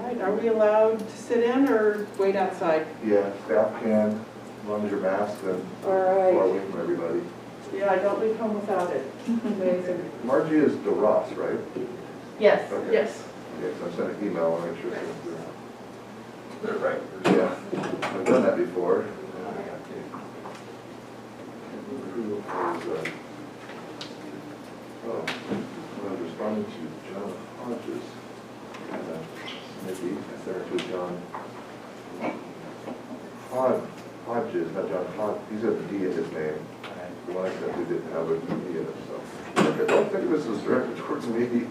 right, are we allowed to sit in or wait outside? Yeah, staff can, as long as you're masked and All far right. away from everybody. Yeah, I don't leave home without it. Amazing. Margie is DeRoss, right? Yes. Okay. Yes. Okay, so I sent an email, I'll make sure it's through. Right. Yeah, I've done that before. Oh, I was responding to John Hodges. Maybe, I sent it to John Hodges, not John Hodges, he's got the D in his name. The one I sent, we didn't have a D in it, so. I don't think this was directed towards me.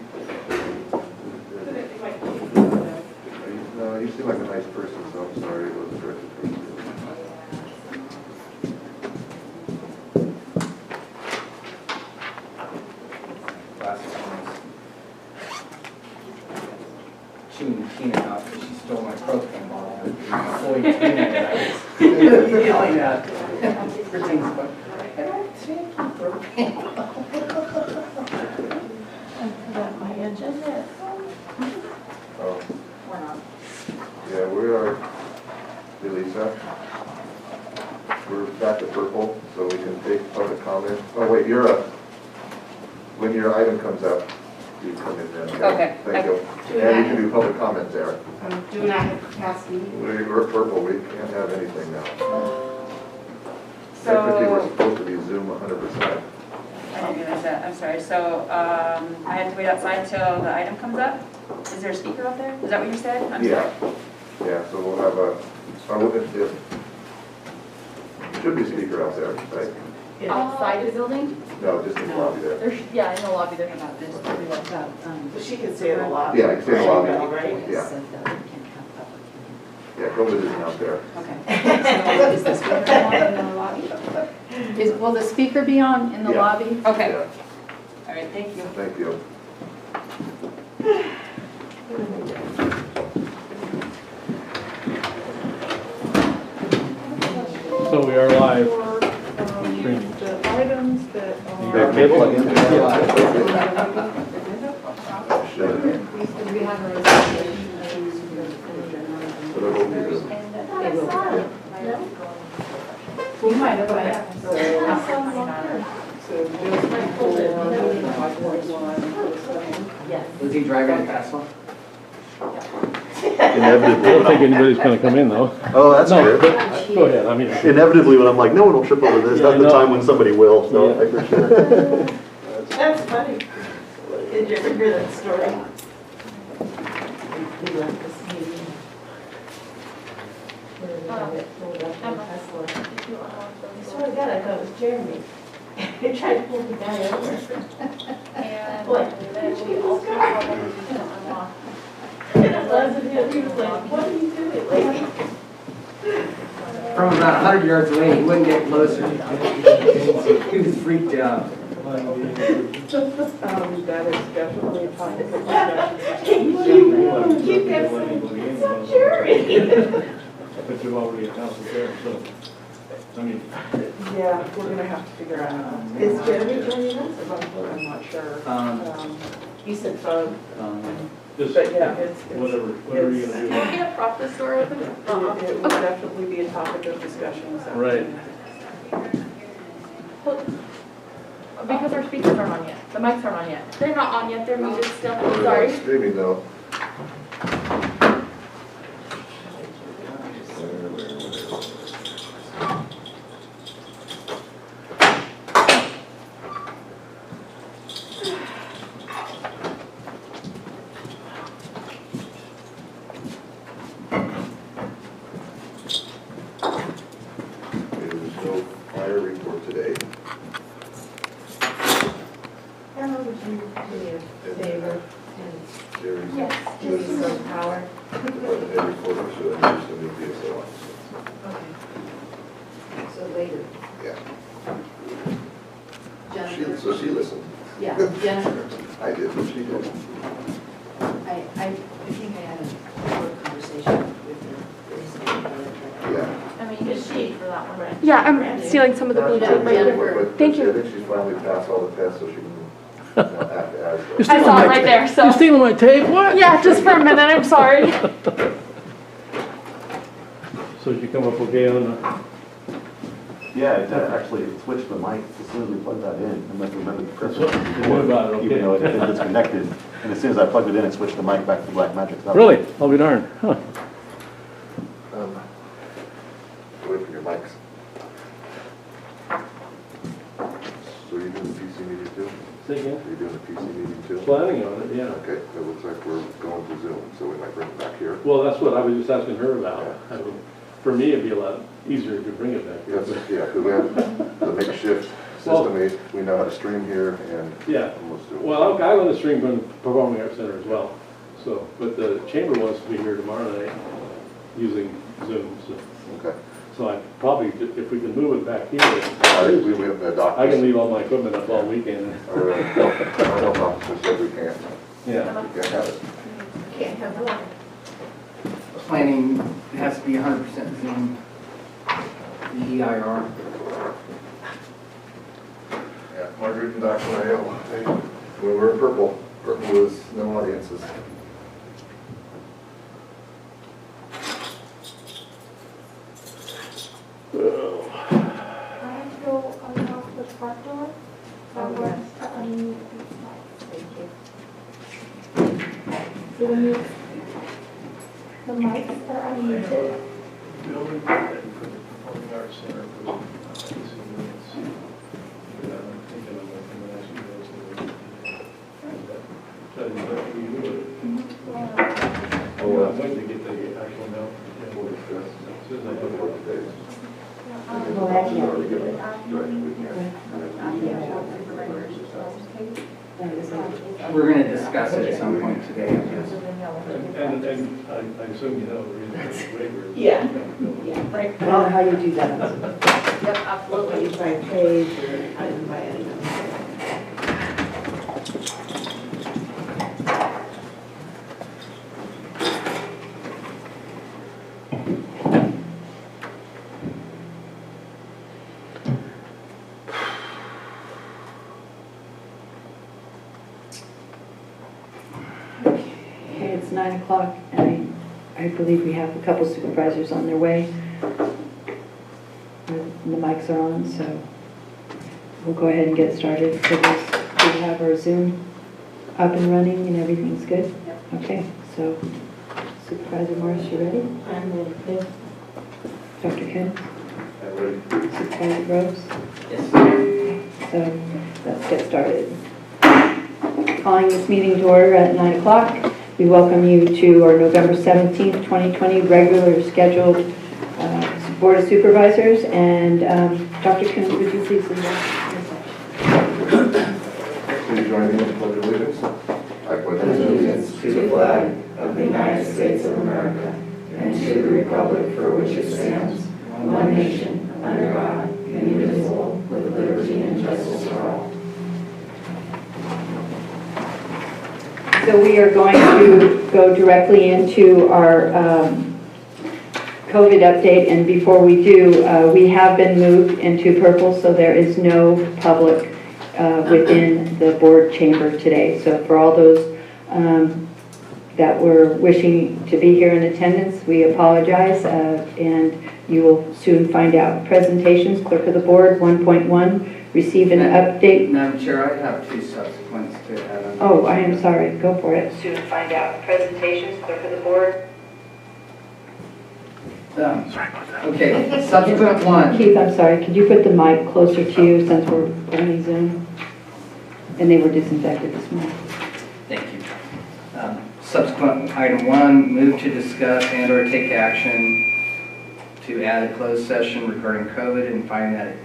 No, you seem like a nice person, so I'm sorry it wasn't directed towards you. Last one. Chewing Tina out because she stole my propane bottle. Fully Tina that I was yelling at. For things, but I don't take your propane bottle. My agenda. Oh, We're not. yeah, we are, hey Lisa, we're back to purple, so we can take public comment. Oh wait, you're up. When your item comes up, you come in then. Okay. Thank you. And you can do public comment there. Do not have capacity. We're purple, we can't have anything now. Technically, we're So, supposed to be Zoom 100%. I didn't realize that, I'm sorry. So, I had to wait outside till the item comes up? Is there a speaker out there? Is that what you said? I'm Yeah, sorry. yeah, so we'll have a, there should be a speaker out there, right? Inside the building? No, just in the lobby there. There's, yeah, in the lobby, there's about this, about, But she can stay in the lobby. Yeah, you can stay in the lobby. Right? Yeah. Yeah, COVID isn't out there. Okay. So is the speaker on in the lobby? Will the speaker be on in the Yeah. lobby? Okay, Yeah, all right, thank you. thank you. So we are live. The items that Back are. cable again? Should. We have a resolution. But I hope you do. You might have, I have. So just before 5.1. Yes. Was he driving a fast one? I don't think anybody's gonna come in though. Oh, that's No, good. but go ahead, I mean. Inevitably, when I'm like, no one will trip over this, Yeah, that's the I know. time when somebody will, so Yeah. I appreciate it. That's funny. Did you ever hear that story? He left this meeting. I swear to God, I thought it was Jeremy. He tried to pull the guy over. And What? then we also have a unlock. And it wasn't him. He was like, what are you doing, lady? From about 100 yards away, he wouldn't get closer. He was freaked out. That is definitely a topic of discussion. Keep that saying, so Jeremy. But you've already announced it there, so, I mean, Yeah, we're gonna have to figure out. Is Jeremy joining us? I'm not sure. He said phone, just but yeah, it's. whatever you're gonna do. Want me to prop this door open? It would definitely be a topic of discussion. this Right. afternoon. Because our speakers aren't on yet. The mics aren't on yet. They're not on yet, they're muted still. We're Sorry. streaming though. There's no fire report today. How would you do a favor Jerry's Yes. and some power? department head reporter, so I'm just going to be so on. Okay. So later. Yeah. Jennifer. So she listened. Yeah, Jennifer. I did, but she did. I think I had a short conversation with her recently. Yeah. I mean, is she for that one, right? Yeah, I'm stealing some of the Bluetooth right here. But Thank you. I think she's finally passed all the tests, so she can not have to add eyes. You're though. stealing saw it my right tape. there, so- You're stealing my tape, what? Yeah, just for a minute, I'm sorry. So did you come up okay on the, Yeah, it actually switched the mic as soon as we plugged that in. I must remember the That's what- what about it, Even though it okay. had disconnected. And as soon as I plugged it in, it switched the mic back to Black Magic. So that was- really? I'll be darned, huh? Wait for your mics. So you're doing the PC meeting too? Say again? Are you doing the PC meeting too? Planning on it, yeah. Okay, it looks like we're going to Zoom, so we might bring it back here. Well, that's what I was just asking her about. I mean, for me, it'd be a lot easier if you bring it back here. Yes, yeah, because we have the makeshift system, we know how to stream here and Yeah. almost do it. Well, I want to stream from the Performing Arts Center as well. So, but the chamber wants to be here tomorrow night using Zoom. Okay. So I probably, if we can move it back here, We have the doctors. I can leave all my equipment up all weekend. Our health officer said we can't. Yeah. We can't have it. Can't have one. Planning has to be 100% Zoom. The EIR. Yeah, Margaret and Dr. Mayo, we were in purple. Purple was no audiences. I have to go unlock the front door. So I'm going to unmute these lights. Thank you. So the mics are unmuted. Building that you put the Performing Arts Center was, thinking of it, and actually goes to the, I'm waiting to get the actual note. We'll discuss. As soon as I put it on the page. Well, that can't be good. We're going to discuss it at some point today, I guess. And I assume you know the reason for the waiver. Yeah. Yeah, right. I don't know how you do that. Yep, absolutely. You buy page or I didn't buy anything. Okay, it's 9 o'clock, and I believe we have a couple supervisors on their way. And the mics are on, so we'll go ahead and get started. So we have our Zoom up and running and everything's good? Okay, so Supervisor Morris, you ready? I'm ready. Dr. Kuhn? And ready? Supervisor Groves? Yes. So let's get started. Calling this meeting to order at 9 o'clock. We welcome you to our November 17th, 2020 regular scheduled Board of Supervisors. And Dr. Kuhn, would you please lead us? Please join me in the pledge of allegiance. I pledge allegiance to the flag of the United States of America and to the republic for which it stands, one nation, under God, indivisible, with liberty and justice for all. So we are going to go directly into our COVID update, and before we do, we have been moved into purple, so there is no public within the board chamber today. So for all those that were wishing to be here in attendance, we apologize, and you will soon find out. Presentations, clerk of the board, 1.1, receive an update. Madam Chair, I have two subsequents to add on. Oh, I am sorry, go for it. Soon find out. Presentations, clerk of the board. Sorry about that. Okay, subsequent one. Keith, I'm sorry, could you put the mic closer to you since we're only Zoom? And they were disinfected this morning. Thank you. Subsequent item one, move to discuss and or take action to add a closed session regarding COVID and find that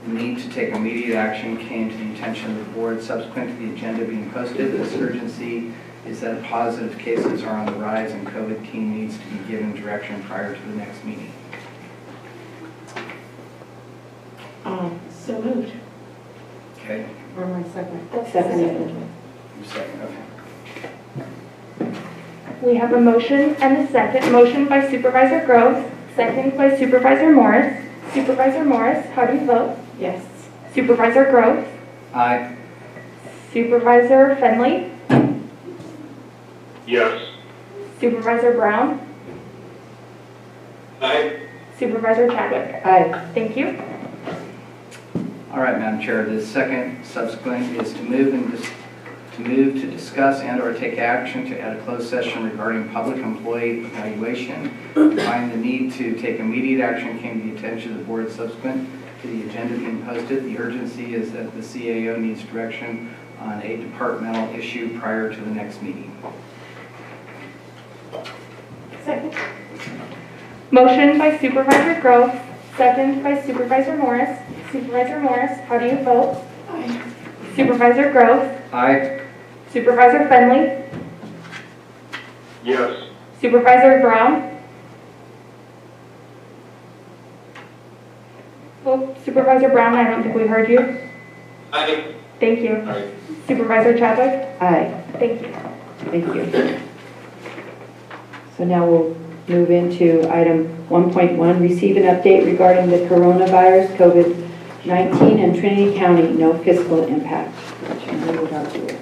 the need to take immediate action came to the attention of the board subsequent to the agenda being posted. This urgency is that positive cases are on the rise and COVID team needs to be given direction prior to the next meeting. So moved. Okay, Or my second. Seconded. your second, okay. We have a motion and a second. Motion by Supervisor Groves, second by Supervisor Morris. Supervisor Morris, how do you vote? Yes. Supervisor Groves, Aye. Supervisor Finley, Yes. Supervisor Brown, Aye. Supervisor Chadwick. Aye. Thank you. All right, Madam Chair, the second subsequent is to move to discuss and/or take action to add a closed session regarding public employee evaluation. Find the need to take immediate action came to the attention of the board subsequent to the agenda being posted. The urgency is that the CAO needs direction on a departmental issue prior to the next meeting. Second. Motion by Supervisor Grove, second by Supervisor Morris. Supervisor Morris, how do you vote? Aye. Supervisor Grove, Aye. Supervisor Finley, Yes. Supervisor Brown. Oh, Supervisor Brown, I don't think we heard you. Aye. Thank you. Aye. Supervisor Chadwick. Aye. Thank you. Thank you. So now we'll move into item 1.1, receive an update regarding the coronavirus, COVID-19, and Trinity County, no fiscal impact. Chamberlain would have to do it.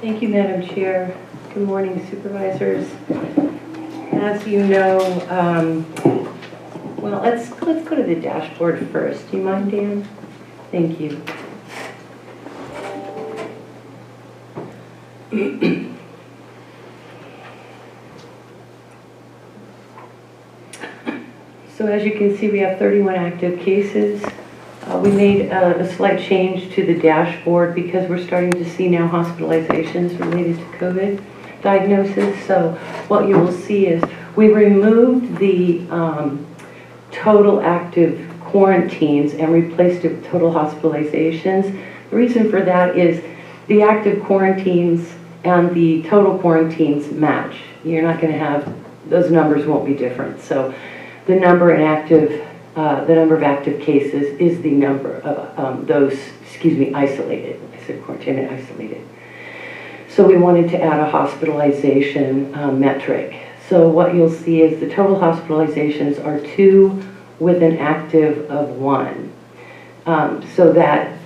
Thank you, Madam Chair. Good morning, supervisors. As you know, well, let's go to the dashboard first. Do you mind, Dan? Thank you. So as you can see, we have 31 active cases. We made a slight change to the dashboard because we're starting to see now hospitalizations related to COVID diagnosis. So what you will see is we removed the total active quarantines and replaced it with total hospitalizations. The reason for that is the active quarantines and the total quarantines match. You're not going to have, those numbers won't be different. So the number of active cases is the number of those, isolated. I said quarantined and isolated. So we wanted to add a hospitalization metric. So what you'll see is the total hospitalizations are 2 with an active of 1. So that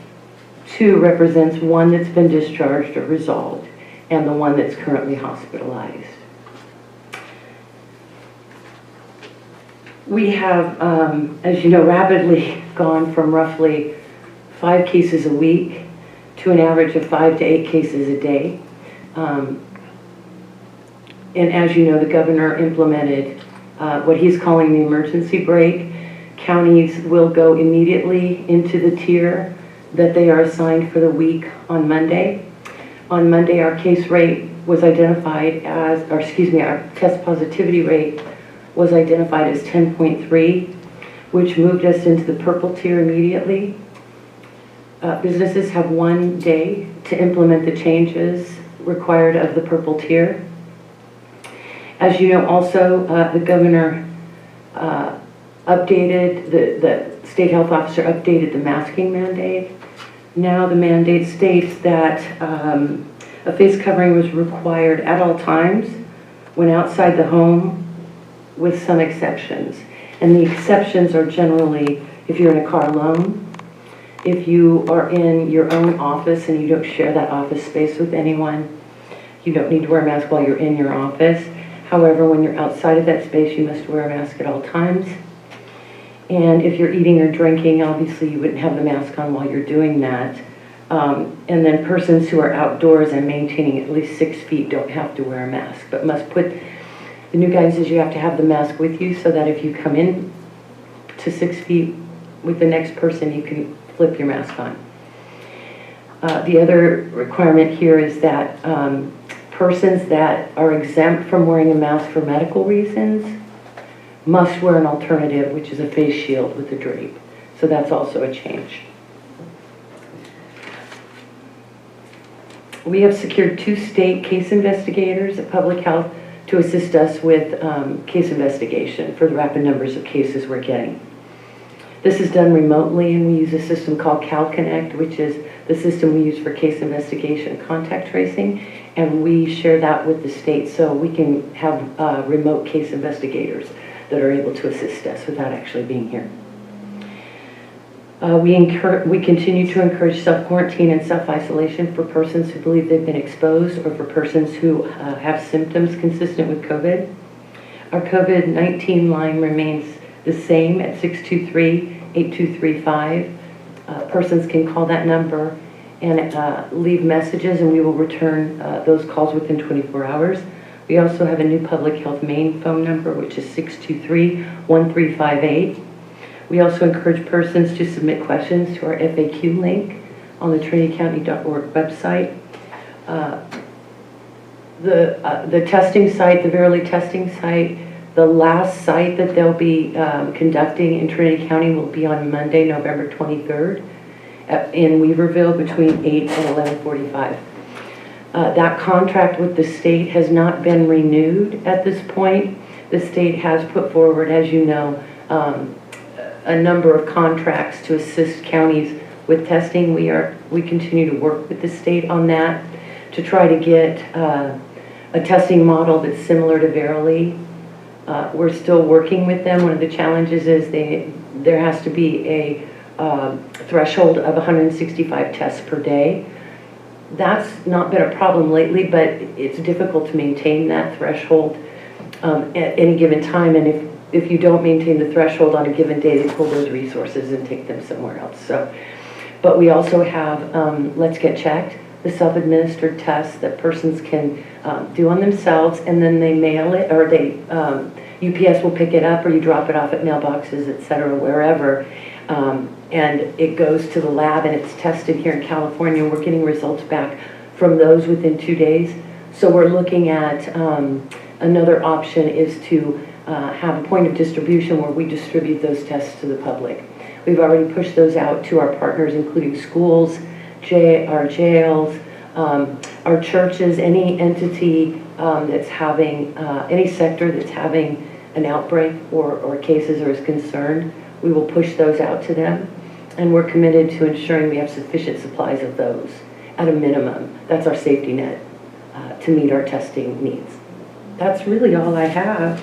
2 represents 1 that's been discharged or resolved and the 1 that's currently hospitalized. We have, as you know, rapidly gone from roughly 5 cases a week to an average of 5 to 8 cases a day. And as you know, the governor implemented what he's calling the emergency brake. Counties will go immediately into the tier that they are assigned for the week on Monday. On Monday, our case rate was identified as, our test positivity rate was identified as 10.3, which moved us into the purple tier immediately. Businesses have 1 day to implement the changes required of the purple tier. As you know, also, the governor updated, the state health officer updated the masking mandate. Now the mandate states that a face covering was required at all times when outside the home, with some exceptions. And the exceptions are generally if you're in a car alone, if you are in your own office and you don't share that office space with anyone, you don't need to wear a mask while you're in your office. However, when you're outside of that space, you must wear a mask at all times. And if you're eating or drinking, obviously you wouldn't have the mask on while you're doing that. And then persons who are outdoors and maintaining at least 6 feet don't have to wear a mask, but must put, the new guidance is you have to have the mask with you so that if you come in to 6 feet with the next person, you can flip your mask on. The other requirement here is that persons that are exempt from wearing a mask for medical reasons must wear an alternative, which is a face shield with a drape. So that's also a change. We have secured 2 state case investigators at Public Health to assist us with case investigation for the rapid numbers of cases we're getting. This is done remotely, and we use a system called CalConnect, which is the system we use for case investigation and contact tracing, and we share that with the state so we can have remote case investigators that are able to assist us without actually being here. We continue to encourage self-quarantine and self-isolation for persons who believe they've been exposed or for persons who have symptoms consistent with COVID. Our COVID-19 line remains the same at 623-8235. Persons can call that number and leave messages, and we will return those calls within 24 hours. We also have a new public health main phone number, which is 623-1358. We also encourage persons to submit questions to our FAQ link on the trinitycounty.org website. The testing site, the Verily testing site, the last site that they'll be conducting in Trinity County will be on Monday, November 23rd in Weaverville between 8 and 11:45. That contract with the state has not been renewed at this point. The state has put forward, as you know, a number of contracts to assist counties with testing. We continue to work with the state on that to try to get a testing model that's similar to Verily. We're still working with them. One of the challenges is there has to be a threshold of 165 tests per day. That's not been a problem lately, but it's difficult to maintain that threshold at any given time. And if you don't maintain the threshold on a given day, they pull those resources and take them somewhere else. But we also have Let's Get Checked, the self-administered tests that persons can do on themselves, and then they mail it, or UPS will pick it up, or you drop it off at mailboxes, etc., wherever. And it goes to the lab and it's tested here in California. We're getting results back from those within 2 days. So we're looking at another option is to have a point of distribution where we distribute those tests to the public. We've already pushed those out to our partners, including schools, our jails, our churches, any entity that's having, any sector that's having an outbreak or cases or is concerned. We will push those out to them, and we're committed to ensuring we have sufficient supplies of those at a minimum. That's our safety net to meet our testing needs. That's really all I have.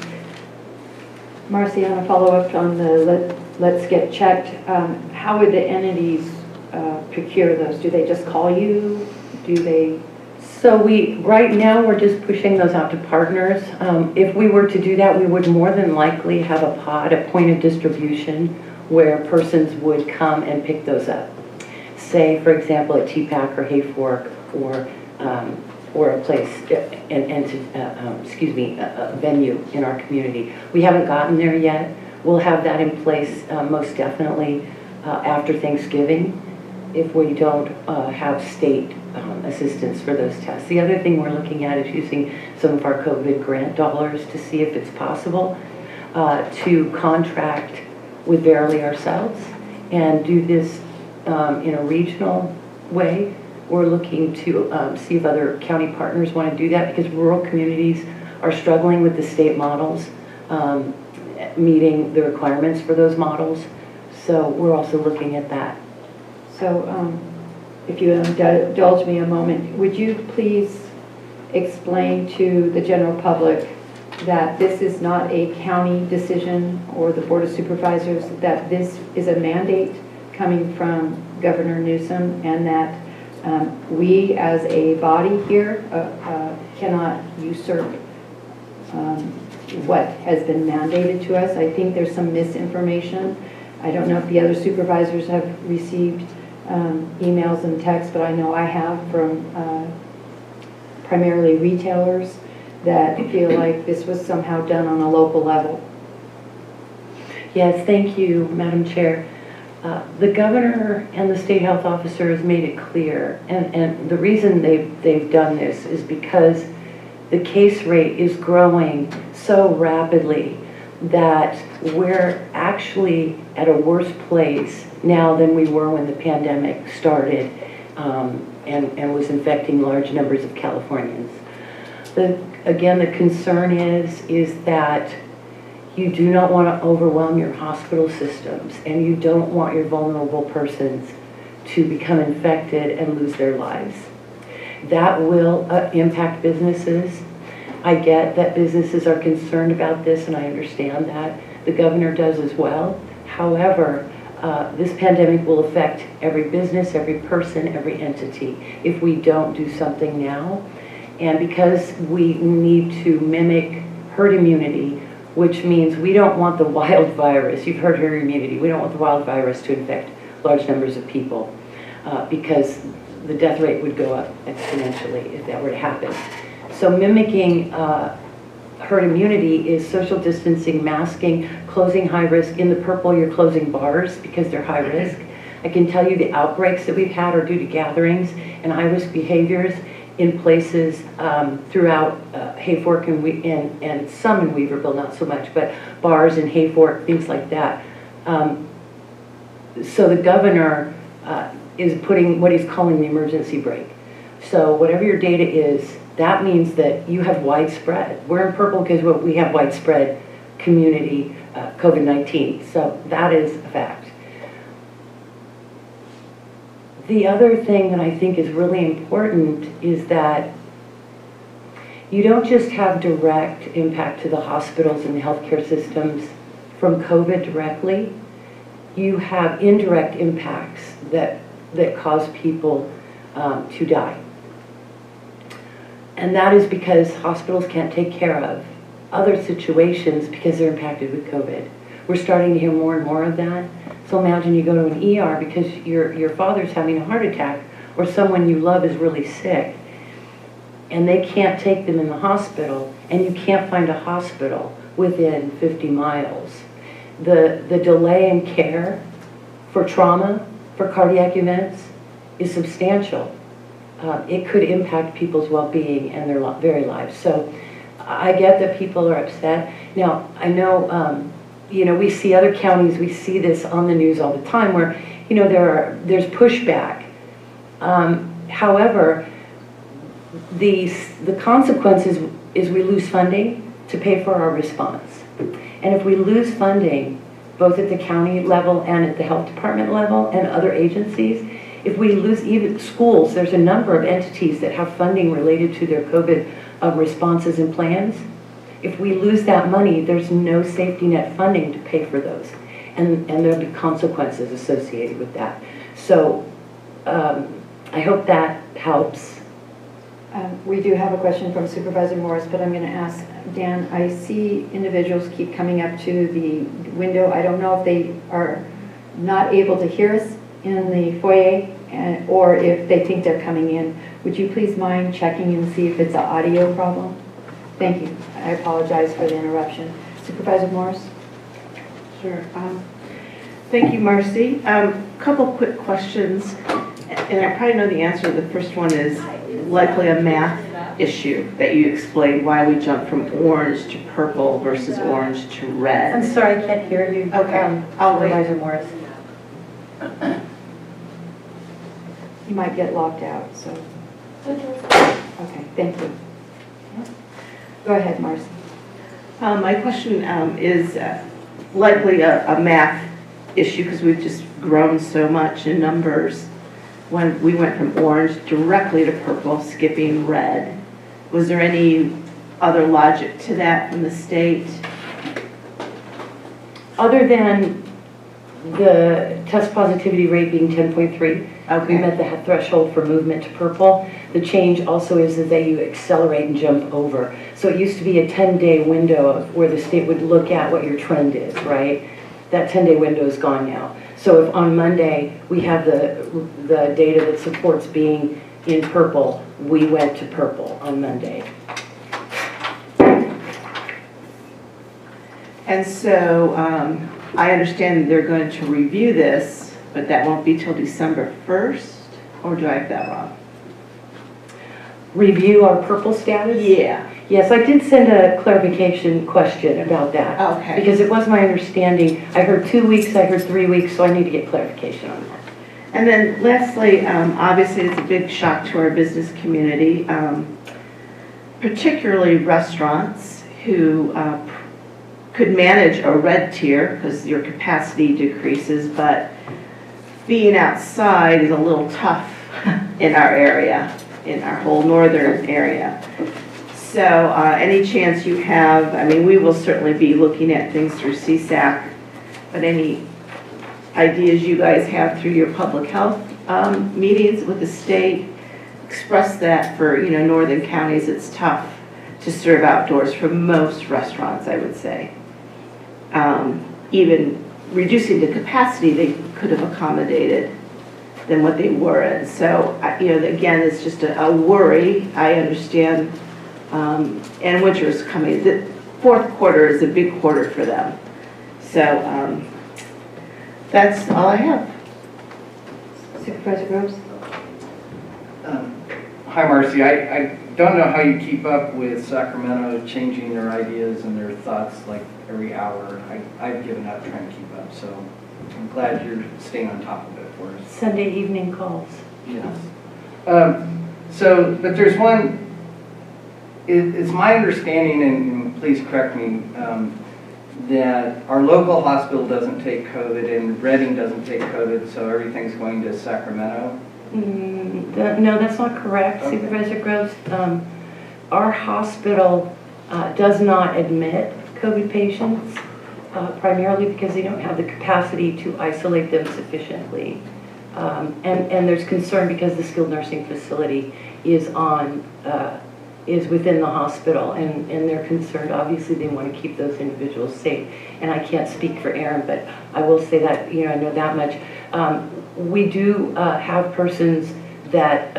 Marcy, on a follow-up on the Let's Get Checked, how would the entities procure those? Do they just call you? Do they? So right now we're just pushing those out to partners. If we were to do that, we would more than likely have a pod, a point of distribution, where persons would come and pick those up. Say, for example, at TPAC or Hayfork or a place, a venue in our community. We haven't gotten there yet. We'll have that in place most definitely after Thanksgiving if we don't have state assistance for those tests. The other thing we're looking at is using some of our COVID grant dollars to see if it's possible to contract with Verily ourselves and do this in a regional way. We're looking to see if other county partners want to do that because rural communities are struggling with the state models, meeting the requirements for those models. So we're also looking at that. So if you indulge me a moment, would you please explain to the general public that this is not a county decision or the Board of Supervisors, that this is a mandate coming from Governor Newsom, and that we as a body here cannot usurp what has been mandated to us. I think there's some misinformation. I don't know if the other supervisors have received emails and texts, but I know I have from primarily retailers that feel like this was somehow done on a local level. Yes, thank you, Madam Chair. The governor and the state health officer has made it clear, and the reason they've done this is because the case rate is growing so rapidly that we're actually at a worse place now than we were when the pandemic started and was infecting large numbers of Californians. Again, the concern is that you do not want to overwhelm your hospital systems, and you don't want your vulnerable persons to become infected and lose their lives. That will impact businesses. I get that businesses are concerned about this, and I understand that. The governor does as well. However, This pandemic will affect every business, every person, every entity if we don't do something now. And because we need to mimic herd immunity, which means we don't want the wild virus, you've heard herd immunity, we don't want the wild virus to infect large numbers of people because the death rate would go up exponentially if that were to happen. So mimicking herd immunity is social distancing, masking, closing high risk. In the purple, you're closing bars because they're high risk. I can tell you the outbreaks that we've had are due to gatherings and high risk behaviors in places throughout Hayfork and some in Weaverville, not so much, but bars in Hayfork, things like that. So the governor is putting what he's calling the emergency brake. So whatever your data is, that means that you have widespread. We're in purple because we have widespread community COVID-19. So that is a fact. The other thing that I think is really important is that you don't just have direct impact to the hospitals and the healthcare systems from COVID directly. You have indirect impacts that cause people to die. And that is because hospitals can't take care of other situations because they're impacted with COVID. We're starting to hear more and more of that. So imagine you go to an ER because your father's having a heart attack or someone you love is really sick and they can't take them in the hospital and you can't find a hospital within 50 miles. The delay in care for trauma, for cardiac events is substantial. It could impact people's well-being and their very lives. So I get that people are upset. Now, I know, we see other counties, we see this on the news all the time where, there's pushback. However, the consequences is we lose funding to pay for our response. And if we lose funding, both at the county level and at the health department level and other agencies, if we lose even schools, there's a number of entities that have funding related to their COVID responses and plans. If we lose that money, there's no safety net funding to pay for those. And there'll be consequences associated with that. So I hope that helps. We do have a question from Supervisor Morris, but I'm going to ask Dan. I see individuals keep coming up to the window. I don't know if they are not able to hear us in the foyer or if they think they're coming in. Would you please mind checking and see if it's an audio problem? Thank you. I apologize for the interruption. Supervisor Morris? Sure. Thank you, Marcy. Couple quick questions, and I probably know the answer. The first one is likely a math issue that you explained why we jumped from orange to purple versus orange to red. I'm sorry, I can't hear you. Okay, I'll wait. Supervisor Morris. You might get locked out, so. Okay, thank you. Go ahead, Marcy. My question is likely a math issue because we've just grown so much in numbers. When we went from orange directly to purple, skipping red, was there any other logic to that from the state? Other than the test positivity rate being 10.3, Okay. we met the threshold for movement to purple. The change also is that you accelerate and jump over. So it used to be a 10-day window of where the state would look at what your trend is, right? That 10-day window is gone now. So if on Monday we have the data that supports being in purple, we went to purple on Monday. And so I understand they're going to review this, but that won't be till December 1st, or do I have that wrong? Review our purple status? Yeah. Yes, I did send a clarification question about that. Okay. Because it was my understanding, I heard 2 weeks, I heard 3 weeks, so I need to get clarification on that. And then lastly, obviously it's a big shock to our business community, particularly restaurants who could manage a red tier because your capacity decreases, but being outside is a little tough in our area, in our whole northern area. So any chance you have, I mean, we will certainly be looking at things through CSAC, but any ideas you guys have through your public health meetings with the state. Express that for, northern counties, it's tough to serve outdoors for most restaurants, I would say. Even reducing the capacity they could have accommodated than what they were in. So, again, it's just a worry. I understand, and winter is coming. The fourth quarter is a big quarter for them. So, that's all I have. Supervisor Groves? Hi, Marcy. I don't know how you keep up with Sacramento changing their ideas and their thoughts like every hour. I've given up trying to keep up, so I'm glad you're staying on top of it for us. Sunday evening calls. Yes. But there's one, it's my understanding, and please correct me, that our local hospital doesn't take COVID and Reading doesn't take COVID, so everything's going to Sacramento. No, that's not correct, Okay. Supervisor Groves. Our hospital does not admit COVID patients, primarily because they don't have the capacity to isolate them sufficiently. And there's concern because the skilled nursing facility is within the hospital, and they're concerned. Obviously, they want to keep those individuals safe. And I can't speak for Aaron, but I will say that, I know that much. We do have persons that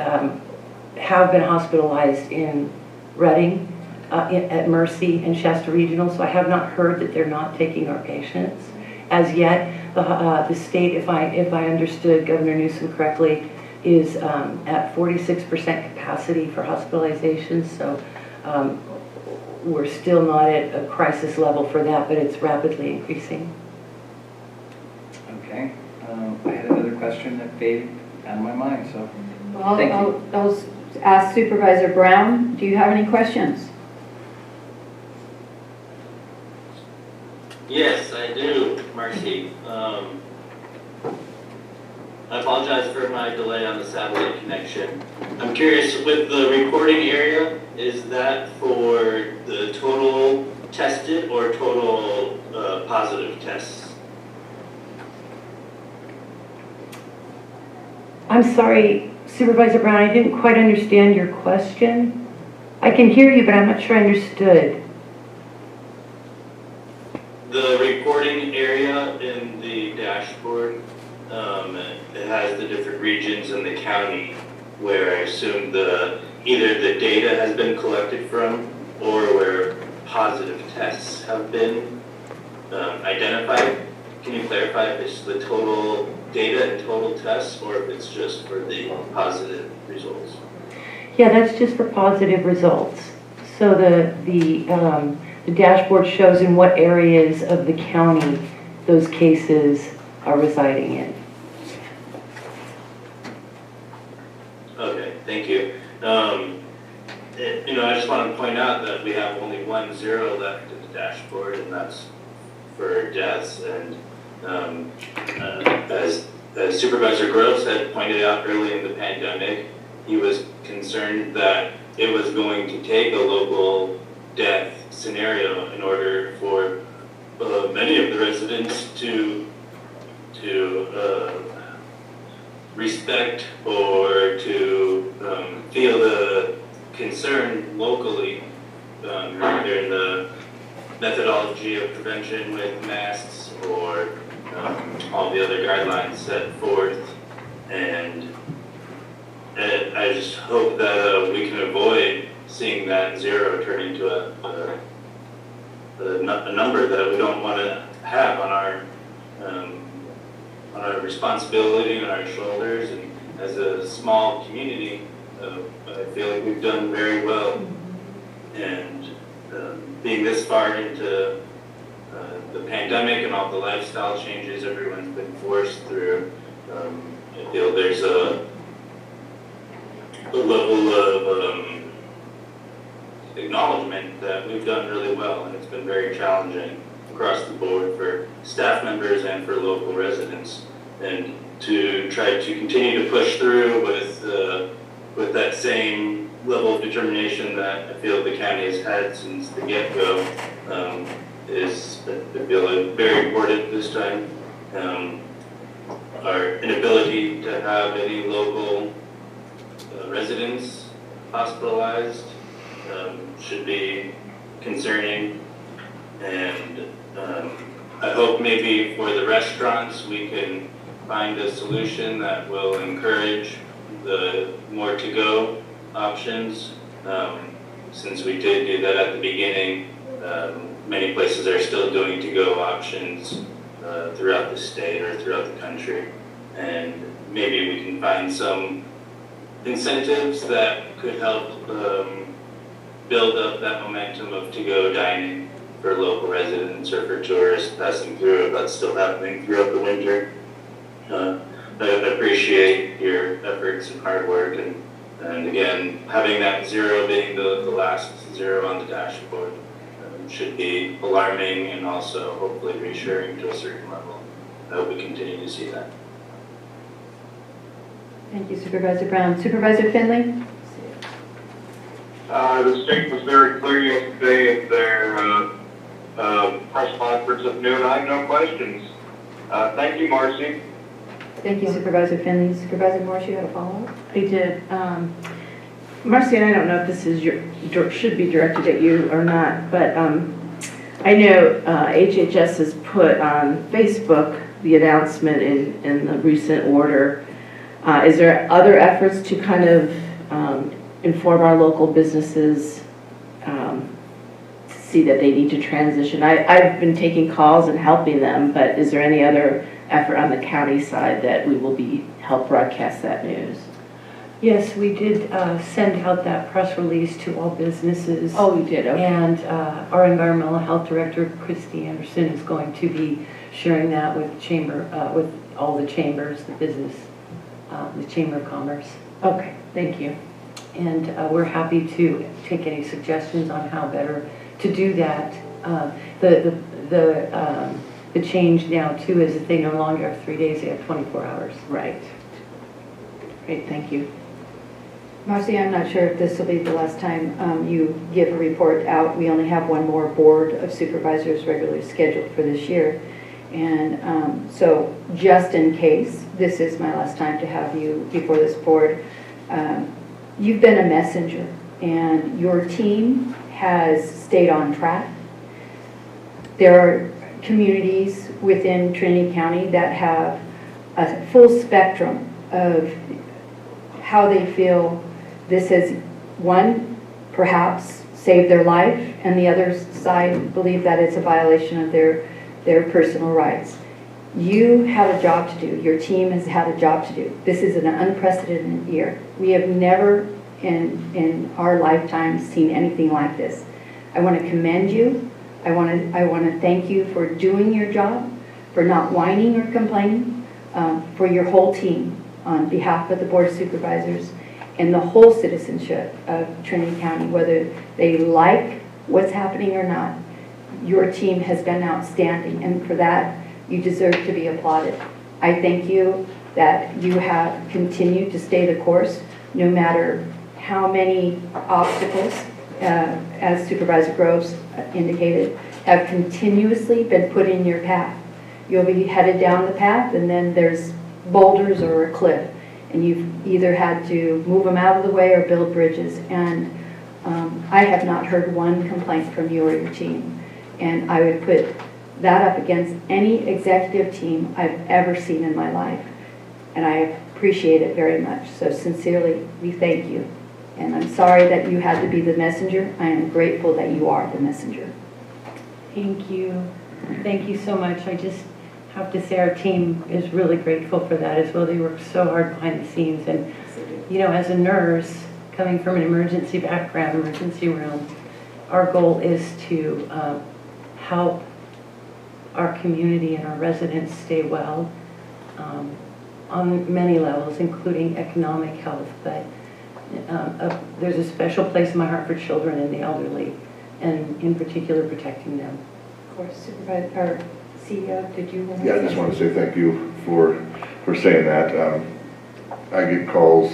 have been hospitalized in Reading, at Mercy and Shasta Regional, so I have not heard that they're not taking our patients as yet. The state, if I understood Governor Newsom correctly, is at 46% capacity for hospitalizations, so we're still not at a crisis level for that, but it's rapidly increasing. Okay. I had another question that faded out of my mind, so Well, thank you. I'll ask Supervisor Brown, do you have any questions? Yes, I do, Marcy. I apologize for my delay on the satellite connection. I'm curious, with the recording area, is that for the total tested or total positive tests? I'm sorry, Supervisor Brown, I didn't quite understand your question. I can hear you, but I'm not sure I understood. The recording area in the dashboard, it has the different regions in the county where I assume either the data has been collected from or where positive tests have been identified. Can you clarify if it's the total data and total tests or if it's just for the positive results? Yeah, that's just for positive results. So the dashboard shows in what areas of the county those cases are residing in. Okay, thank you. I just want to point out that we have only 1 0 left in the dashboard, and that's for deaths. And as Supervisor Groves had pointed out early in the pandemic, he was concerned that it was going to take a local death scenario in order for many of the residents to respect or to feel the concern locally either in the methodology of prevention with masks or all the other guidelines set forth. And I just hope that we can avoid seeing that 0 turn into a number that we don't want to have on our responsibility on our shoulders. And as a small community, I feel like we've done very well. And being this far into the pandemic and all the lifestyle changes everyone's been forced through, I feel there's a level of acknowledgement that we've done really well, and it's been very challenging across the board for staff members and for local residents. And to try to continue to push through with that same level of determination that I feel the county has had since the get-go is, I feel, very important this time. our inability to have any local residents hospitalized should be concerning. And I hope maybe for the restaurants we can find a solution that will encourage the more to-go options. Since we did do that at the beginning, many places are still doing to-go options throughout the state or throughout the country. And maybe we can find some incentives that could help build up that momentum of to-go dining for local residents or for tourists passing through, if that's still happening throughout the winter. I appreciate your efforts and hard work, and again, having that zero being the last zero on the dashboard should be alarming and also hopefully reassuring to a certain level. I hope we continue to see that. Thank you, Supervisor Brown. Supervisor Finley? The state was very clear yesterday at their press conference at noon. I have no questions. Thank you, Marcy. Thank you, Supervisor Finley. Supervisor Morris, you had a follow-up? I did. Marcy, and I don't know if this is should be directed at you or not, but I know HHS has put on Facebook the announcement in the recent order. Is there other efforts to kind of inform our local businesses to see that they need to transition? I've been taking calls and helping them, but is there any other effort on the county side that we will help broadcast that news? Yes, we did send out that press release to all businesses. Oh, you did, okay. And our environmental health director, Christy Anderson, is going to be sharing that with with all the chambers, the business, the Chamber of Commerce. Okay, thank you. And we're happy to take any suggestions on how better to do that. The change now too is that they no longer have 3 days, they have 24 hours. Right. Great, thank you. Marcy, I'm not sure if this will be the last time you give a report out. We only have one more board of supervisors regularly scheduled for this year. And so just in case, this is my last time to have you before this board. You've been a messenger and your team has stayed on track. There are communities within Trinity County that have a full spectrum of how they feel this has, one, perhaps saved their life, and the other side believe that it's a violation of their personal rights. You have a job to do. Your team has had a job to do. This is an unprecedented year. We have never in our lifetime seen anything like this. I want to commend you. I want to thank you for doing your job, for not whining or complaining, for your whole team on behalf of the Board of Supervisors and the whole citizenship of Trinity County, whether they like what's happening or not. Your team has been outstanding, and for that, you deserve to be applauded. I thank you that you have continued to stay the course, no matter how many obstacles, as Supervisor Groves indicated, have continuously been put in your path. You'll be headed down the path, and then there's boulders or a cliff, and you've either had to move them out of the way or build bridges. And I have not heard one complaint from you or your team, and I would put that up against any executive team I've ever seen in my life, and I appreciate it very much. So sincerely, we thank you. And I'm sorry that you had to be the messenger. I am grateful that you are the messenger. Thank you. Thank you so much. I just have to say our team is really grateful for that as well. They work so hard behind the scenes. And, you know, as a nurse, coming from an emergency background, emergency room, our goal is to help our community and our residents stay well on many levels, including economic health. But there's a special place in my heart for children and the elderly, and in particular protecting them. Of course, Supervisor, or CEO, did you want to Yeah, I just want to say thank you for saying that. I get calls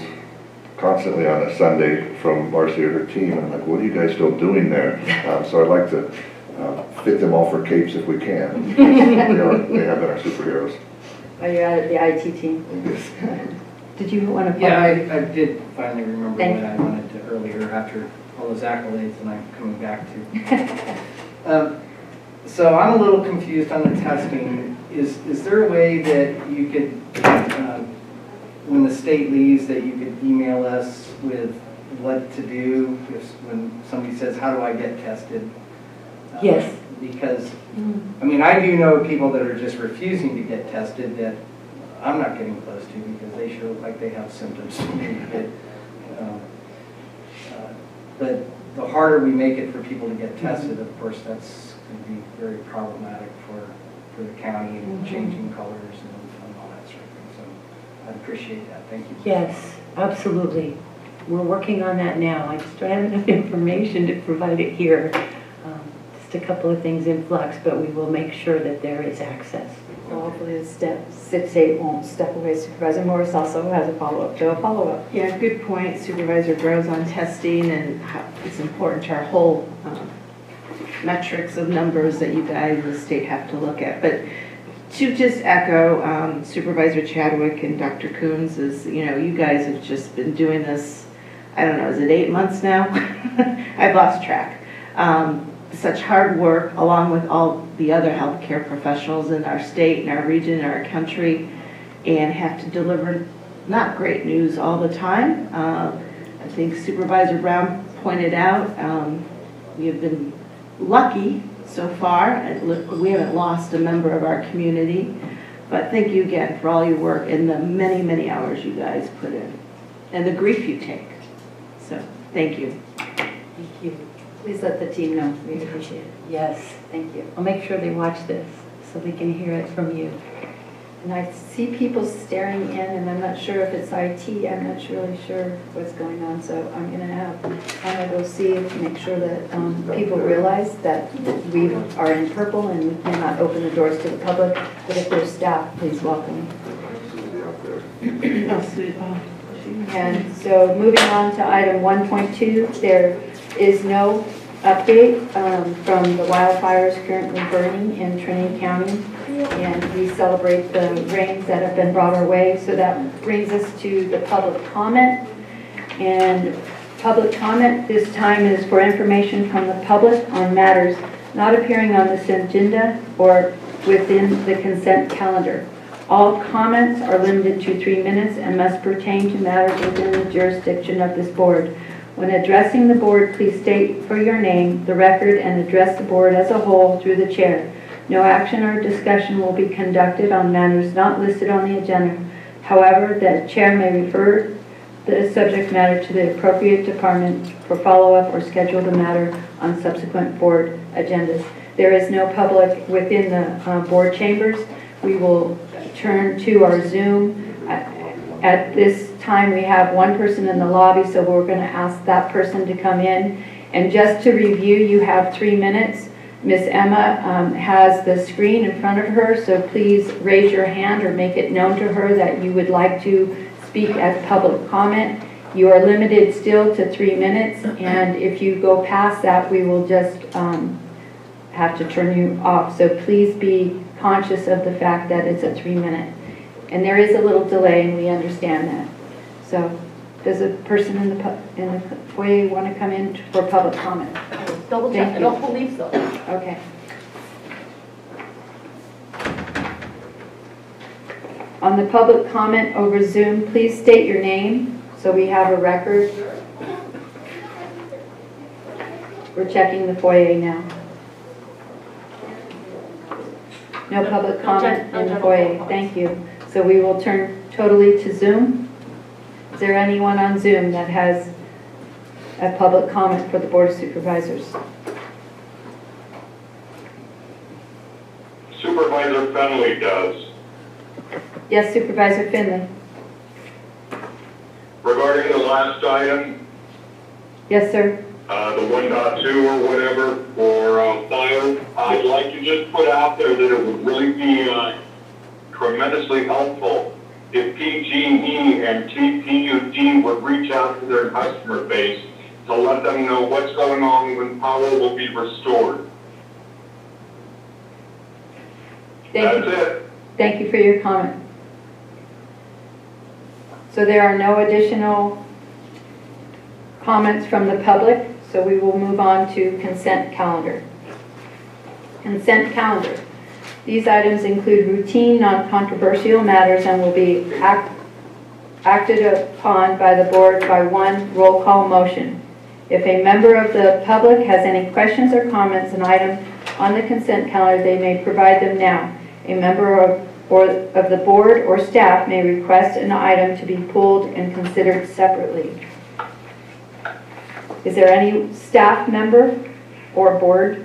constantly on a Sunday from Marcy or her team, and I'm like, what are you guys still doing there? So I'd like to fit them all for capes if we can. They have been our superheroes. Oh, you're out of the IT team. Did you want to? Yeah, I did finally remember Thank what I wanted to earlier after all those accolades and I'm coming back to. So I'm a little confused on the testing. Is there a way that you could, when the state leaves, that you could email us with what to do when somebody says, how do I get tested? Yes. Because, I mean, I do know people that are just refusing to get tested that I'm not getting close to because they sure look like they have symptoms to me. But the harder we make it for people to get tested, of course, that's going to be very problematic for the county and changing colors and all that sort of thing. So I appreciate that. Thank you. Yes, absolutely. We're working on that now. I just don't have enough information to provide it here. Just a couple of things in flux, but we will make sure that there is access. Well, hopefully the step 6-8 won't step away. Supervisor Morris also has a follow-up. Joe, a follow-up. Yeah, good point. Supervisor Groves on testing and how it's important to our whole metrics of numbers that you guys, the state, have to look at. But to just echo Supervisor Chadwick and Dr. Coons is, you guys have just been doing this, I don't know, is it 8 months now? I've lost track. Such hard work along with all the other healthcare professionals in our state and our region and our country, and have to deliver not great news all the time. I think Supervisor Brown pointed out we have been lucky so far. We haven't lost a member of our community, but thank you again for all your work and the many, many hours you guys put in and the grief you take. So thank you. Thank you. Please let the team know. We appreciate it. Yes, thank you. I'll make sure they watch this so they can hear it from you. And I see people staring in, and I'm not sure if it's IT. I'm not really sure what's going on, so I'm going to have Anna go see and make sure that people realize that we are in purple and we cannot open the doors to the public. But if there's staff, please welcome. And so moving on to item 1.2, there is no update from the wildfires currently burning in Trinity County. And we celebrate the rains that have been brought our way. So that brings us to the public comment. And public comment this time is for information from the public on matters not appearing on this agenda or within the consent calendar. All comments are limited to 3 minutes and must pertain to matters within the jurisdiction of this board. When addressing the board, please state for your name, the record, and address the board as a whole through the chair. No action or discussion will be conducted on matters not listed on the agenda. However, the chair may refer the subject matter to the appropriate department for follow-up or schedule the matter on subsequent board agendas. There is no public within the board chambers. We will turn to our Zoom. At this time, we have one person in the lobby, so we're going to ask that person to come in. And just to review, you have 3 minutes. Miss Emma has the screen in front of her, so please raise your hand or make it known to her that you would like to speak as public comment. You are limited still to 3 minutes, and if you go past that, we will just have to turn you off. So please be conscious of the fact that it's a 3-minute. And there is a little delay, and we understand that. So does a person in the foyer want to come in for public comment? Double check. I don't believe so. Okay. On the public comment over Zoom, please state your name so we have a record. We're checking the foyer now. No public comment in the foyer. Thank you. So we will turn totally to Zoom. Is there anyone on Zoom that has a public comment for the Board of Supervisors? Supervisor Fenley does. Yes, Supervisor Finley. Regarding the last item, Yes, sir. the 1.2 or whatever for fire, I'd like to just put out there that it would really be tremendously helpful if PG&E and TPUD would reach out to their customer base to let them know what's going on when power will be restored. Thank That's you. it. Thank you for your comment. So there are no additional comments from the public, so we will move on to consent calendar. Consent calendar. These items include routine, non-controversial matters and will be acted upon by the board by one roll call motion. If a member of the public has any questions or comments on an item on the consent calendar, they may provide them now. A member of the board or staff may request an item to be pulled and considered separately. Is there any staff member or board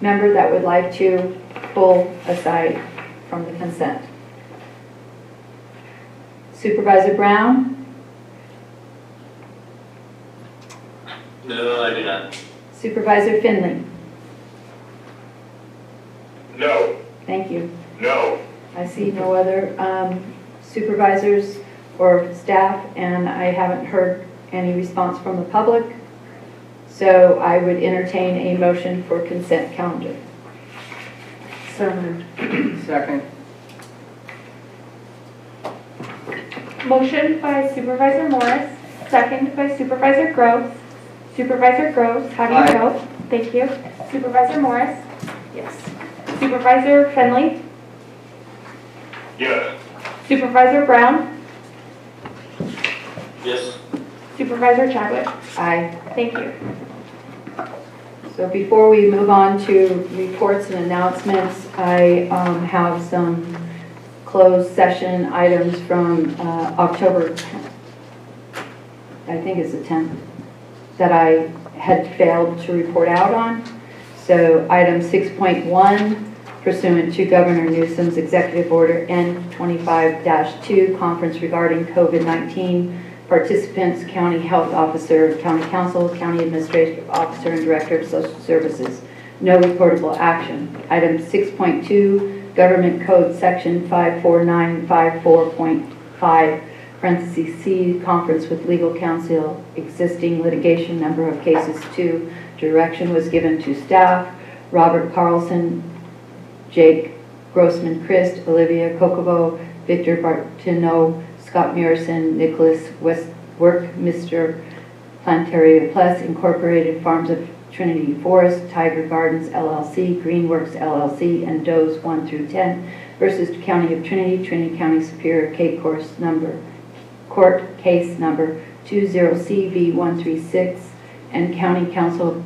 member that would like to pull aside from the consent? Supervisor Brown? No, I do not. Supervisor Finley? No. Thank you. No. I see no other supervisors or staff, and I haven't heard any response from the public. So I would entertain a motion for consent calendar. So moved. Second. Motion by Supervisor Morris, second by Supervisor Groves. Supervisor Groves, how do you Aye. vote? Thank you. Supervisor Morris, Yes. Supervisor Finley, Yes. Supervisor Brown, Yes. Supervisor Chadwick. Aye. Thank you. So before we move on to reports and announcements, I have some closed session items from October 10th. I think it's the 10th, that I had failed to report out on. So item 6.1, pursuant to Governor Newsom's Executive Order N25-2, conference regarding COVID-19, participants, county health officer, county council, county administrative officer, and director of social services. No reportable action. Item 6.2, Government Code Section 54954.5, parentheses C, conference with legal counsel, existing litigation, number of cases 2. Direction was given to staff, Robert Carlson, Jake Grossman Christ, Olivia Kokovo, Victor Bartineau, Scott Murison, Nicholas Westwork, Mr. Plantaria Plus, Incorporated Farms of Trinity Forest, Tiger Gardens LLC, Greenworks LLC, and Does 1 through 10 versus County of Trinity, Trinity County Superior Court Case Number 20CV136, and County Council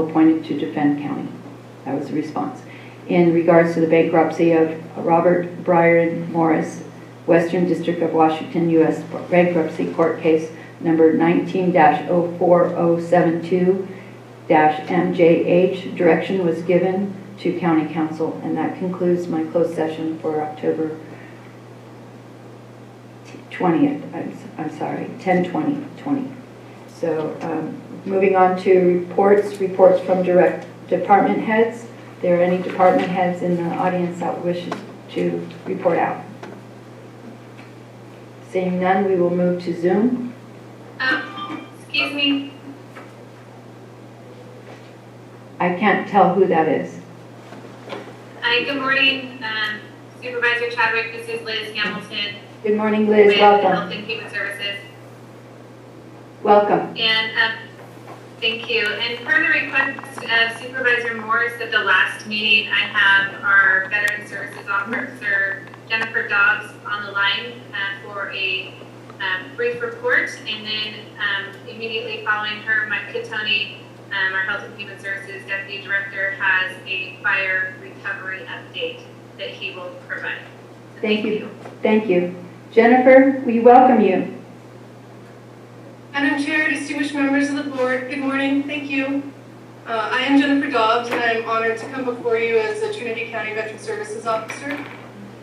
appointed to defend county. That was the response. In regards to the bankruptcy of Robert Brian Morris, Western District of Washington, U.S. Bankruptcy Court Case Number 19-04072-MJH, direction was given to County Council, and that concludes my closed session for October 20th. I'm sorry, 10/20/20. So moving on to reports from direct department heads. Are there any department heads in the audience that wishes to report out? Seeing none, we will move to Zoom. Excuse me. I can't tell who that is. Hi, good morning, Supervisor Chadwick. This is Liz Hamilton. Good morning, Liz. With Welcome. Health and Human Services. Welcome. And thank you. And per the request of Supervisor Morris at the last meeting, I have our Veteran Services Officer, Jennifer Dobbs, on the line for a brief report. And then immediately following her, Mike Catoni, our Health and Human Services Deputy Director, has a fire recovery update that he will provide. So Thank you. Thank you. Jennifer, we welcome you. Madam Chair, distinguished members of the board, good morning. Thank you. I am Jennifer Dobbs, and I am honored to come before you as the Trinity County Veteran Services Officer.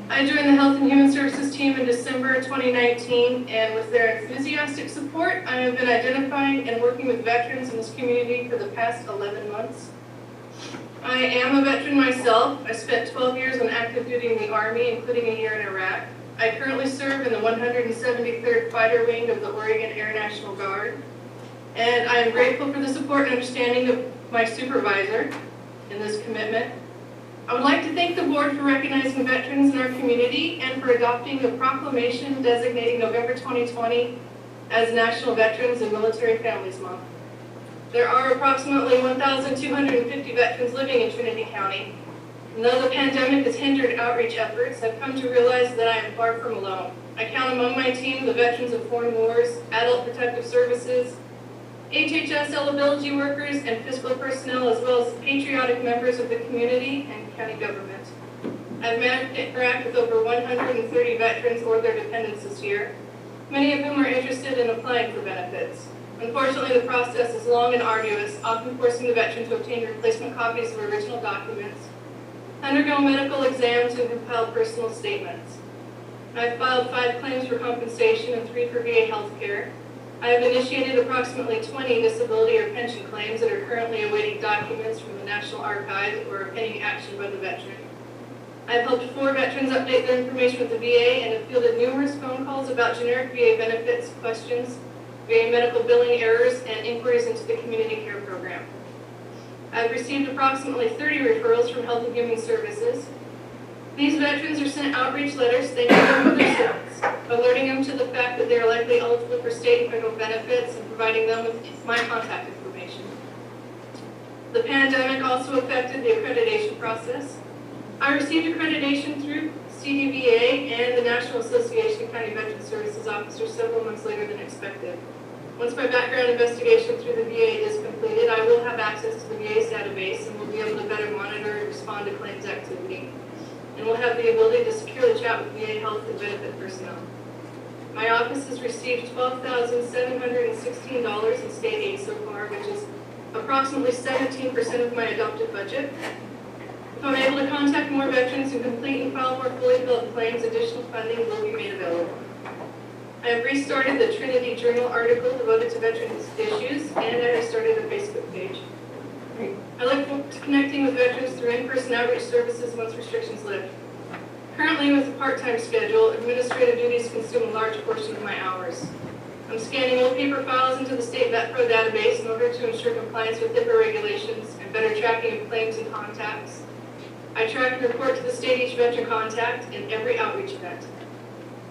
I joined the Health and Human Services team in December 2019, and with their enthusiastic support, I have been identifying and working with veterans in this community for the past 11 months. I am a veteran myself. I spent 12 years on active duty in the Army, including a year in Iraq. I currently serve in the 173rd Fighter Wing of the Oregon Air National Guard, and I am grateful for the support and understanding of my supervisor in this commitment. I would like to thank the board for recognizing veterans in our community and for adopting a proclamation designating November 2020 as National Veterans and Military Families Month. There are approximately 1,250 veterans living in Trinity County. And though the pandemic has hindered outreach efforts, I've come to realize that I am far from alone. I count among my team the veterans of foreign wars, adult protective services, HHS eligibility workers, and fiscal personnel, as well as patriotic members of the community and county government. I've managed to interact with over 130 veterans or their dependents this year, many of whom are interested in applying for benefits. Unfortunately, the process is long and arduous, often forcing the veteran to obtain replacement copies of original documents, undergo medical exams, and compile personal statements. I've filed 5 claims for compensation and 3 for VA health care. I have initiated approximately 20 disability or pension claims that are currently awaiting documents from the National Archives or pending action by the veteran. I have helped 4 veterans update their information with the VA and have fielded numerous phone calls about generic VA benefits, questions, VA medical billing errors, and inquiries into the community care program. I've received approximately 30 referrals from Health and Human Services. These veterans are sent outreach letters thanking them for their service, alerting them to the fact that they are likely eligible for state and federal benefits, and providing them with my contact information. The pandemic also affected the accreditation process. I received accreditation through CDVA and the National Association of County Veteran Services Officers several months later than expected. Once my background investigation through the VA is completed, I will have access to the VA's database and will be able to better monitor and respond to claims activity, and will have the ability to securely chat with VA health and benefit personnel. My office has received $12,716 in state aid so far, which is approximately 17% of my adopted budget. If I'm able to contact more veterans and complete and file more fully developed claims, additional funding will be made available. I have restarted the Trinity Journal article devoted to veterans issues, and I have started a Facebook page. I look forward to connecting with veterans through in-person outreach services once restrictions lift. Currently, with a part-time schedule, administrative duties consume a large portion of my hours. I'm scanning old paper files into the state VetPro database in order to ensure compliance with HIPAA regulations and better tracking of claims and contacts. I track and report to the state each veteran contact in every outreach event.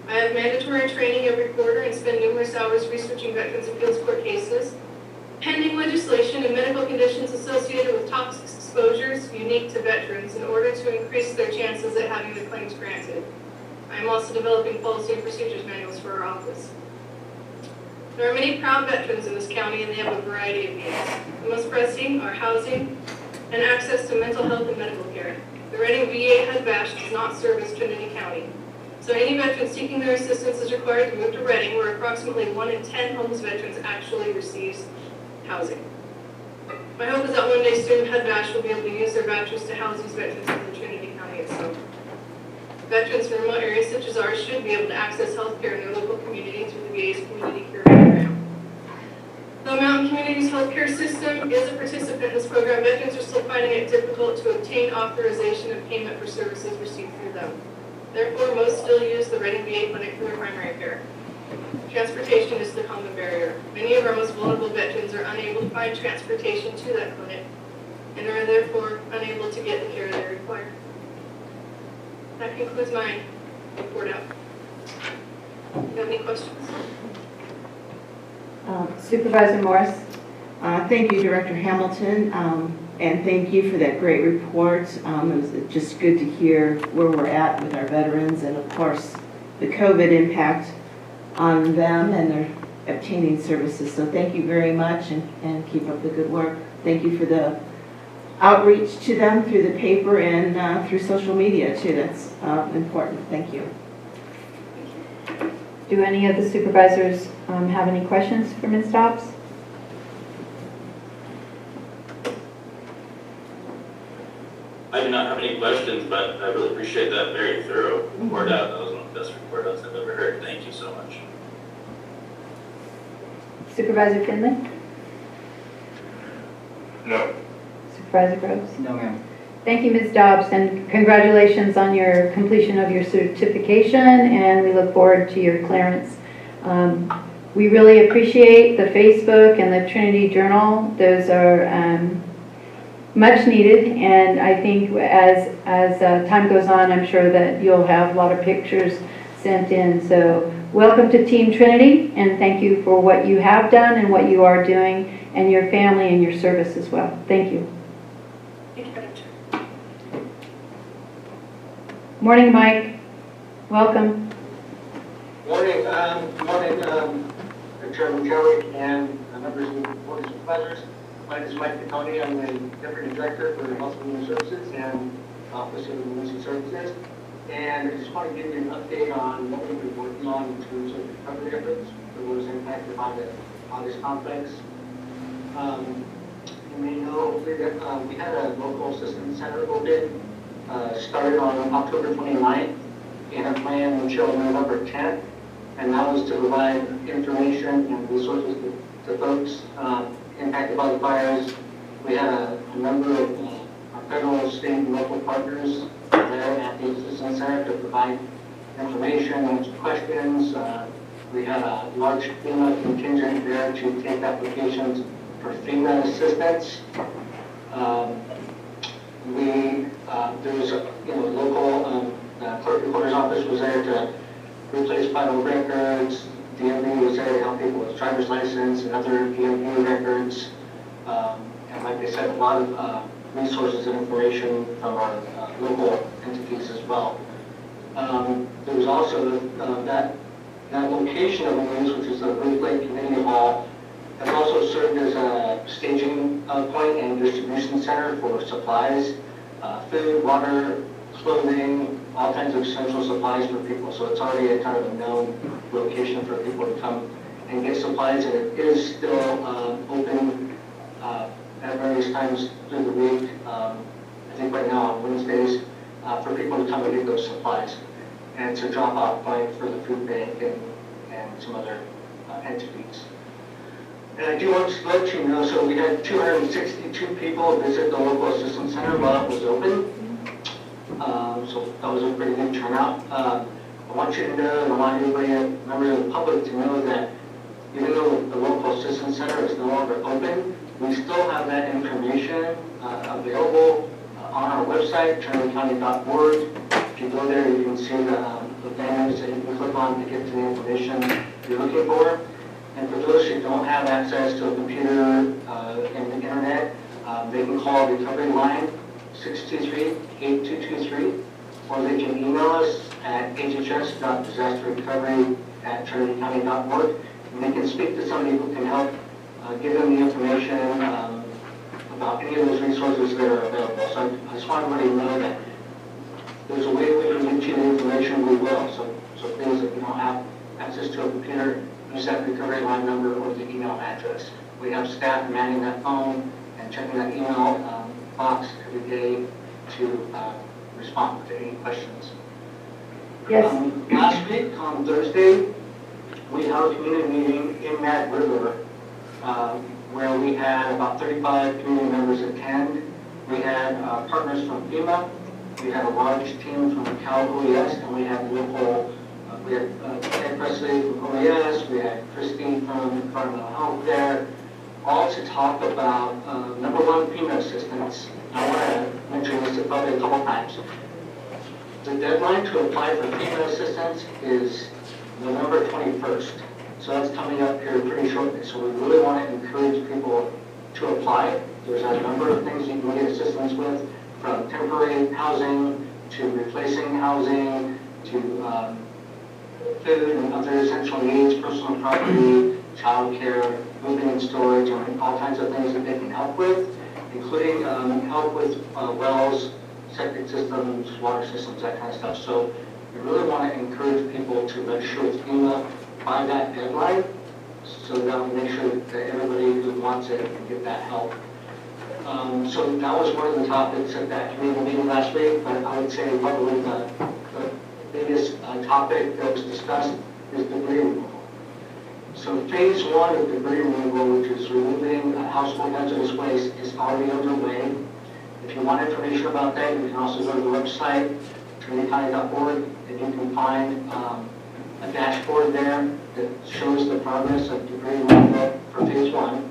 I have mandatory training every quarter and spend numerous hours researching veterans' appeals court cases, pending legislation and medical conditions associated with toxic exposures unique to veterans in order to increase their chances at having their claims granted. I am also developing policy and procedures manuals for our office. There are many proud veterans in this county, and they have a variety of needs. The most pressing are housing and access to mental health and medical care. The Reading VA Head Bash does not service Trinity County, so any veteran seeking their assistance is required to move to Reading, where approximately 1 in 10 homeless veterans actually receives housing. My hope is that one day soon, Head Bash will be able to use their vouchers to house these veterans in Trinity County itself. Veterans from remote areas such as ours should be able to access health care in their local community through the VA's community care program. Though Mountain Community's healthcare system is a participant in this program, veterans are still finding it difficult to obtain authorization and payment for services received through them. Therefore, most still use the Reading VA clinic for their primary care. Transportation is the common barrier. Many of our most vulnerable veterans are unable to find transportation to that clinic and are therefore unable to get the care they require. That concludes my report out. Do you have any questions? Supervisor Morris. Thank you, Director Hamilton, and thank you for that great report. It was just good to hear where we're at with our veterans and, of course, the COVID impact on them and their obtaining services. So thank you very much, and keep up the good work. Thank you for the outreach to them through the paper and through social media, too. That's important. Thank you. Do any of the supervisors have any questions for Ms. Dobbs? I do not have any questions, but I really appreciate that very thorough report out. That was one of the best report outs I've ever heard. Thank you so much. Supervisor Finley? No. Supervisor Groves? No, ma'am. Thank you, Ms. Dobbs, and congratulations on your completion of your certification, and we look forward to your clearance. We really appreciate the Facebook and the Trinity Journal. Those are much needed, and I think as time goes on, I'm sure that you'll have a lot of pictures sent in. So welcome to Team Trinity, and thank you for what you have done and what you are doing, and your family and your service as well. Thank you. Thank you, Madam Chair. Morning, Mike. Welcome. Morning, Chairman Kelly and members of the Board of Supervisors. My name is Mike Piccone. I'm the Deputy Director for Health and Human Services and Office of Emergency Services. And I just want to give you an update on what we've been working on in terms of recovery efforts for those impacted by this complex. You may know hopefully that we had a local assistance center open, started on October 29th and a plan until November 10th. And that was to provide information and resources to folks impacted by the fires. We had a number of our federal, state, and local partners there at the Assistance Center to provide information, answer questions. We had a large FEMA contingent there to take applications for FEMA assistance. There was a local clerk recorder's office was there to replace vital records. DMV was there to help people with driver's license and other DMV records. And like I said, a lot of resources and information from our local entities as well. There was also that location of the news, which is the Ruth Lake Community Hall, has also served as a staging point and distribution center for supplies, food, water, clothing, all kinds of essential supplies for people. So it's already a kind of a known location for people to come and get supplies, and it is still open at various times through the week. I think right now on Wednesdays for people to come and get those supplies. And it's a drop-off point for the food bank and some other entities. And I do want to let you know, so we had 262 people visit the local assistance center while it was open. So that was a pretty good turnout. I want you to know, and I want everybody, members of the public, to know that even though the local assistance center is no longer open, we still have that information available on our website, trinitycounty.org. If you go there, you can see the banners that you can click on to get to the information you're looking for. And for those who don't have access to a computer and the internet, they can call the recovery line 623-8223, or they can email us at hs.disasterrecovery@trinitycounty.org, and they can speak to somebody who can help give them the information about any of those resources that are available. So I just want everybody to know that there's a way we can get you the information, we will. So please, if you don't have access to a computer, use that recovery line number or the email address. We have staff manning that phone and checking that email box every day to respond to any questions. Yes. Last week on Thursday, we held a community meeting in Mad River where we had about 35 community members attend. We had partners from FEMA, we had a large team from Cal OES, and we had local, we had Ted Presley from OES, we had Christine from Environmental Health there, all to talk about, number one, FEMA assistance. I want to mention this probably a couple times. The deadline to apply for FEMA assistance is November 21st. So that's coming up here pretty shortly. So we really want to encourage people to apply. There's a number of things you can get assistance with, from temporary housing to replacing housing to food and other essential needs, personal property, child care, moving and storage, and all kinds of things that they can help with, including help with wells, septic systems, water systems, that kind of stuff. So we really want to encourage people to register with FEMA by that deadline, so that we make sure that everybody who wants it can get that help. So that was one of the topics at that community meeting last week, but I would say probably the biggest topic that was discussed is debris removal. So phase one of debris removal, which is removing household hazardous waste, is already underway. If you want information about that, you can also go to the website, trinitycounty.org, and you can find a dashboard there that shows the progress of debris removal for phase one.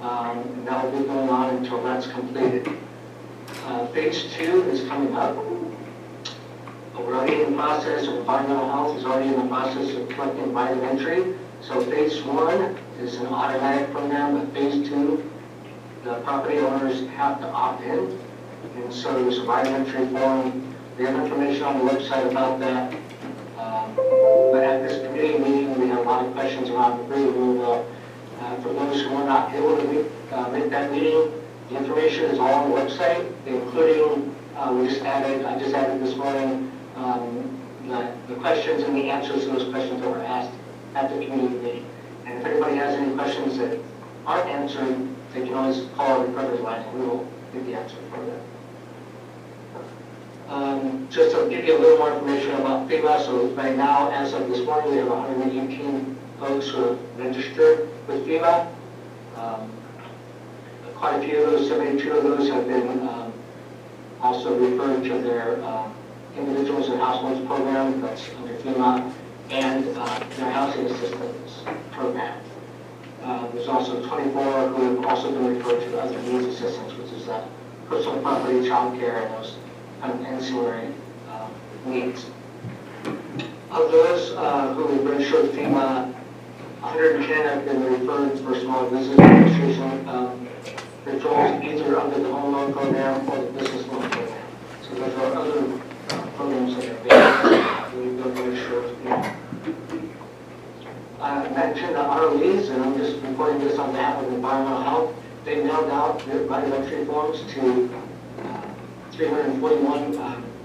And that will be going on until that's completed. Phase 2 is coming up. We're already in the process of environmental health is already in the process of collecting right of entry. So phase 1 is an automatic program, but phase 2, the property owners have to opt in. And so there's a right of entry form. We have information on the website about that. But at this committee meeting, we had a lot of questions around the free removal. For those who were not able to make that meeting, the information is all on the website, including, I just added this morning, the questions and the answers to those questions that were asked at the community meeting. And if anybody has any questions that aren't answered, they can always call our recovery line and we will give the answer for them. Just to give you a little more information about FEMA, so right now, as of this morning, we have 118 folks who are registered with FEMA. Quite a few of those, 72 of those have been also referred to their individuals and households program that's under FEMA and their housing assistance program. There's also 24 who have also been referred to other needs assistance, which is personal property, child care, and those kind of ancillary needs. Of those who have registered with FEMA, 110 have been referred for small business administration withdrawals either under the home loan program or the business loan program. So those are other programs that are being registered with FEMA. I mentioned the ROEs, and I'm just reporting this on behalf of environmental health. They mailed out their right of entry forms to 341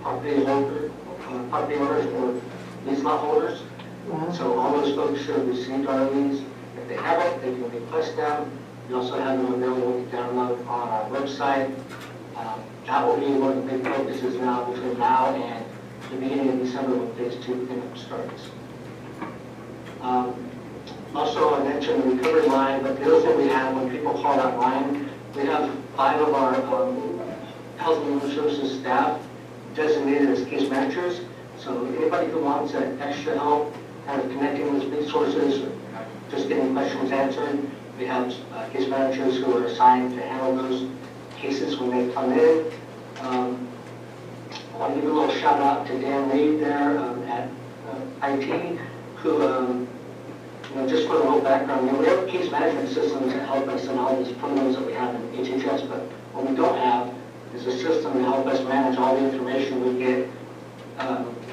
property owners or lease lot holders. Wow. So all those folks should have received ROEs. If they haven't, they can request them. We also have them available to download on our website. That will be one of the big focuses now between now and the beginning of December when phase 2 cleanup starts. Also, I mentioned the recovery line, but the other thing we have when people call that line, we have 5 of our Health and Human Services staff designated as case managers. So anybody who wants extra help, kind of connecting with resources, or just getting questions answered, we have case managers who are assigned to handle those cases when they come in. I want to give a little shout out to Dan Reed there at IT, who just for a little background, we have case management systems that help us in all these programs that we have in HHS, but what we don't have is a system to help us manage all the information we get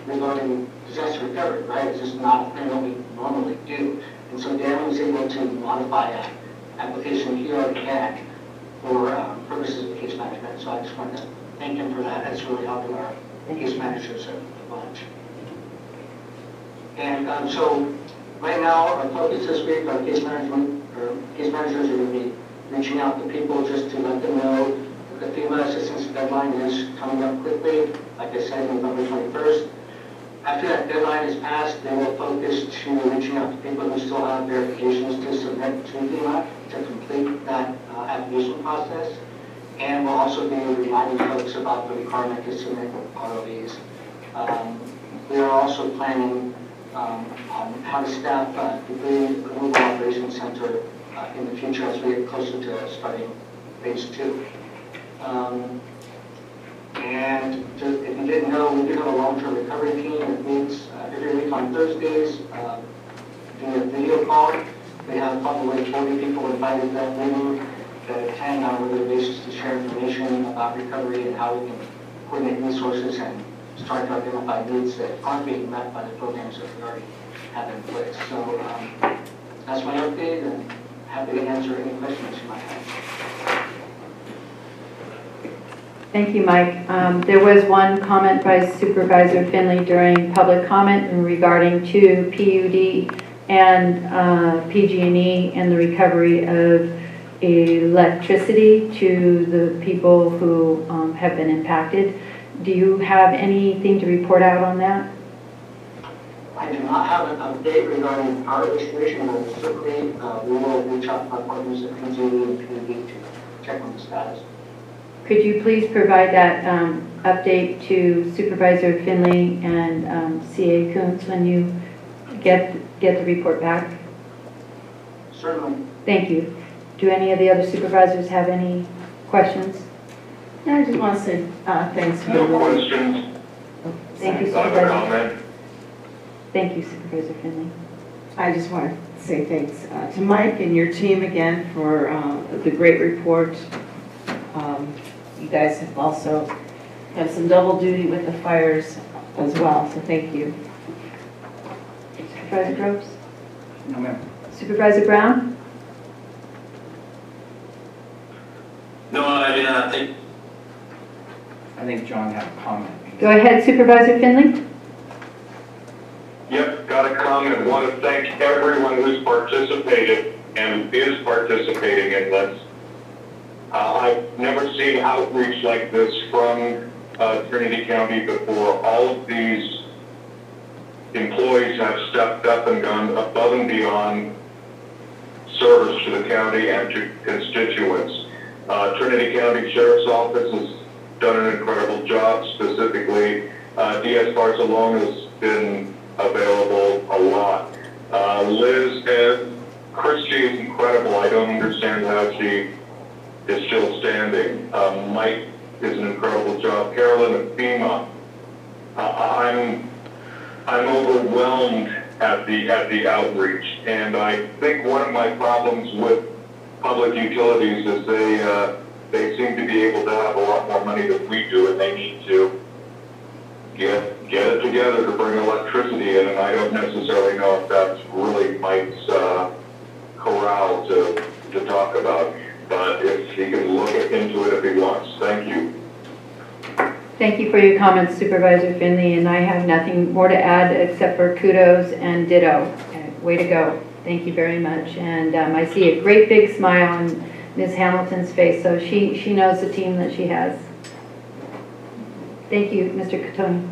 regarding disaster recovery, right? It's just not a thing that we normally do. And so Dan was able to modify an application here at CAC for purposes of case management. So I just wanted to thank him for that. That's really helping our case managers a bunch. And so right now, our focus this week, our case managers are going to be reaching out to people just to let them know that the FEMA assistance deadline is coming up quickly, like I said, November 21st. After that deadline is passed, they will focus to reaching out to people who still have verifications to submit to FEMA to complete that application process. And we'll also be reminding folks about the requirement to submit ROEs. We are also planning on how to staff the Removal Operations Center in the future as we get closer to starting phase 2. And if you didn't know, we do have a long-term recovery team that meets every week on Thursdays via video call. We have probably 40 people invited to that meeting that attend on a regular basis to share information about recovery and how we can coordinate resources and start to identify needs that aren't being met by the programs that we already have in place. So that's my update, and happy to answer any questions you might have. Thank you, Mike. There was one comment by Supervisor Finley during public comment regarding to PUD and PG&E and the recovery of electricity to the people who have been impacted. Do you have anything to report out on that? I do not have an update regarding power distribution, but certainly we will reach out to our partners at PG&E and PUD to check on the status. Could you please provide that update to Supervisor Finley and CA Kuntz when you get the report back? Certainly. Thank you. Do any of the other supervisors have any questions? I just want to say thanks for the No really. questions, Thank you, other Supervisor. comment? Thank you, Supervisor Finley. I just want to say thanks to Mike and your team again for the great report. You guys have also have some double duty with the fires as well, so thank you. Supervisor Groves? No, ma'am. Supervisor Brown? No, I think I think John had a comment. Go ahead, Supervisor Finley. Yep, got a comment. Want to thank everyone who's participated and is participating in this. I've never seen outreach like this from Trinity County before. All of these employees have stepped up and gone above and beyond service to the county and to constituents. Trinity County Sheriff's Office has done an incredible job. Specifically, DS Barcelona has been available a lot. Liz and Christy is incredible. I don't understand how she is still standing. Mike is an incredible job. Carolyn and FEMA. I'm overwhelmed at the outreach, and I think one of my problems with public utilities is they seem to be able to have a lot more money than we do, and they need to get it together to bring electricity in, and I don't necessarily know if that's really Mike's corral to talk about, but if he can look into it if he wants. Thank you. Thank you for your comments, Supervisor Finley, and I have nothing more to add except for kudos and ditto. Way to go. Thank you very much. And I see a great big smile on Ms. Hamilton's face, so she knows the team that she has. Thank you, Mr. Catoni.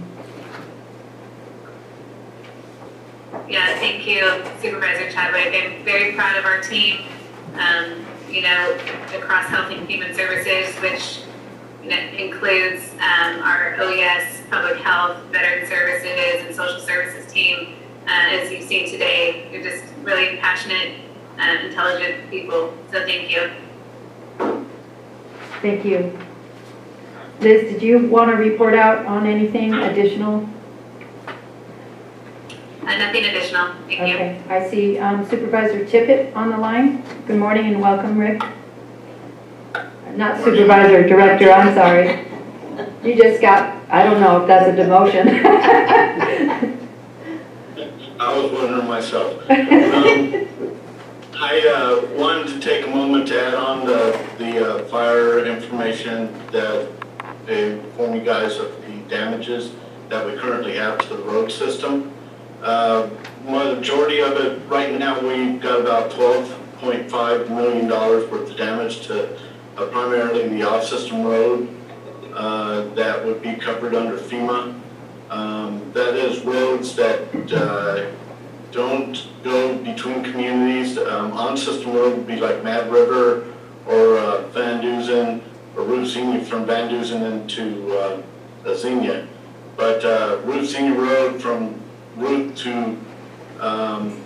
Yeah, thank you, Supervisor Chadwick. I'm very proud of our team, across Health and Human Services, which includes our OES, Public Health, Veteran Services, and Social Services team. As you've seen today, you're just really passionate, intelligent people, so thank you. Thank you. Liz, did you want to report out on anything additional? Nothing additional, thank you. Okay, I see Supervisor Tippett on the line. Good morning and welcome, Rick. Not Supervisor, Director, I'm sorry. You just got, I don't know if that's a demotion. I was wondering myself. I wanted to take a moment to add on the fire information that inform you guys of the damages that we currently have to the road system. Majority of it, right now we've got about $12.5 million worth of damage to primarily the off-system road that would be covered under FEMA. That is roads that don't go between communities. On-system road would be like Mad River or Van Dusen or Route Xenia from Van Dusen into Xenia. But Route Xenia Road from Route to Van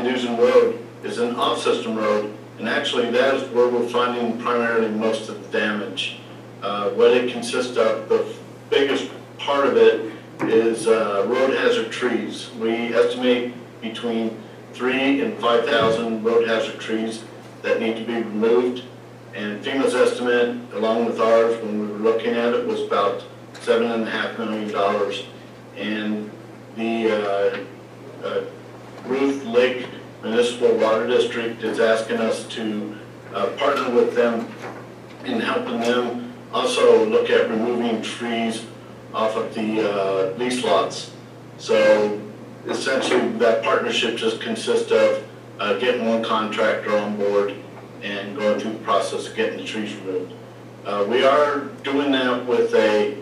Dusen Road is an off-system road, and actually that is where we're finding primarily most of the damage. What it consists of, the biggest part of it is road hazard trees. We estimate between 3,000 and 5,000 road hazard trees that need to be removed, and FEMA's estimate, along with ours when we were looking at it, was about $7.5 million. And the Ruth Lake Municipal Water District is asking us to partner with them in helping them also look at removing trees off of the lease lots. So essentially that partnership just consists of getting one contractor on board and going through the process of getting the trees removed. We are doing that with a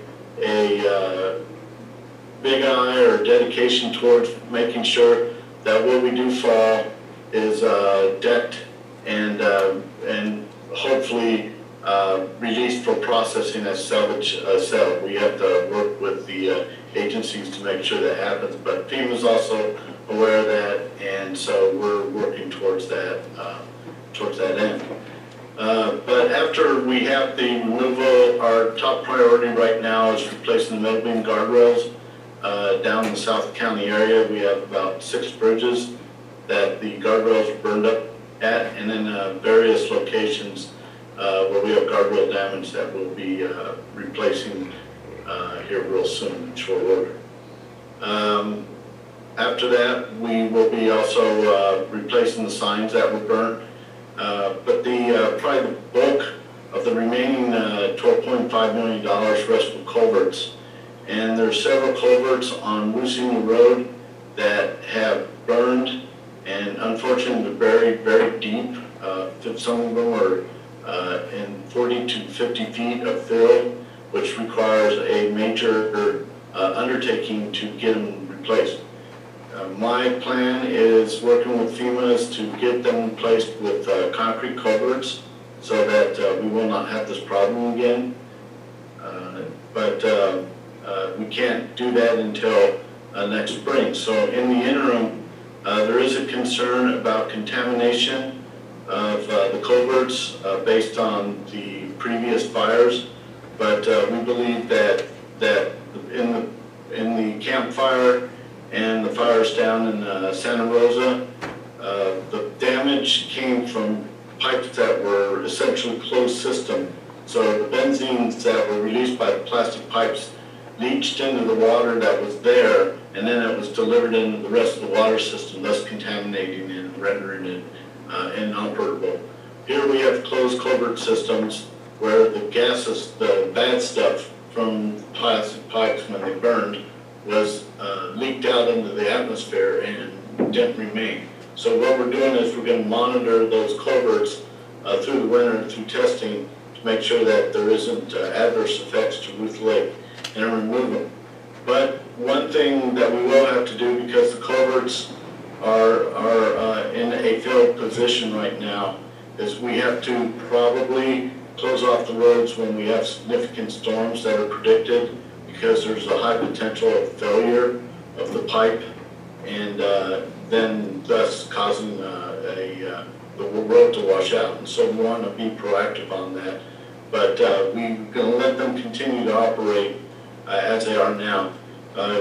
big eye or dedication towards making sure that what we do fall is decked and hopefully released for processing as salvage sale. We have to work with the agencies to make sure that happens, but FEMA's also aware of that, and so we're working towards that end. But after after we have the removal, our top priority right now is replacing the middle beam guardrails down in the South County area. We have about 6 bridges that the guardrails are burned up at, and then various locations where we have guardrail damage that we'll be replacing here real soon in short order. After that, we will be also replacing the signs that were burnt. But probably the bulk of the remaining $12.5 million rests with culverts. And there's several culverts on Lusina Road that have burned, and unfortunately they're very, very deep. Some of them are in 40 to 50 feet of fill, which requires a major undertaking to get them replaced. My plan is working with FEMA to get them replaced with concrete culverts so that we will not have this problem again. But we can't do that until next spring. So in the interim, there is a concern about contamination of the culverts based on the previous fires. But we believe that in the campfire and the fires down in Santa Rosa, the damage came from pipes that were essentially closed system. So the benzenes that were released by the plastic pipes leached into the water that was there, and then it was delivered into the rest of the water system, thus contaminating it and rendering it inoperable. Here we have closed culvert systems where the gases, the bad stuff from plastic pipes when they burned, was leaked out into the atmosphere and didn't remain. So what we're doing is we're going to monitor those culverts through the winter through testing to make sure that there isn't adverse effects to Ruth Lake, and remove them. But one thing that we will have to do, because the culverts are in a failed position right now, is we have to probably close off the roads when we have significant storms that are predicted, because there's a high potential of failure of the pipe, and then thus causing the road to wash out. And so we want to be proactive on that. But we're going to let them continue to operate as they are now.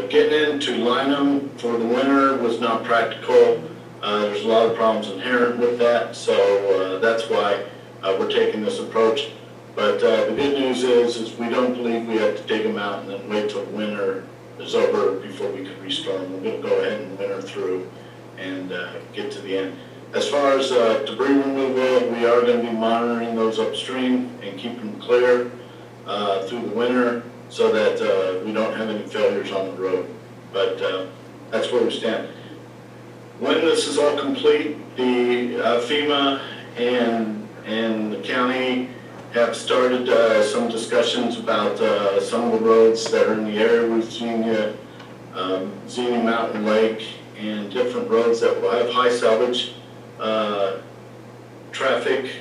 Getting in to line them for the winter was not practical. There's a lot of problems inherent with that, so that's why we're taking this approach. But the good news is we don't believe we have to dig them out and then wait till winter is over before we can restore them. We're going to go ahead and winter through and get to the end. As far as debris removal, we are going to be monitoring those upstream and keep them clear through the winter so that we don't have any failures on the road. But that's where we stand. When this is all complete, the FEMA and the county have started some discussions about some of the roads that are in the area with Xenia Mountain Lake, and different roads that will have high salvage traffic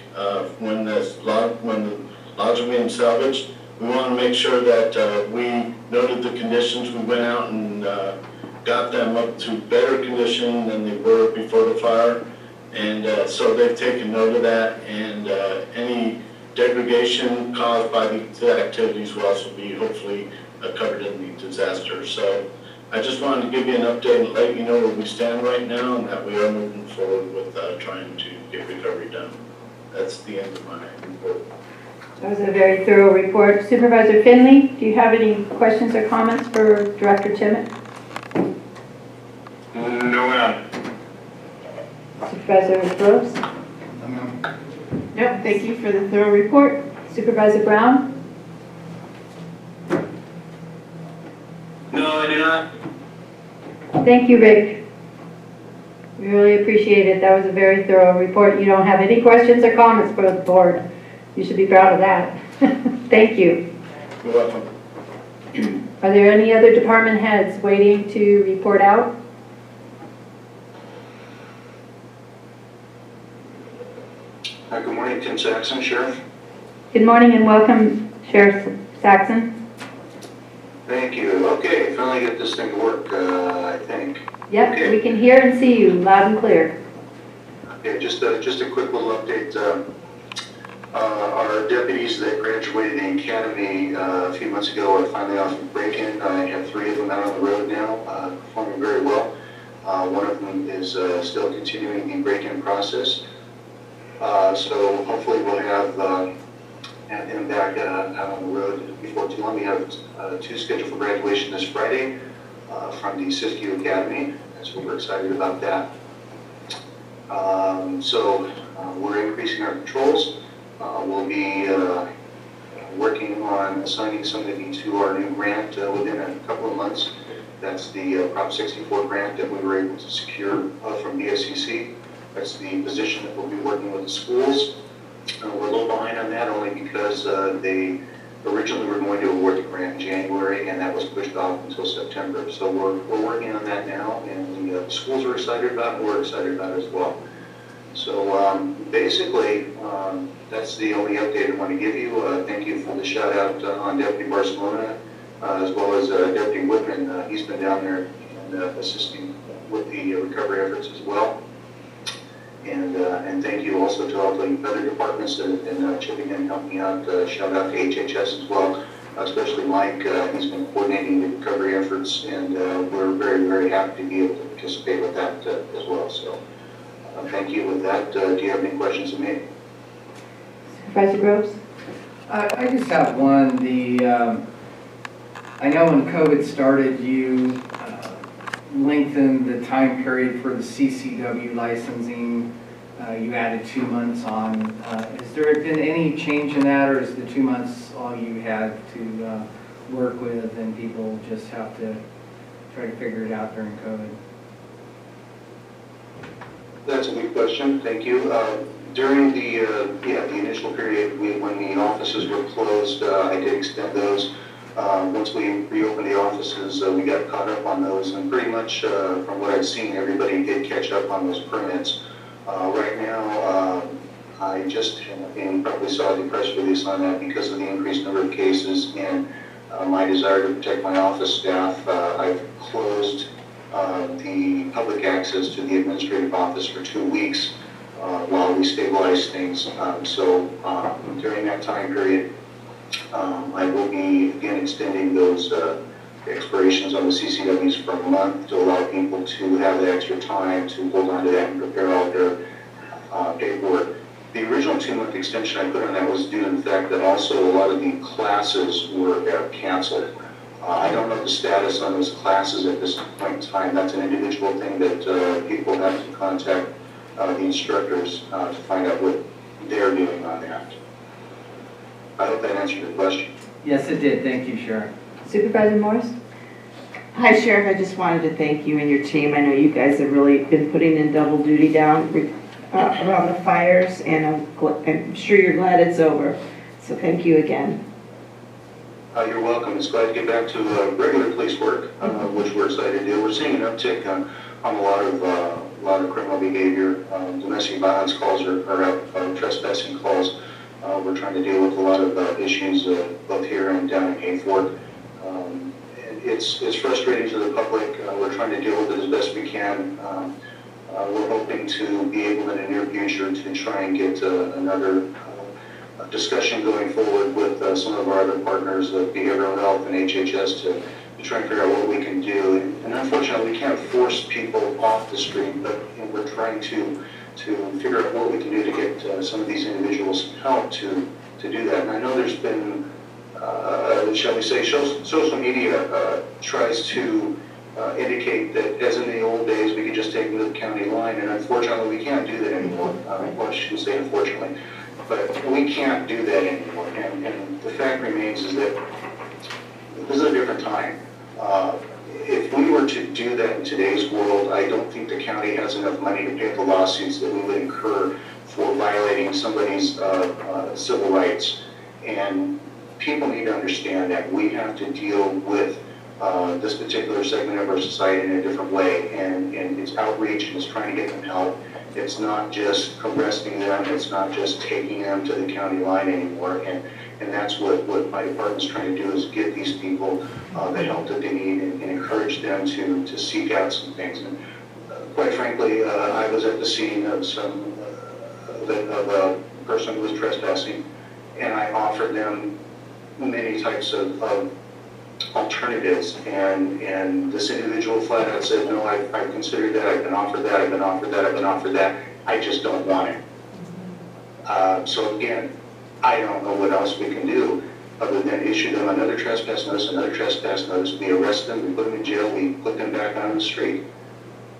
when the logs are being salvaged. We want to make sure that we noted the conditions. We went out and got them up to better condition than they were before the fire, and so they've taken note of that, and any degradation caused by the activities will also be hopefully covered in the disaster. So I just wanted to give you an update and let you know where we stand right now, and that we are moving forward with trying to get recovery done. That's the end of my report. That was a very thorough report. Supervisor Finley, do you have any questions or comments for Director Timmett? No, ma'am. Supervisor Groves? Nope, thank you for the thorough report. Supervisor Brown? No, I do not. Thank you, Rick. We really appreciate it. That was a very thorough report. You don't have any questions or comments for the board. You should be proud of that. Thank you. You're welcome. Are there any other department heads waiting to report out? Good morning, Tim Saxon, Sheriff. Good morning and welcome, Sheriff Saxon. Thank you. Okay, finally get this thing to work, I think. Yep, okay. We can hear and see you loud and clear. Okay, just a quick little update. Our our deputies that graduated the academy a few months ago are finally off of break-in. I have 3 of them out on the road now, performing very well. One of them is still continuing the break-in process. So hopefully we'll have him back out on the road before too long. We have 2 scheduled for graduation this Friday from the Siskiyou Academy, and so we're excited about that. We're increasing our patrols. We'll be working on assigning somebody to our new grant within a couple of months. That's the Prop 64 grant that we were able to secure from BSCC. That's the position that we'll be working with the schools. We're a little behind on that only because they originally were going to award the grant in January, and that was pushed off until September. So we're working on that now, and the schools are excited about it, and we're excited about it as well. So basically, that's the only update I want to give you. Thank you for the shout out on Deputy Barcelona, as well as Deputy Whitman. He's been down there and assisting with the recovery efforts as well. And thank you also to all the other departments that have been chipping in and helping out. Shout out to HHS as well, especially Mike. He's been coordinating the recovery efforts, and we're very, very happy to be able to participate with that as well. So thank you. With that, do you have any questions of me? Supervisor Groves? I just have one. I know when COVID started, you lengthened the time period for the CCW licensing. You added 2 months on. Has there been any change in that, or is the 2 months all you had to work with, and people just have to try to figure it out during COVID? That's a good question. Thank you. During the initial period when the offices were closed, I did extend those. Once we reopened the offices, we got caught up on those, and pretty much from what I've seen, everybody did catch up on those permits. Right now, I just, and you probably saw the press release on that, because of the increased number of cases and my desire to protect my office staff, I've closed the public access to the administrative office for 2 weeks while we stabilize things. During that time period, I will be again extending those expirations on the CCWs for a month to allow people to have the extra time to hold on to that and prepare all their paperwork. The original 2-month extension I put on that was due to the fact that also a lot of the classes were canceled. I don't know the status on those classes at this point in time. That's an individual thing that people have to contact the instructors to find out what they're doing on that. I hope that answered your question. Yes, it did. Thank you, Sheriff. Supervisor Morris? Hi, Sheriff. I just wanted to thank you and your team. I know you guys have really been putting in double duty down around the fires, and I'm sure you're glad it's over. So thank you again. You're welcome. It's glad to get back to regular police work, which we're excited to do. We're seeing an uptick on a lot of criminal behavior. Domestic violence calls are up, trespassing calls. We're trying to deal with a lot of issues both here and down in Hayfork. It's frustrating to the public. We're trying to deal with it as best we can. We're hoping to be able in the near future to try and get another discussion going forward with some of our other partners, behavioral health and HHS, to try and figure out what we can do. And unfortunately, we can't force people off the street, but we're trying to figure out what we can do to get some of these individuals some help to do that. And I know there's been, shall we say, social media tries to indicate that, as in the old days, we could just take them to the county line, and unfortunately, we can't do that anymore. Well, I shouldn't say unfortunately, but we can't do that anymore. And the fact remains is that this is a different time. If we were to do that in today's world, I don't think the county has enough money to pay the lawsuits that we would incur for violating somebody's civil rights. And people need to understand that we have to deal with this particular segment of our society in a different way. And it's outreach, and it's trying to get them help. It's not just arresting them, it's not just taking them to the county line anymore. And that's what my department's trying to do, is give these people the help that they need and encourage them to seek out some things. And quite frankly, I was at the scene of a person who was trespassing, and I offered them many types of alternatives, and this individual flat out said, no, I've considered that, I've been offered that, I've been offered that, I've been offered that, I just don't want it. So again, I don't know what else we can do other than issue them another trespass notice, we arrest them, we put them in jail, we put them back on the street.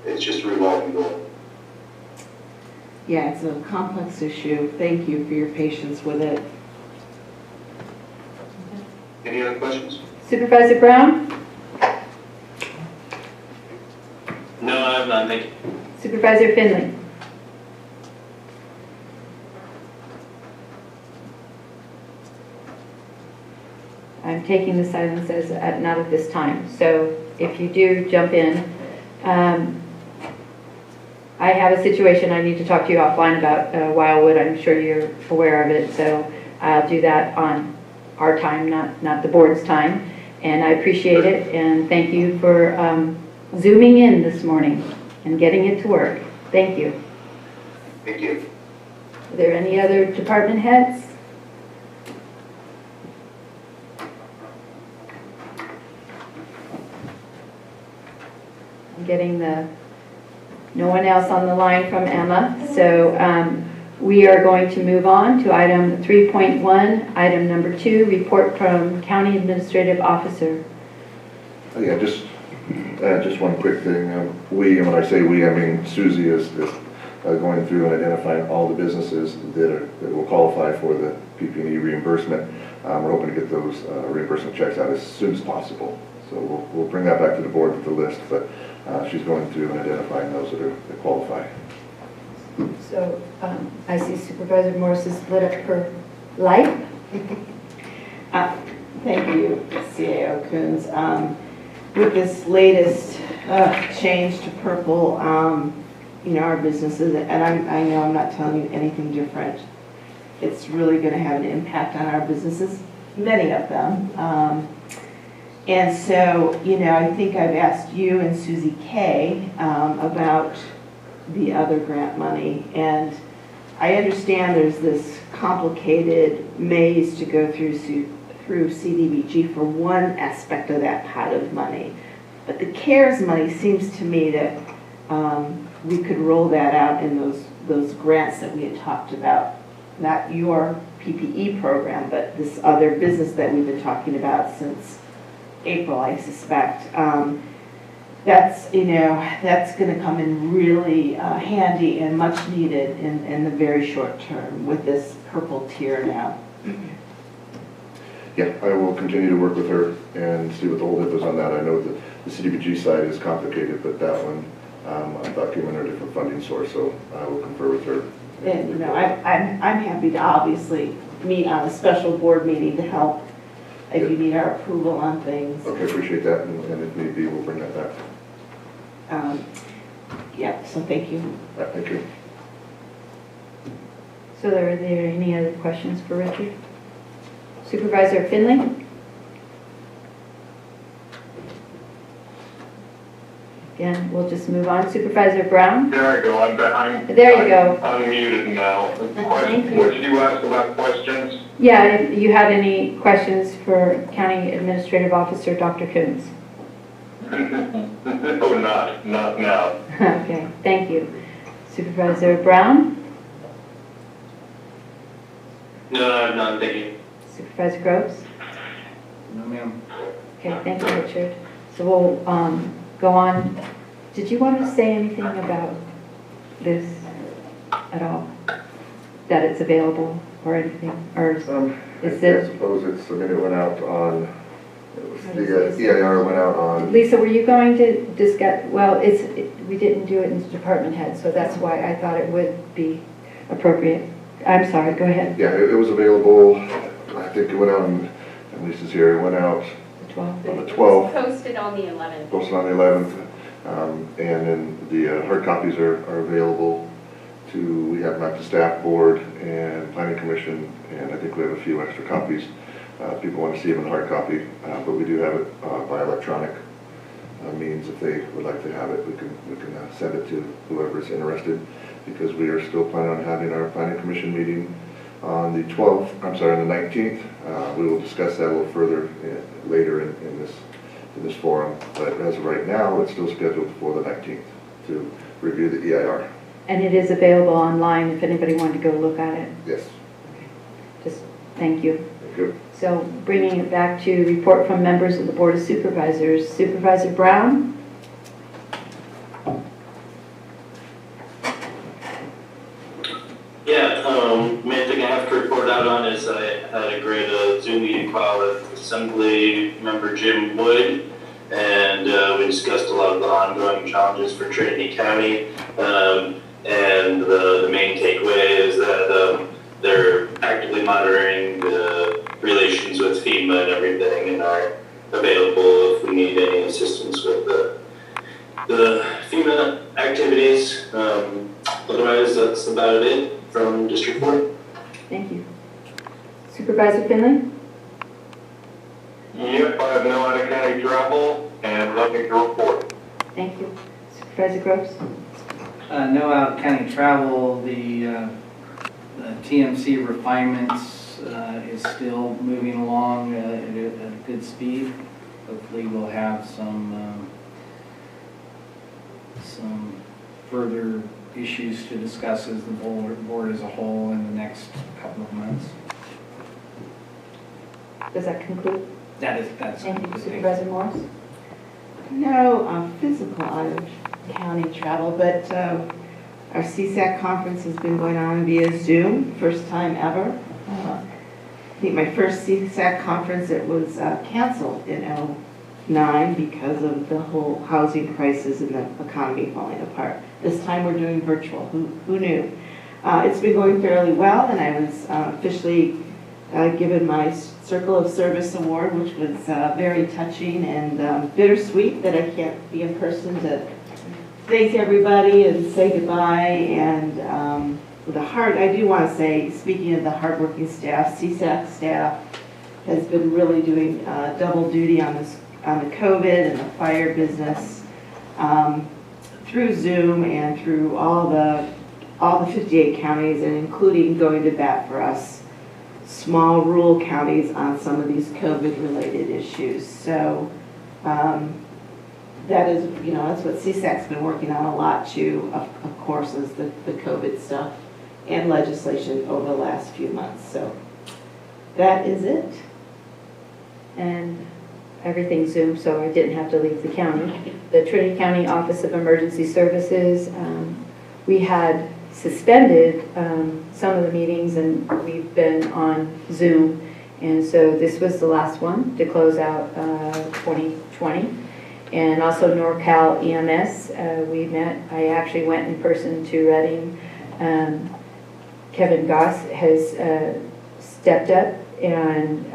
It's just a revolving door. Yeah, it's a complex issue. Thank you for your patience with it. Any other questions? Supervisor Brown? No, I have none, thank you. Supervisor Finley? I'm taking the silence as not at this time. So if you do jump in, I have a situation I need to talk to you offline about Wildwood. I'm sure you're aware of it. So I'll do that on our time, not the board's time. And I appreciate it. And thank you for zooming in this morning and getting it to work. Thank you. Thank you. Are there any other department heads? I'm getting no one else on the line from Emma. So we are going to move on to item 3.1, item number 2, report from County Administrative Officer. Yeah, just one quick thing. And when I say we, I mean Susie is going through and identifying all the businesses that will qualify for the PP&E reimbursement. We're hoping to get those reimbursement checks out as soon as possible. So we'll bring that back to the board with the list, but she's going through and identifying those that qualify. So I see Supervisor Morris is lit up for light. Thank you, CAO Coons. With this latest change to purple, our businesses, and I know I'm not telling you anything different, it's really going to have an impact on our businesses, many of them. And so, I think I've asked you and Susie K about the other grant money, and I understand there's this complicated maze to go through CDBG for one aspect of that pot of money. But the CARES money seems to me that we could roll that out in those grants that we had talked about. Not your PPE program, but this other business that we've been talking about since April, I suspect. That's going to come in really handy and much needed in the very short term with this purple tier now. Yeah, I will continue to work with her and see what the holdup is on that. I know that the CDBG side is complicated, but that one I thought came under a different funding source, so I will confer with her. And I'm happy to obviously meet on a special board meeting to help if you need our approval on things. Okay, appreciate that, and if need be, we'll bring that back. Yeah, so thank you. Thank you. So are there any other questions for Richard? Supervisor Finley? Again, we'll just move on. Supervisor Brown? There I go, I'm There you go. unmuted now. Thank you. What did you ask about questions? Yeah, if you had any questions for County Administrative Officer Dr. Coons. No, not now. Okay, thank you. Supervisor Brown? No, I have none, thank you. Supervisor Groves? No, ma'am. Okay, thank you, Richard. So we'll go on. Did you want to say anything about this at all? That it's available or anything? Or is I it? suppose it went out on, the EIR went out on. Lisa, were you going to discuss, well, we didn't do it in the department head, so that's why I thought it would be appropriate. I'm sorry, go ahead. Yeah, it was available, I think it went out on, and Lisa's here, it went out The 12th. on the 12th. Posted on the 11th. Posted on the 11th, and then the hard copies are available we have them at the staff board and planning commission, and I think we have a few extra copies. People want to see them in hard copy, but we do have it by electronic means. If they would like to have it, we can send it to whoever is interested, because we are still planning on having our planning commission meeting On the 12th, I'm sorry, on the 19th, we will discuss that a little further later in this forum. But as of right now, it's still scheduled for the 19th to review the EIR. And it is available online if anybody wanted to go look at it. Yes. Just thank you. Thank you. So bringing it back to report from members of the Board of Supervisors. Supervisor Brown? Yeah, main thing I have to report out on is I had a great Zoom meeting call with Assembly Member Jim Wood, and we discussed a lot of the ongoing challenges for Trinity County. And the main takeaway is that they're actively monitoring the relations with FEMA and everything, and are available if we need any assistance with the FEMA activities. Otherwise, that's about it from District 4. Thank you. Supervisor Finley? Yep, I have no out-of-county travel and nothing to report. Thank you. Supervisor Groves? No out-of-county travel. The TMC refinements is still moving along at a good speed. Hopefully we'll have some further issues to discuss as the board as a whole in the next couple of months. Does that conclude? That's Thank you. Supervisor Morris? No physical out-of-county travel, but our CSAC conference has been going on via Zoom, first time ever. I think my first CSAC conference, it was canceled in 2009 because of the whole housing crisis and the economy falling apart. This time we're doing virtual. Who knew? It's been going fairly well, and I was officially given my Circle of Service Award, which was very touching and bittersweet that I can't be in person to thank everybody and say goodbye. And I do want to say, speaking of the hardworking staff, CSAC staff has been really doing double duty on the COVID and the fire business through Zoom and through all the 58 counties, and including going to bat for us small rural counties on some of these COVID-related issues. So that is, that's what CSAC's been working on a lot too, of course, is the COVID stuff and legislation over the last few months. So that is it. And everything Zoom, so I didn't have to leave the county. The Trinity County Office of Emergency Services, we had suspended some of the meetings, and we've been on Zoom, and so this was the last one to close out 2020. And also NorCal EMS, we met. I actually went in person to Reading. Kevin Goss has stepped up and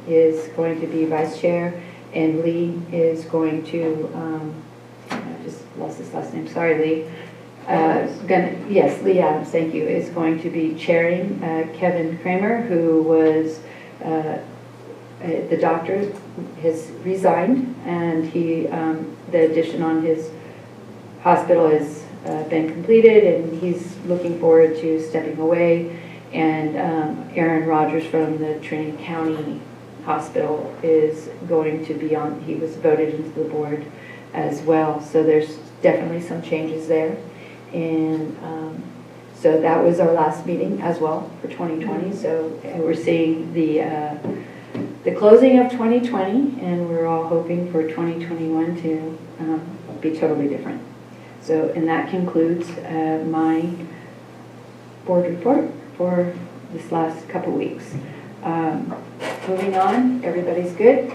is going to be vice chair, and Lee is going to, I just lost his last name, sorry Lee. Yes, Lee Adams, thank you, is going to be chairing. Kevin Kramer, who was the doctor, has resigned, and the addition on his hospital has been completed, and he's looking forward to stepping away. And Aaron Rogers from the Trinity County Hospital is going to be on, he was voted into the board as well. So there's definitely some changes there. And so that was our last meeting as well for 2020. So we're seeing the closing of 2020, and we're all hoping for 2021 to be totally different. So, and that concludes my board report for this last couple weeks. Moving on, everybody's good?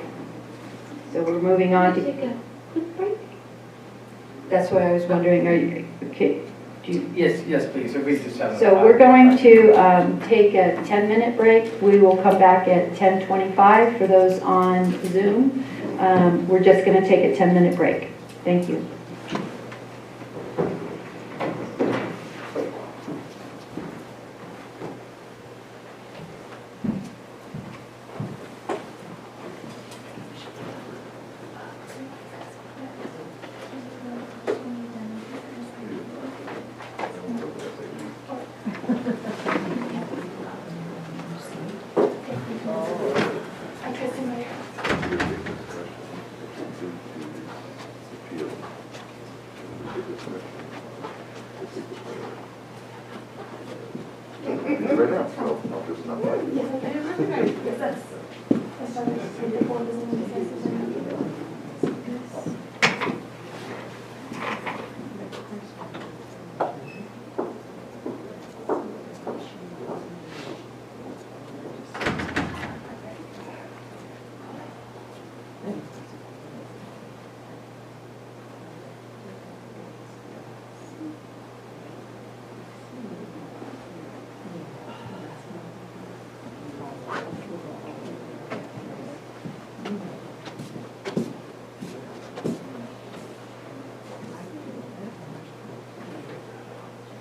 So we're moving on to... Take a quick break. That's what I was wondering, are you, okay? Yes, please, if we just have So we're going to take a 10-minute break. We will come back at 10:25 for those on Zoom. We're just going to take a 10-minute break. Thank you.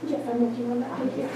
Yes, I'm with you on that. Thank you.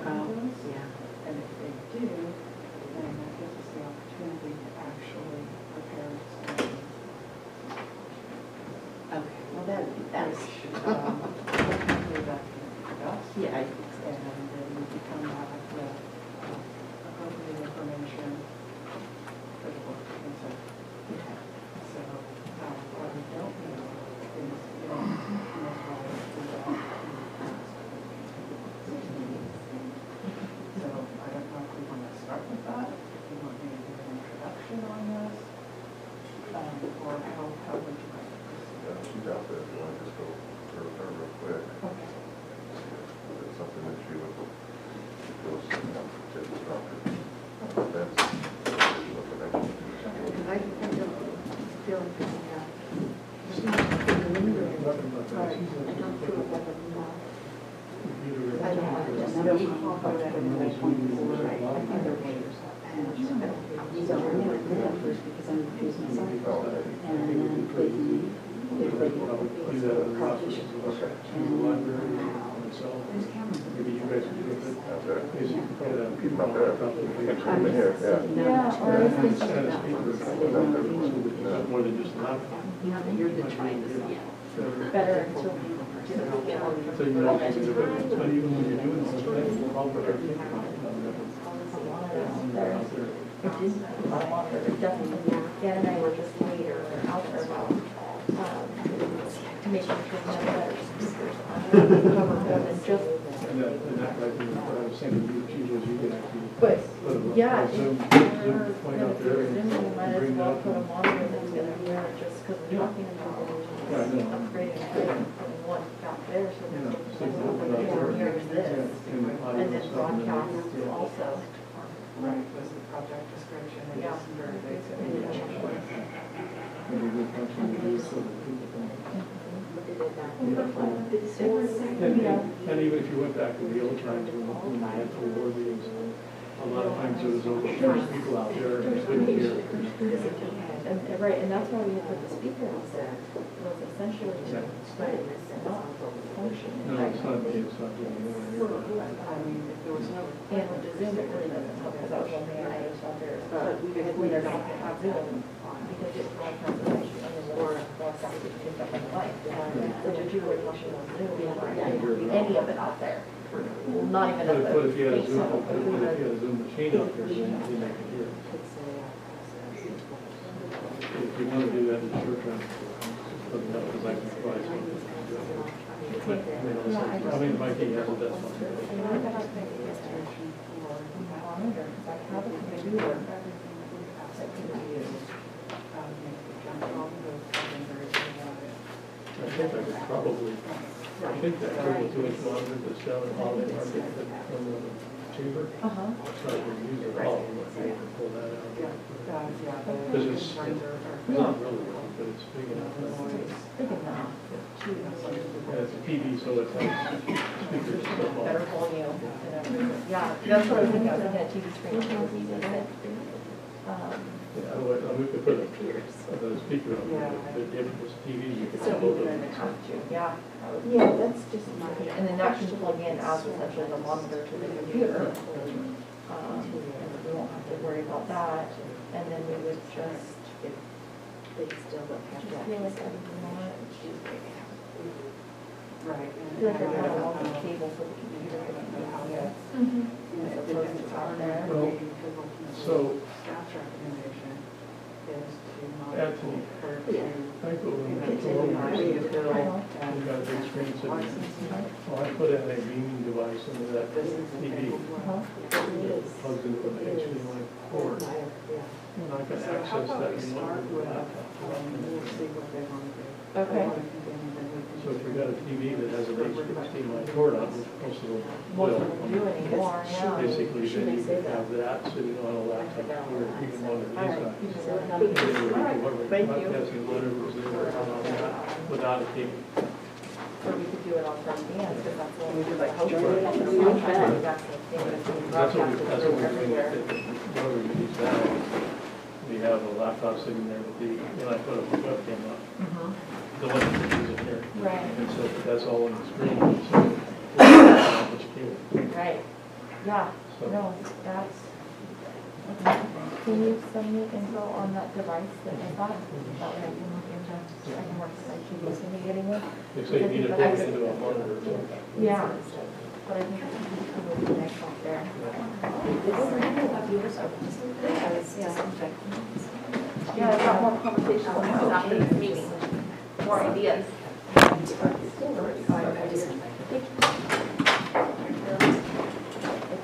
And if they do, then that gives us the opportunity to actually prepare something. Okay, well, that's. Hopefully that can be us. Yeah, I And then we can come out with the appropriate information for the board to consider. So, what we don't know is, most probably, so I don't know if we want to start with that, if we want to give an introduction on this, or how would you like to proceed? Yeah, she's out there, if you want to just go through her real quick. Okay. Is it something that you would feel to start with? That's what the next one is. Because I don't feel like we have. I don't want to just know how that is going to be right. I think they're waiters. These are first because I'm confused myself. And then Maybe you guys can do it. Okay. Keep them up there. Keep them in here, yeah. Yeah, or I was thinking Stand about. speaker, more than just loud. You're the trying to see. Better until we. So you know, but even when you're doing something, probably There, it didn't, definitely, Dan and I were just later out there about, to make sure we have better speakers on cover them and just. and that right there, I was saying, you can actually. But, put a yeah, if Zoom you're point gonna out do there a Zoom, you might as bring well that put a up. monitor that's gonna be there just because we're talking about Yeah, I know. upgrading and putting one out there so Yeah, that so you can put it out there. here's this. And the audio And then stuff and broadcast everything. also. Right, was the project description, and Yeah. it's very basic. Maybe a good function to do so that people can. And even if you went back to the old times when I had the war meetings, a lot of times there was over 100 people out there and they couldn't hear. And, right, and that's why we had put the speaker out there, was essentially to, but it's not functioning. No, it's not doing it. I mean, if there was no. And with the Zoom, it really doesn't help, because that was one thing I noticed out there, but when they're not gonna have Zoom, because it's broadcast, and then we're broadcasting to stuff on the light. So the two were talking on Zoom, we don't have any of it out there, not even at the. But if you had a Zoom, Facebook. but if you had a Zoom machine out there, then they could hear. If you want to do that in the short term, put it up as I can advise. But, I mean, Mikey has it, that's fine. I think I could probably, I think that cable to its monitor that's down in all the market from the chamber. Try to use it all, but they can pull that out. Because it's not really long, but it's big enough. Yeah, it's a TV, so it has speakers and stuff on Better it. volume and everything. Yeah, that's what I was thinking, I was thinking a TV screen. we could put a speaker on there, but if it's TV, you could So put we both of would them. have to, yeah. Yeah, that's just my. And then that can plug in as essentially the monitor to the computer. And we won't have to worry about that. And then we would just, They still don't have I that. feel like I would not, Right. I feel like I kind of want the cable for the computer. So close to top there. Well, so, Staff's recommendation is to not. Anthony, I go in that Continue door, to we've bill got a big screen sitting there. Well, I put in a beaming device into that TV, plugs into an HDMI port, and I can access that remote with a laptop. Okay. So if you've got a TV that has an HDMI port on, which most of them Most will, of them do anymore, yeah. basically then you can have that sitting on a laptop where you can monitor these guys. And they would record whatever broadcasting, whatever's there on that without a cable. Or we could do it on front bands, because that's what we do like host. Right. That's the thing, it's being That's what broadcasted we're through doing, everywhere. whatever we use now. We have a laptop sitting there with the, and I put a webcam on, the one that is in here. Right. And so that's all on the screen, so it's much cable. Right, yeah, So- no, that's, okay. Can you send me info on that device that I got? That way I can look into, I can work with my TV, can you get anyone? They say you need to plug into a monitor. Yeah, but I think it would be nice out there. Yeah, I've got more conversations after this meeting, more ideas. I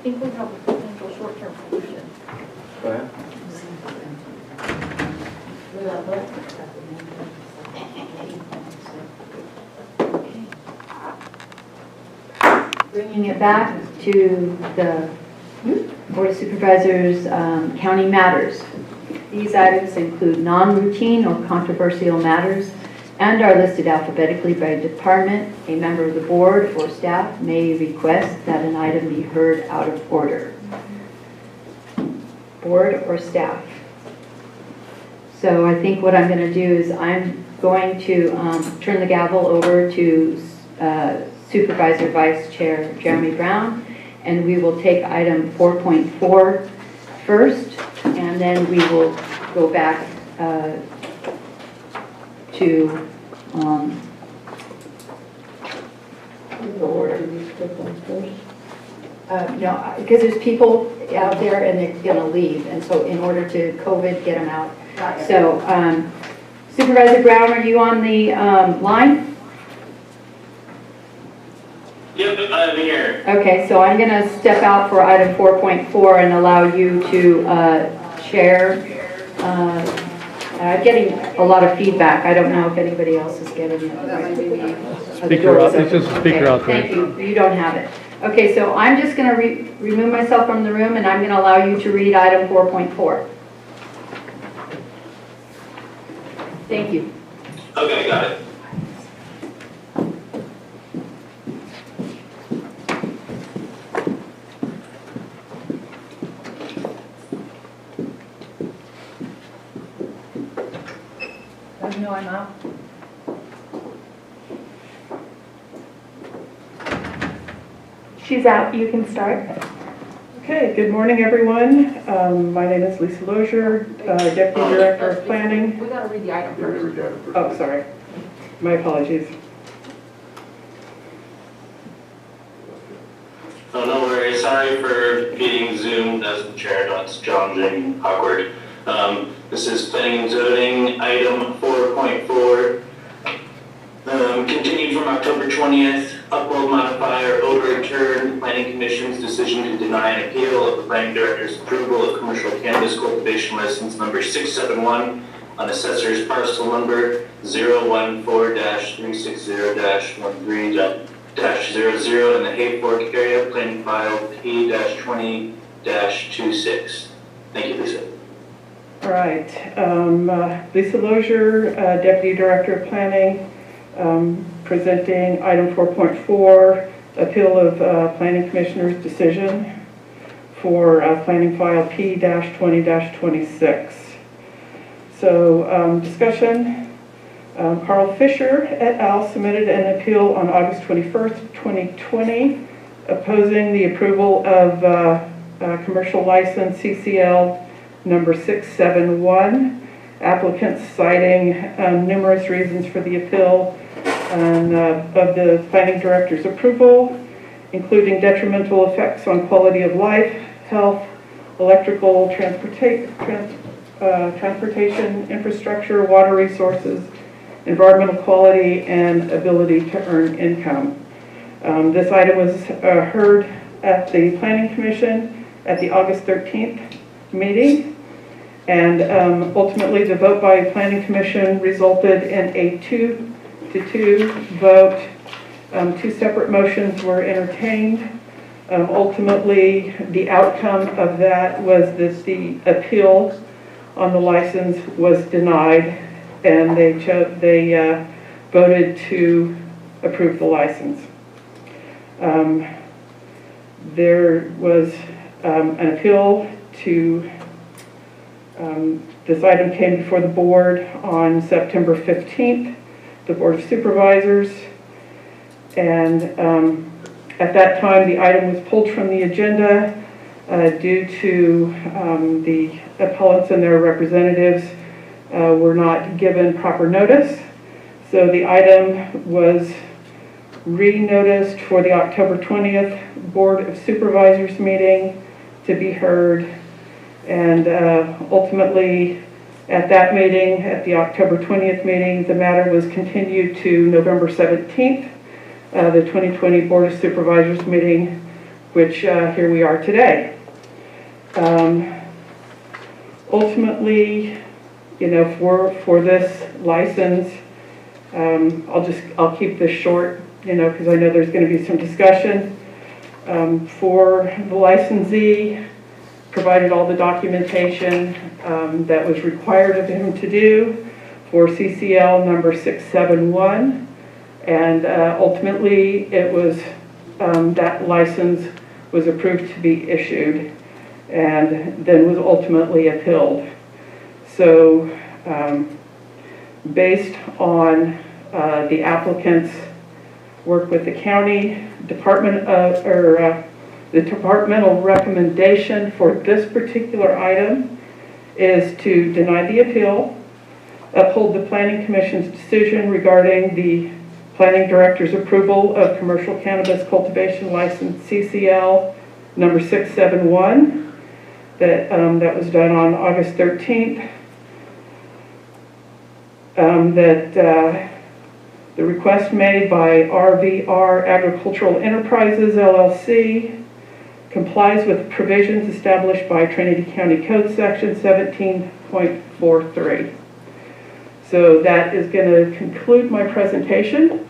think we have a potential short-term solution. Go ahead. Bringing it back to the Board of Supervisors county matters. These items include non-routine or controversial matters and are listed alphabetically by department. A member of the board or staff may request that an item be heard out of order. Board or staff. So I think what I'm going to do is I'm going to turn the gavel over to Supervisor Vice Chair Jeremy Brown, and we will take item 4.4 first, and then we will go back to the order. No, because there's people out there and they're going to leave, and so in order to COVID, get them out. So Supervisor Brown, are you on the line? Yep, I'm here. Okay, so I'm going to step out for item 4.4 and allow you to share. Getting a lot of feedback. I don't know if anybody else is getting it. Speaker out, it's just a speaker out there. Thank you. You don't have it. Okay, so I'm just going to remove myself from the room, and I'm going to allow you to read item 4.4. Thank you. Okay, got it. Let me know I'm out. She's out, you can start. Okay, good morning, everyone. My name is Lisa Lozier, Deputy Director of Planning. We gotta read the item first. Oh, sorry. My apologies. Oh, no worries. Sorry for being Zoomed as the chair. That's challenging, awkward. This is planning and zoning item 4.4. Continued from October 20th, upload, modify, or overturn Planning Commission's decision to deny an appeal of the Planning Director's approval of commercial cannabis cultivation license number 671 on assessor's parcel number 014-360-13-00 in the Hay Fork area, planning file P-20-26. Thank you, Lisa. All right. Lisa Lozier, Deputy Director of Planning, presenting item 4.4, appeal of Planning Commissioner's decision for planning file P-20-26. So discussion, Carl Fisher et al. Submitted an appeal on August 21st, 2020, opposing the approval of commercial license CCL number 671. Applicants citing numerous reasons for the appeal of the planning director's approval, including detrimental effects on quality of life, health, electrical, transportation, infrastructure, water resources, environmental quality, and ability to earn income. This item was heard at the Planning Commission at the August 13th meeting, and ultimately the vote by Planning Commission resulted in a 2-2 vote. Two separate motions were entertained. Ultimately, the outcome of that was that the appeal on the license was denied, and they voted to approve the license. There was an appeal to, this item came before the board on September 15th, the Board of Supervisors, and at that time the item was pulled from the agenda due to the appellants and their representatives were not given proper notice. So the item was re-noticed for the October 20th Board of Supervisors meeting to be heard, and ultimately at that meeting, at the October 20th meeting, the matter was continued to November 17th, the 2020 Board of Supervisors meeting, which here we are today. Ultimately, you know, for this license, I'll keep this short, you know, because I know there's going to be some discussion. For the licensee, provided all the documentation that was required of him to do for CCL number 671, and ultimately it was that license was approved to be issued and then was ultimately appealed. So based on the applicant's work with the county, the departmental recommendation for this particular item is to deny the appeal, uphold the Planning Commission's decision regarding the Planning Director's approval of commercial cannabis cultivation license CCL number 671 that was done on August 13th, the request made by RVR Agricultural Enterprises LLC complies with provisions established by Trinity County Code Section 17.43. So that is going to conclude my presentation.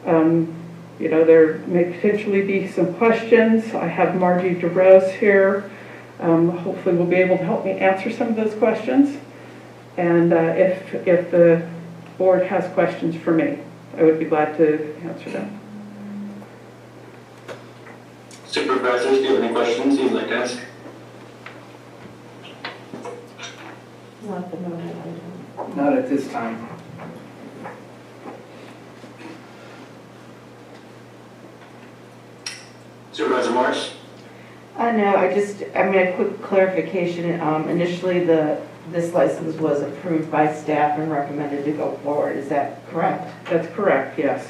You know, there may potentially be some questions. I have Margie DeRose here. Hopefully will be able to help me answer some of those questions. And if the board has questions for me, I would be glad to answer them. Supervisors, do you have any questions you'd like to ask? Not at the moment, I don't. Not at this time. Supervisor Morris? No, I mean, a quick clarification. Initially, this license was approved by staff and recommended to go forward. Is that correct? That's correct, yes.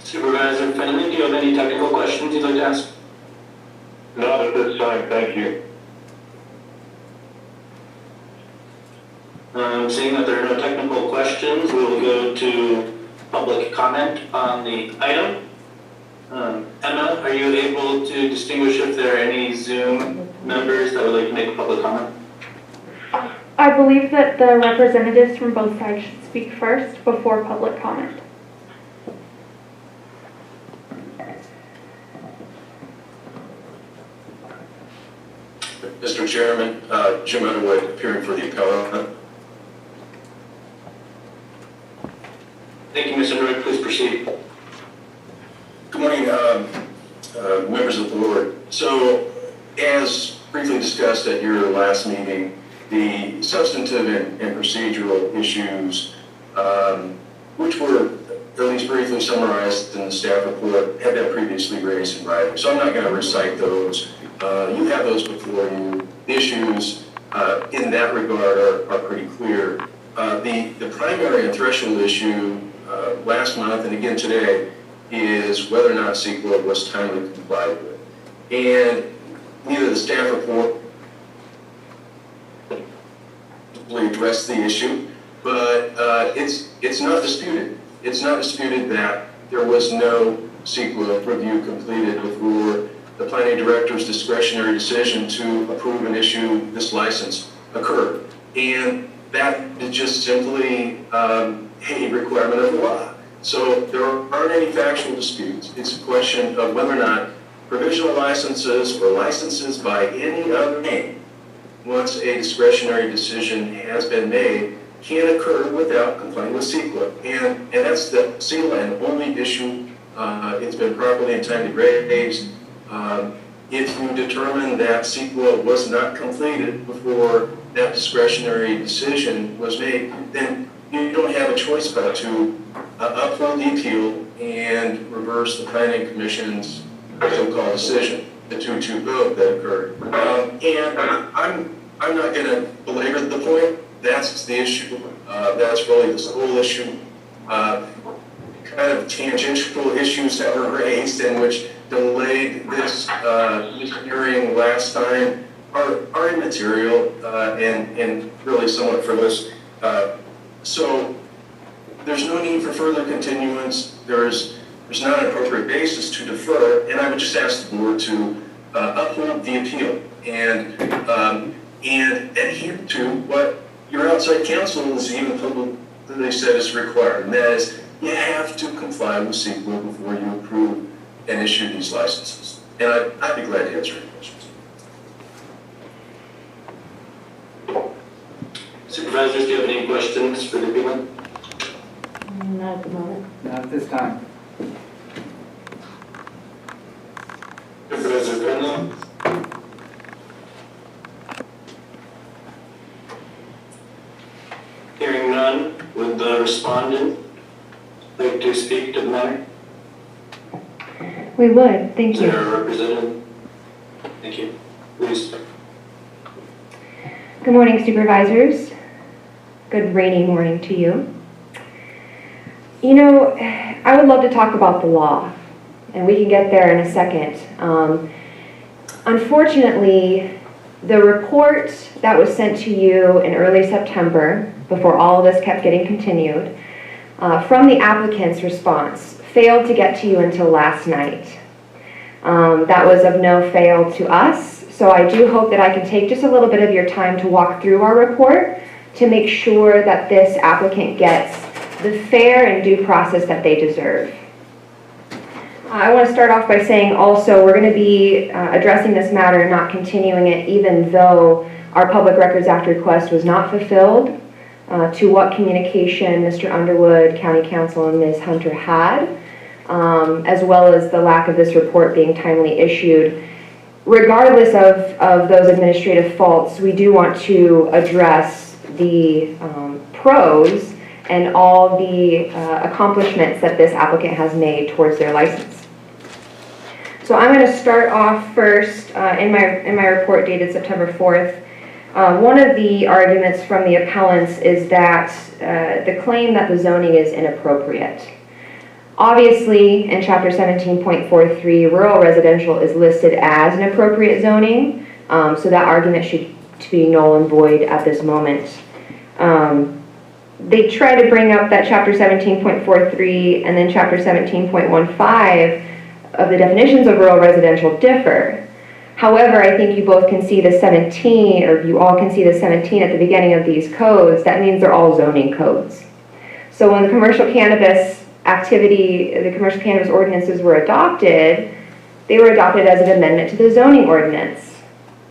Supervisor Fenneman, do you have any technical questions you'd like to ask? Not at this time, thank you. Seeing that there are no technical questions, we will go to public comment on the item. Emma, are you able to distinguish if there are any Zoom members that would like to make a public comment? I believe that the representatives from both sides should speak first before public comment. Mr. Chairman, Jim Underwood, appearing for the appellant. Thank you, Mr. Underwood. Please proceed. Good morning, members members of the board. So, as briefly discussed at your last meeting, the substantive and procedural issues, which were at least briefly summarized in the staff report, have been previously raised in writing. So I'm not going to recite those. You have those before you. The issues in that regard are pretty clear. The primary and threshold issue last month and again today is whether or not CEQA was timely complied with. And neither the staff report addressed the issue, but it's not disputed. It's not disputed that there was no CEQA review completed before the planning director's discretionary decision to approve and issue this license occurred. And that is just simply a requirement of the law. So there aren't any factual disputes. It's a question of whether or not provisional licenses or licenses by any other name, once a discretionary decision has been made, can occur without complying with CEQA. And that's the single and only issue. It's been properly and timely raised. If you determine that CEQA was not completed before that discretionary decision was made, then you don't have a choice but to uphold the appeal and reverse the Planning Commission's so-called decision, the 2-2 vote that occurred. And I'm not going to belabor the point. That's the issue. That's really the sole issue. Kind of tangential issues that were raised and which delayed this hearing last time are immaterial and really somewhat frivolous. So there's no need for further continuance. There's not an appropriate basis to defer, and I would just ask the board to uphold the appeal and adhere to what your outside counsel has even publicly said is required, and that is you have to comply with CEQA before you approve and issue these licenses. And I'd be glad to answer any questions. Supervisors, do you have any questions for the appealant? Not at the moment. Not at this time. Supervisor Grunlow? Hearing none, would the respondent like to speak to the matter? We would, thank you. Is there a representative? Thank you. Please. Good morning, supervisors. Good rainy morning to you. You know, I would love to talk about the law, and we can get there in a second. Unfortunately, the report that was sent to you in early September, before all of this kept getting continued, from the applicant's response failed to get to you until last night. That was of no fail to us, so I do hope that I can take just a little bit of your time to walk through our report to make sure that this applicant gets the fair and due process that they deserve. I want to start off by saying also we're going to be addressing this matter and not continuing it even though our Public Records Act request was not fulfilled, to what communication Mr. Underwood, County Counsel, and Ms. Hunter had, as well as the lack of this report being timely issued. Regardless of those administrative faults, we do want to address the pros and all the accomplishments that this applicant has made towards their license. So I'm going to start off first in my report dated September 4th. One of the arguments from the appellants is that the claim that the zoning is inappropriate. Obviously, in Chapter 17.43, rural residential is listed as an appropriate zoning, so that argument should be null and void at this moment. They try to bring up that Chapter 17.43 and then Chapter 17.15 of the definitions of rural residential differ. However, I think you both can see the 17, or you all can see the 17 at the beginning of these codes. That means they're all zoning codes. So when the commercial cannabis activity, the commercial cannabis ordinances were adopted, they were adopted as an amendment to the zoning ordinance.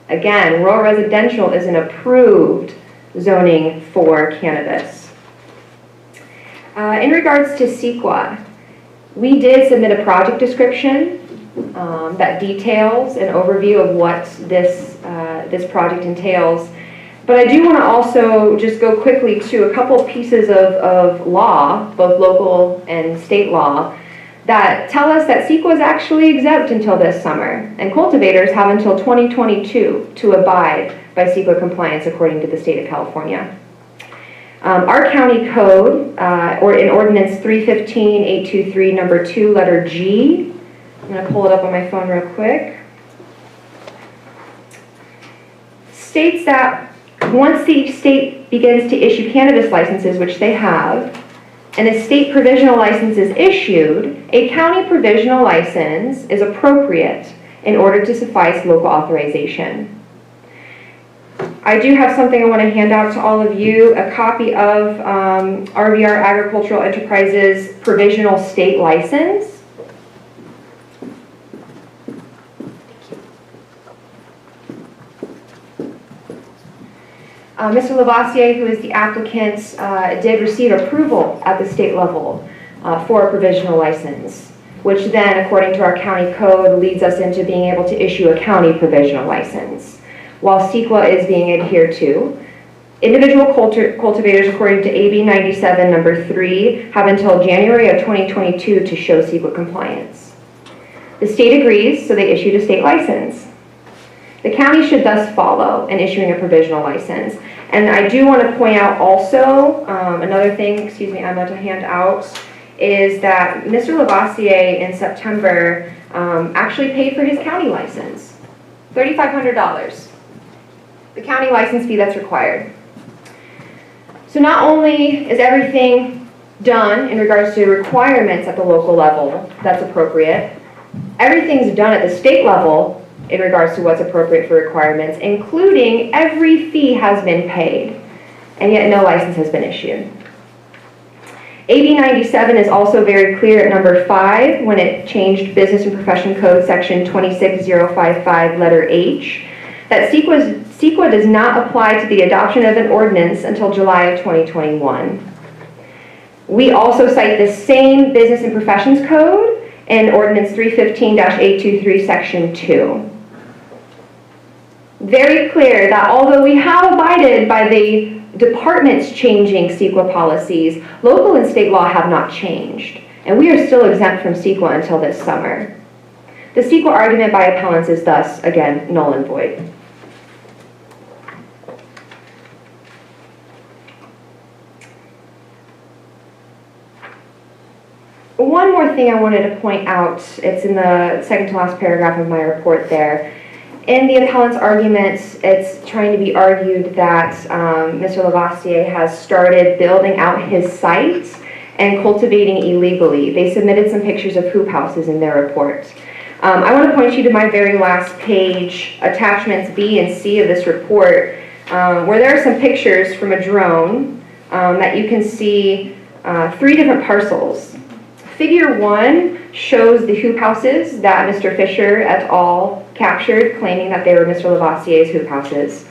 Again, rural residential is an approved zoning for cannabis. In regards to CEQA, we did submit a project description that details an overview of what this project entails. But I do want to also just go quickly to a couple pieces of law, both local and state law, that tell us that CEQA is actually exempt until this summer, and cultivators have until 2022 to abide by CEQA compliance according to the state of California. Our county code, or in Ordinance 315-823, number 2, letter G, I'm going to pull it up on my phone real quick, states that once the state begins to issue cannabis licenses, which they have, and a state provisional license is issued, a county provisional license is appropriate in order to suffice local authorization. I do have something I want to hand out to all of you, a copy of RVR Agricultural Enterprises provisional state license. Mr. Lavoisier, who is the applicant, did receive approval at the state level for a provisional license, which then, according to our county code, leads us into being able to issue a county provisional license, while CEQA is being adhered to. Individual cultivators, according to AB 97, number 3, have until January of 2022 to show CEQA compliance. The state agrees, so they issued a state license. The county should thus follow in issuing a provisional license. And I do want to point out also, another thing, I'm about to hand out, is that Mr. Lavoisier in September actually paid for his county license, $3,500. The county license fee that's required. So not only is everything done in regards to requirements at the local level that's appropriate, everything's done at the state level in regards to what's appropriate for requirements, including every fee has been paid, and yet no license has been issued. AB 97 is also very clear at number 5 when it changed Business and Profession Code section 26055 letter H, that CEQA does not apply to the adoption of an ordinance until July of 2021. We also cite the same Business and Professions Code in Ordinance 315-823 section 2. Very clear that although we have abided by the departments changing CEQA policies, local and state law have not changed, and we are still exempt from CEQA until this summer. The CEQA argument by appellants is thus, again, null and void. One more thing I wanted to point out, it's in the second to last paragraph of my report there. In the appellant's arguments, it's trying to be argued that Mr. Lavoisier has started building out his site and cultivating illegally. They submitted some pictures of hoop houses in their report. I want to point you to my very last page, attachments B and C of this report, where there are some pictures from a drone that you can see 3 different parcels. Figure 1 shows the hoop houses that Mr. Fisher et al. Captured, claiming that they were Mr. Lavoisier's hoop houses.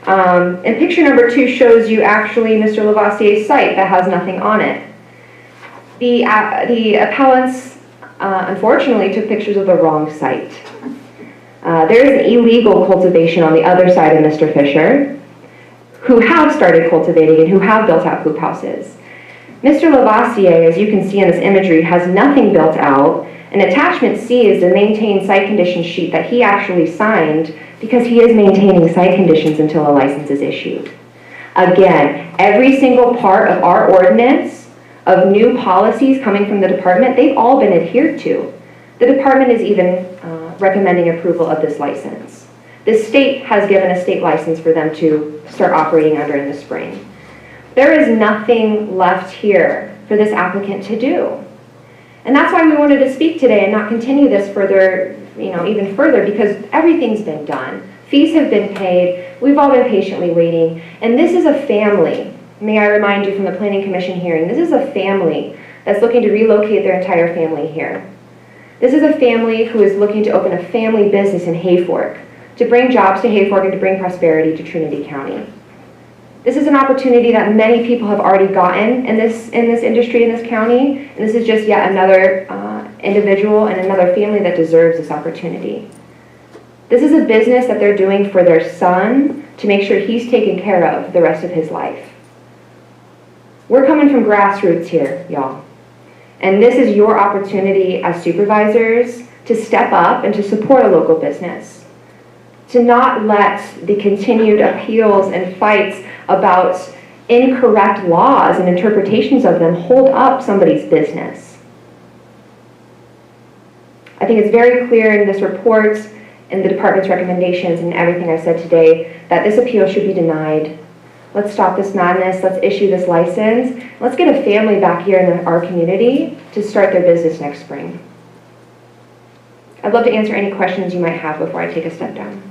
And picture number 2 shows you actually Mr. Lavoisier's site that has nothing on it. The appellants, unfortunately, took pictures of the wrong site. There is an illegal cultivation on the other side of Mr. Fisher, who have started cultivating and who have built out hoop houses. Mr. Lavoisier, as you can see in this imagery, has nothing built out, and attachment C is the maintain site conditions sheet that he actually signed because he is maintaining site conditions until a license is issued. Again, every single part of our ordinance, of new policies coming from the department, they've all been adhered to. The department is even recommending approval of this license. The state has given a state license for them to start operating under in the spring. There is nothing left here for this applicant to do. And that's why we wanted to speak today and not continue this further, even further, because everything's been done. Fees have been paid. We've all been patiently waiting. And this is a family. May I remind you from the Planning Commission hearing, this is a family that's looking to relocate their entire family here. This is a family who is looking to open a family business in Hayfork, to bring jobs to Hayfork and to bring prosperity to Trinity County. This is an opportunity that many people have already gotten in this industry, in this county, and this is just yet another individual and another family that deserves this opportunity. This is a business that they're doing for their son to make sure he's taken care of the rest of his life. We're coming from grassroots here, y'all. And this is your opportunity as supervisors to step up and to support a local business. To not let the continued appeals and fights about incorrect laws and interpretations of them hold up somebody's business. I think it's very clear in this report and the department's recommendations and everything I said today that this appeal should be denied. Let's stop this madness. Let's issue this license. Let's get a family back here in our community to start their business next spring. I'd love to answer any questions you might have before I take a step down.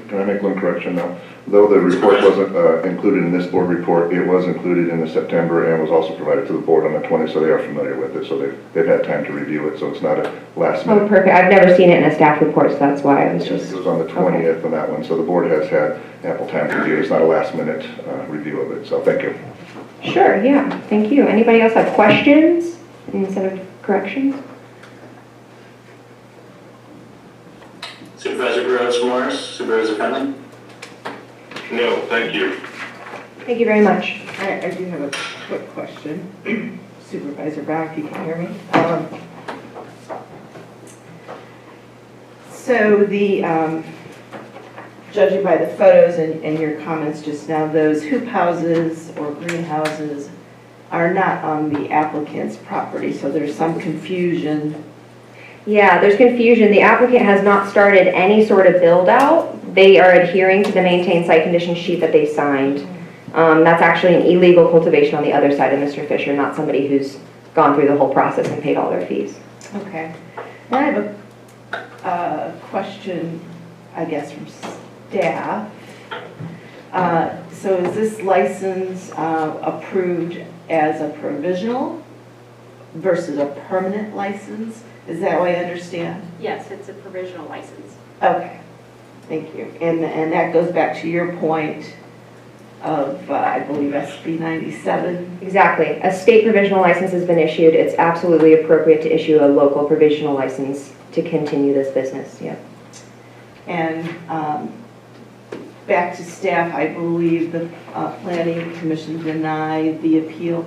Can I make one correction now? Though the report wasn't included in this board report, it was included in the September and was also provided to the board on the 20th, so they are familiar with it. So they've had time to review it, so it's not a last minute. Oh, perfect. I've never seen it in a staff report, so that's why I was just... It was on the 20th on that one, so the board has had ample time to review it. It's not a last minute review of it, so thank you. Sure, yeah, thank you. Anybody else have questions instead of corrections? Supervisor Groves Morris, Supervisor Fenley? No, thank you. Thank you very much. I do have a quick question. Supervisor Brown, if you can hear me. So the, judging by the photos and your comments just now, those hoop houses or greenhouses are not on the applicant's property, so there's some confusion. Yeah, there's confusion. The applicant has not started any sort of build out. They are adhering to the maintained site condition sheet that they signed. That's actually an illegal cultivation on the other side of Mr. Fisher, not somebody who's gone through the whole process and paid all their fees. Okay. And I have a question, I guess, from staff. So is this license approved as a provisional versus a permanent license? Is that what I understand? Yes, it's a provisional license. Okay, thank you. And that goes back to your point of, I believe, SB 97? Exactly. A state provisional license has been issued. It's absolutely appropriate to issue a local provisional license to continue this business, yeah. And back to staff, I believe the Planning Commission denied the appeal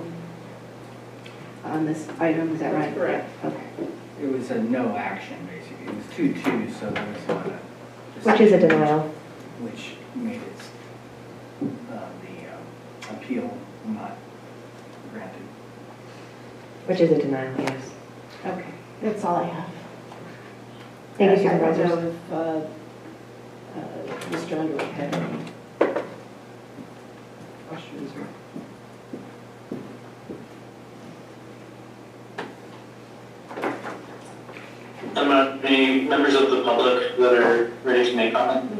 on this item, is that right? That's correct. Okay. It was a no action, basically. It was 2-2, so there was not a... Which is a denial. Which made it, the appeal not granted. Which is a denial, yes. Okay, that's all I have. Thank you, I don't Supervisors. know if Mr. Underwood had any questions or... The members of the public that are ready to make comment?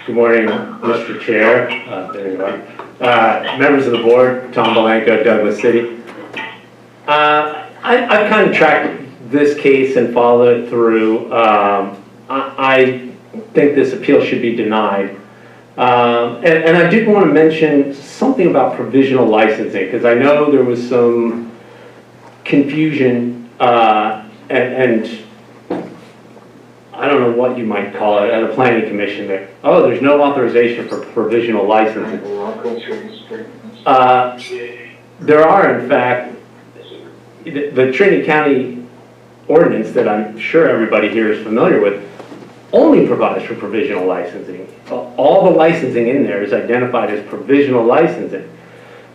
Good morning, Mr. Chair. There you are. Members of the board, Tom Belanco, Douglas City. I've kind of tracked this case and followed it through. I think this appeal should be denied. And I did want to mention something about provisional licensing, because I know there was some confusion and I don't know what you might call it at a planning commission that, oh, there's no authorization for provisional licensing. There are, in fact, the Trinity County ordinance that I'm sure everybody here is familiar with only provides for provisional licensing. All the licensing in there is identified as provisional licensing.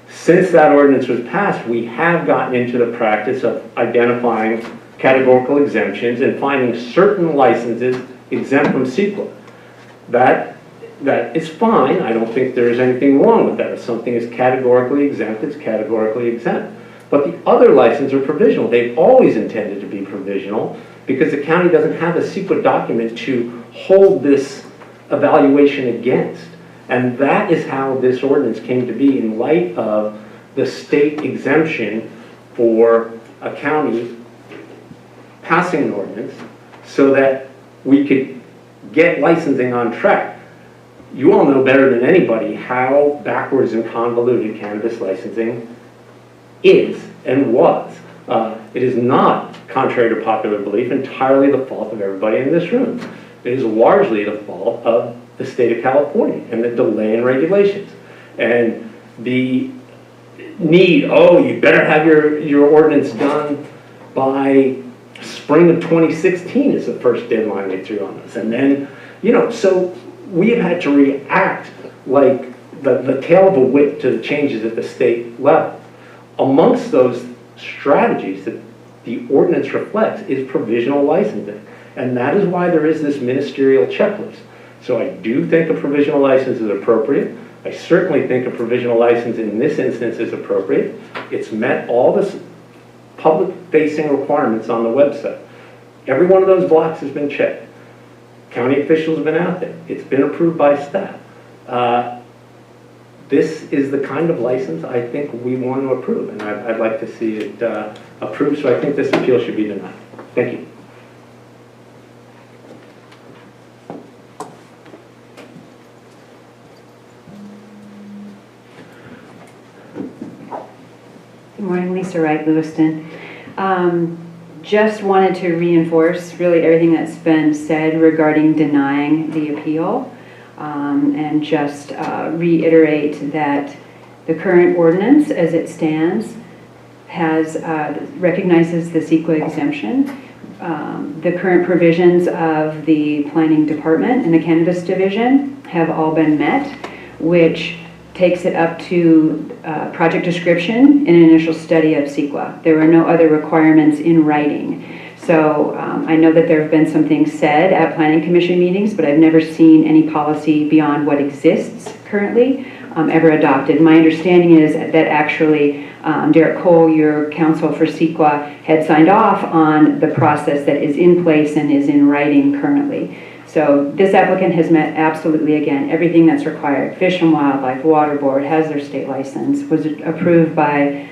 Since that ordinance was passed, we have gotten into the practice of identifying categorical exemptions and finding certain licenses exempt from CEQA. That is fine. I don't think there's anything wrong with that. If something is categorically exempt, it's categorically exempt. But the other licenses are provisional. They've always intended to be provisional because the county doesn't have a CEQA document to hold this evaluation against. And that is how this ordinance came to be in light of the state exemption for a county passing an ordinance so that we could get licensing on track. You all know better than anybody how backwards and convoluted cannabis licensing is and was. It is not, contrary to popular belief, entirely the fault of everybody in this room. It is largely the fault of the state of California and the delay in regulations. And the need, oh, you better have your ordinance done by spring of 2016 is the first deadline they threw on us. And then, you know, so we have had to react like the tail of a whip to the changes at the state level. Amongst those strategies that the ordinance reflects is provisional licensing. And that is why there is this ministerial checklist. So I do think a provisional license is appropriate. I certainly think a provisional license in this instance is appropriate. It's met all the public-facing requirements on the website. Every one of those blocks has been checked. County officials have been out there. It's been approved by staff. This is the kind of license I think we want to approve, and I'd like to see it approved, so I think this appeal should be denied. Thank you. Good morning, Lisa Wright, Lewiston. Just wanted to reinforce really everything that's been said regarding denying the appeal, and just reiterate that the current ordinance as it stands recognizes the CEQA exemption. The current provisions of the planning department and the cannabis division have all been met, which takes it up to project description and an initial study of CEQA. There are no other requirements in writing. So I know that there have been some things said at planning commission meetings, but I've never seen any policy beyond what exists currently ever adopted. My understanding is that actually Derek Cole, your counsel for CEQA, had signed off on the process that is in place and is in writing currently. So this applicant has met absolutely, again, everything that's required. Fish and Wildlife, Water Board, has their state license, was approved by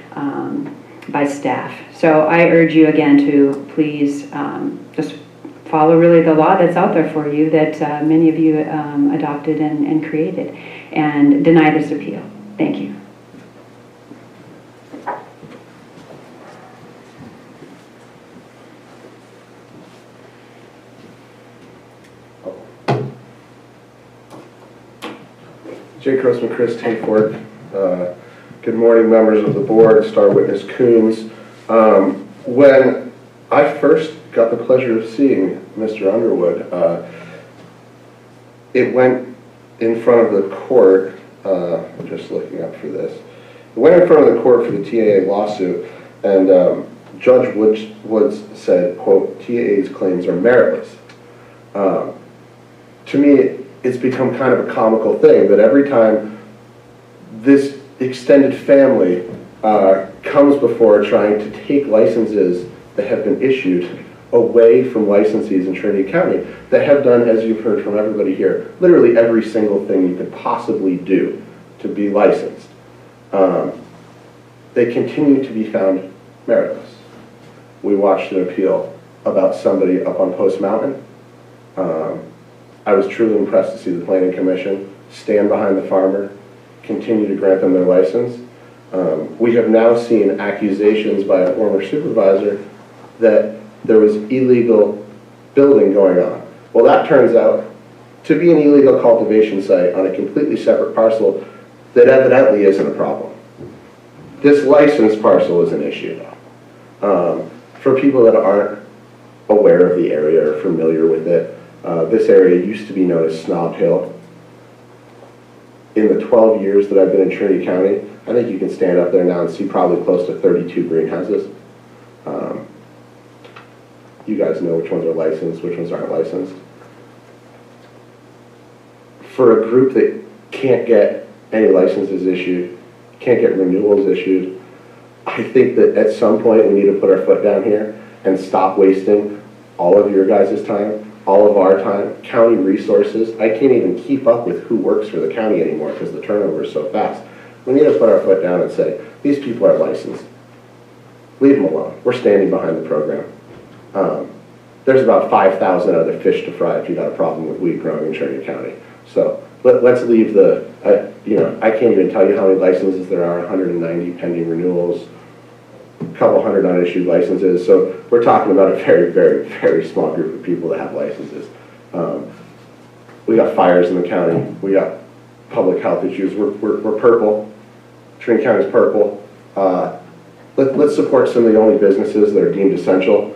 staff. So I urge you again to please just follow really the law that's out there for you that many of you adopted and created, and deny this appeal. Thank you. J. Grossman, Chris Tayford. Good morning, members of the board, Star Witness Coons. When I first got the pleasure of seeing Mr. Underwood, it went in front of the court, I'm just looking up for this. It went in front of the court for the TAA lawsuit, and Judge Woods said, quote, TAA's claims are meritless. To me, it's become kind of a comical thing that every time this extended family comes before trying to take licenses that have been issued away from licensees in Trinity County that have done, as you've heard from everybody here, literally every single thing you could possibly do to be licensed. They continue to be found meritless. We watched an appeal about somebody up on Post Mountain. I was truly impressed to see the Planning Commission stand behind the farmer, continue to grant them their license. We have now seen accusations by a former supervisor that there was illegal building going on. Well, that turns out to be an illegal cultivation site on a completely separate parcel that evidently isn't a problem. This license parcel is an issue, though. For people that aren't aware of the area or familiar with it, this area used to be known as Snob Hill. In the 12 years that I've been in Trinity County, I think you can stand up there now and see probably close to 32 greenhouses. You guys know which ones are licensed, which ones aren't licensed. For a group that can't get any licenses issued, can't get renewals issued, I think that at some point we need to put our foot down here and stop wasting all of your guys' time, all of our time, county resources. I can't even keep up with who works for the county anymore because the turnover is so fast. We need to put our foot down and say, these people are licensed. Leave them alone. We're standing behind the program. There's about 5,000 other fish to fry if you got a problem with weed growing in Trinity County. So let's leave the, I can't even tell you how many licenses there are, 190 pending renewals, a couple hundred unissued licenses. So we're talking about a very, very, very small group of people that have licenses. We got fires in the county. We got public health issues. We're purple. Trinity County's purple. Let's support some of the only businesses that are deemed essential.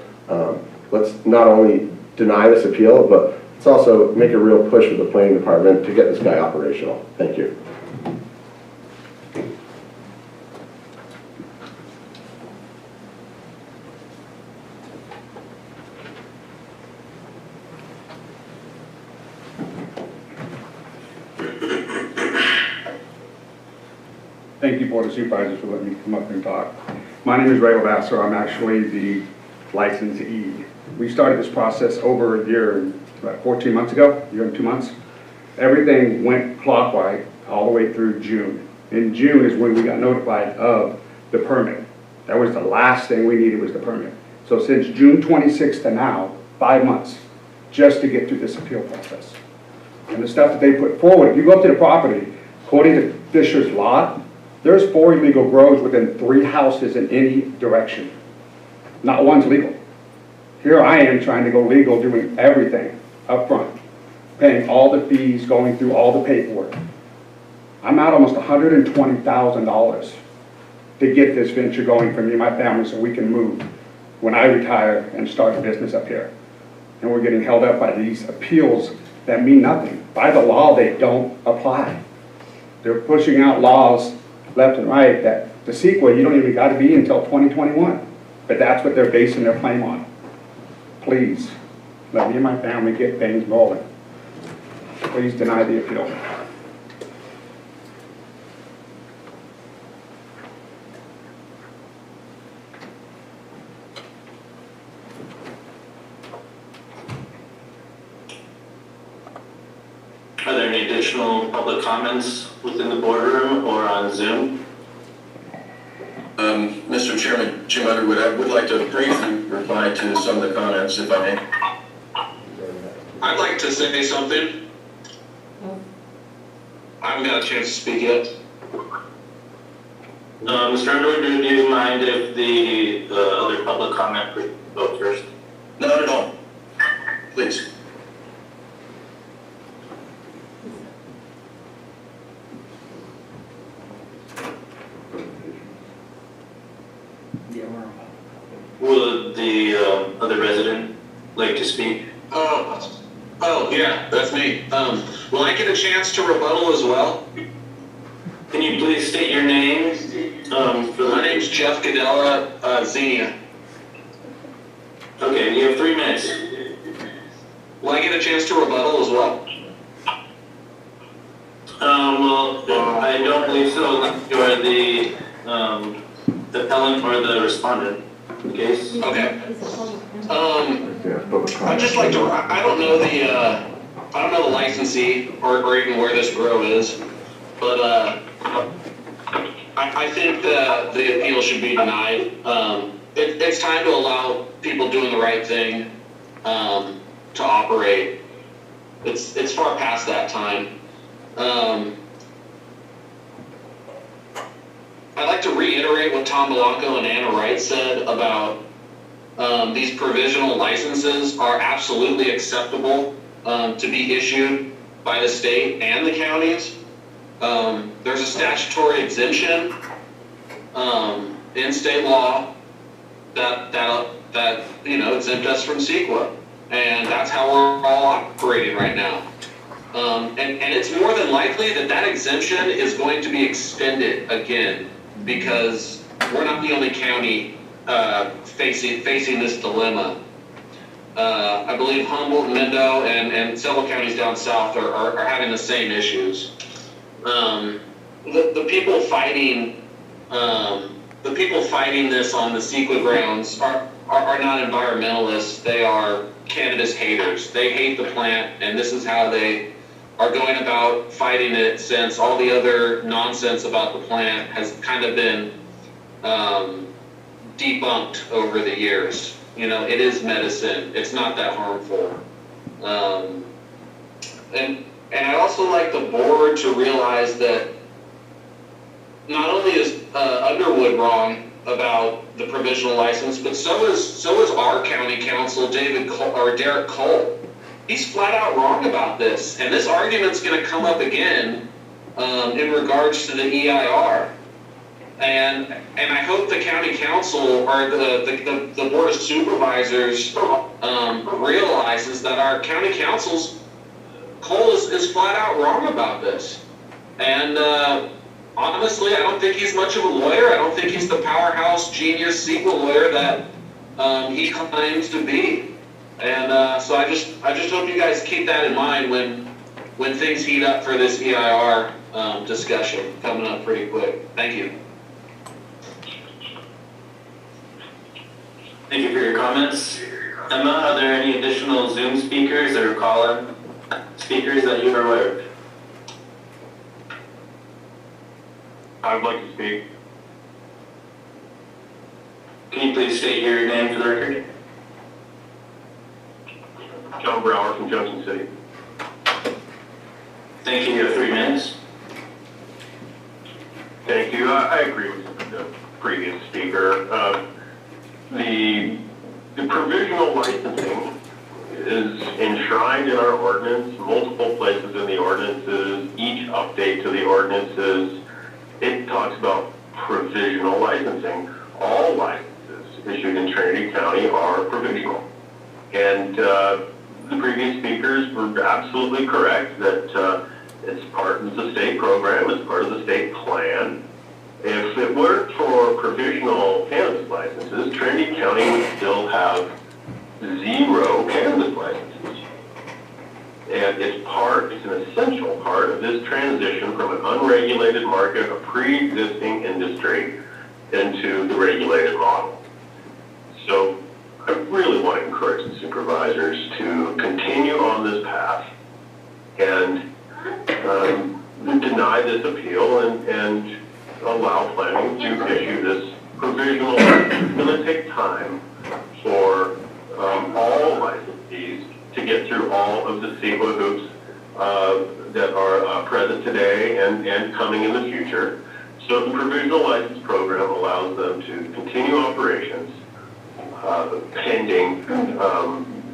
Let's not only deny this appeal, but let's also make a real push with the planning department to get this guy operational. Thank you. Thank you, Board of Supervisors, for letting me come up and talk. My name is Ray Lavasser. I'm actually the licensee. We started this process over a year, about 14 months ago, a year and 2 months. Everything went clockwise all the way through June. In June is when we got notified of the permit. That was the last thing we needed, was the permit. So since June 26th to now, 5 months, just to get through this appeal process. And the stuff that they put forward, if you go up to the property, according to Fisher's lot, there's 4 illegal grows within 3 houses in any direction. Not one's legal. Here I am trying to go legal, doing everything up front, paying all the fees, going through all the paperwork. I'm out almost $120,000 to get this venture going for me and my family so we can move when I retire and start a business up here. And we're getting held up by these appeals that mean nothing. By the law, they don't apply. They're pushing out laws left and right that the sequel, you don't even got to be until 2021. But that's what they're basing their claim on. Please, let me and my family get things rolling. Please deny the appeal. Are there any additional public comments within the boardroom or on Zoom? Mr. Chairman, Jim Underwood, I would like to briefly reply to some of the comments, if I may. I'd like to say something. I haven't got a chance to speak yet. Mr. Underwood, do you mind if the other public comment vote first? Not at all. Please. Would the other resident like to speak? Oh, yeah, that's me. Will I get a chance to rebuttal as well? Can you please state your name? My name's Jeff Gadella, Xenia. Okay, you have 3 minutes. Will I get a chance to rebuttal as well? Well, I don't believe so. You are the appellant or the respondent in the case. Okay. I'd just like to, I don't know the licensee or even where this grow is, but I think that the appeal should be denied. It's time to allow people doing the right thing to operate. It's far past that time. I'd like to reiterate what Tom Blanco and Anna Wright said about these provisional licenses are absolutely acceptable to be issued by the state and the counties. There's a statutory exemption in state law that exempt us from CEQA, and that's how we're all operating right now. And it's more than likely that exemption is going to be extended again, because we're not the only county facing this dilemma. I believe Humboldt, Mendo, and several counties down south are having the same issues. The people fighting this on the CEQA grounds are not environmentalists. They are cannabis haters. They hate the plant, and this is how they are going about fighting it, since all the other nonsense about the plant has kind of been debunked over the years. It is medicine. It's not that harmful. And I'd also like the board to realize that not only is Underwood wrong about the provisional license, but so is our county council, Derek Cole. He's flat out wrong about this, and this argument's going to come up again in regards to the EIR. And I hope the county council or the board of supervisors realizes that our county council's Cole is flat out wrong about this. And honestly, I don't think he's much of a lawyer. I don't think he's the powerhouse genius SQL lawyer that he claims to be. And so I just hope you guys keep that in mind when things heat up for this EIR discussion coming up pretty quick. Thank you. Thank you for your comments. Emma, are there any additional Zoom speakers or call-in speakers that you are aware of? I would like to speak. Can you please state your name for the record? John Brower from Junction City. Thank you. You have 3 minutes. Thank you. I agree with the previous speaker. The provisional licensing is enshrined in our ordinance, multiple places in the ordinances. Each update to the ordinances, it talks about provisional licensing. All licenses issued in Trinity County are provisional. And the previous speakers were absolutely correct that it's part of the state program, it's part of the state plan. If it weren't for provisional cannabis licenses, Trinity County would still have 0 cannabis licenses. And it's an essential part of this transition from an unregulated market, a pre-existing industry, into the regulated model. So I really want to encourage the supervisors to continue on this path and deny this appeal and allow planning to issue this provisional license. It's going to take time for all licensees to get through all of the CEQA hoops that are present today and coming in the future. So the provisional license program allows them to continue operations pending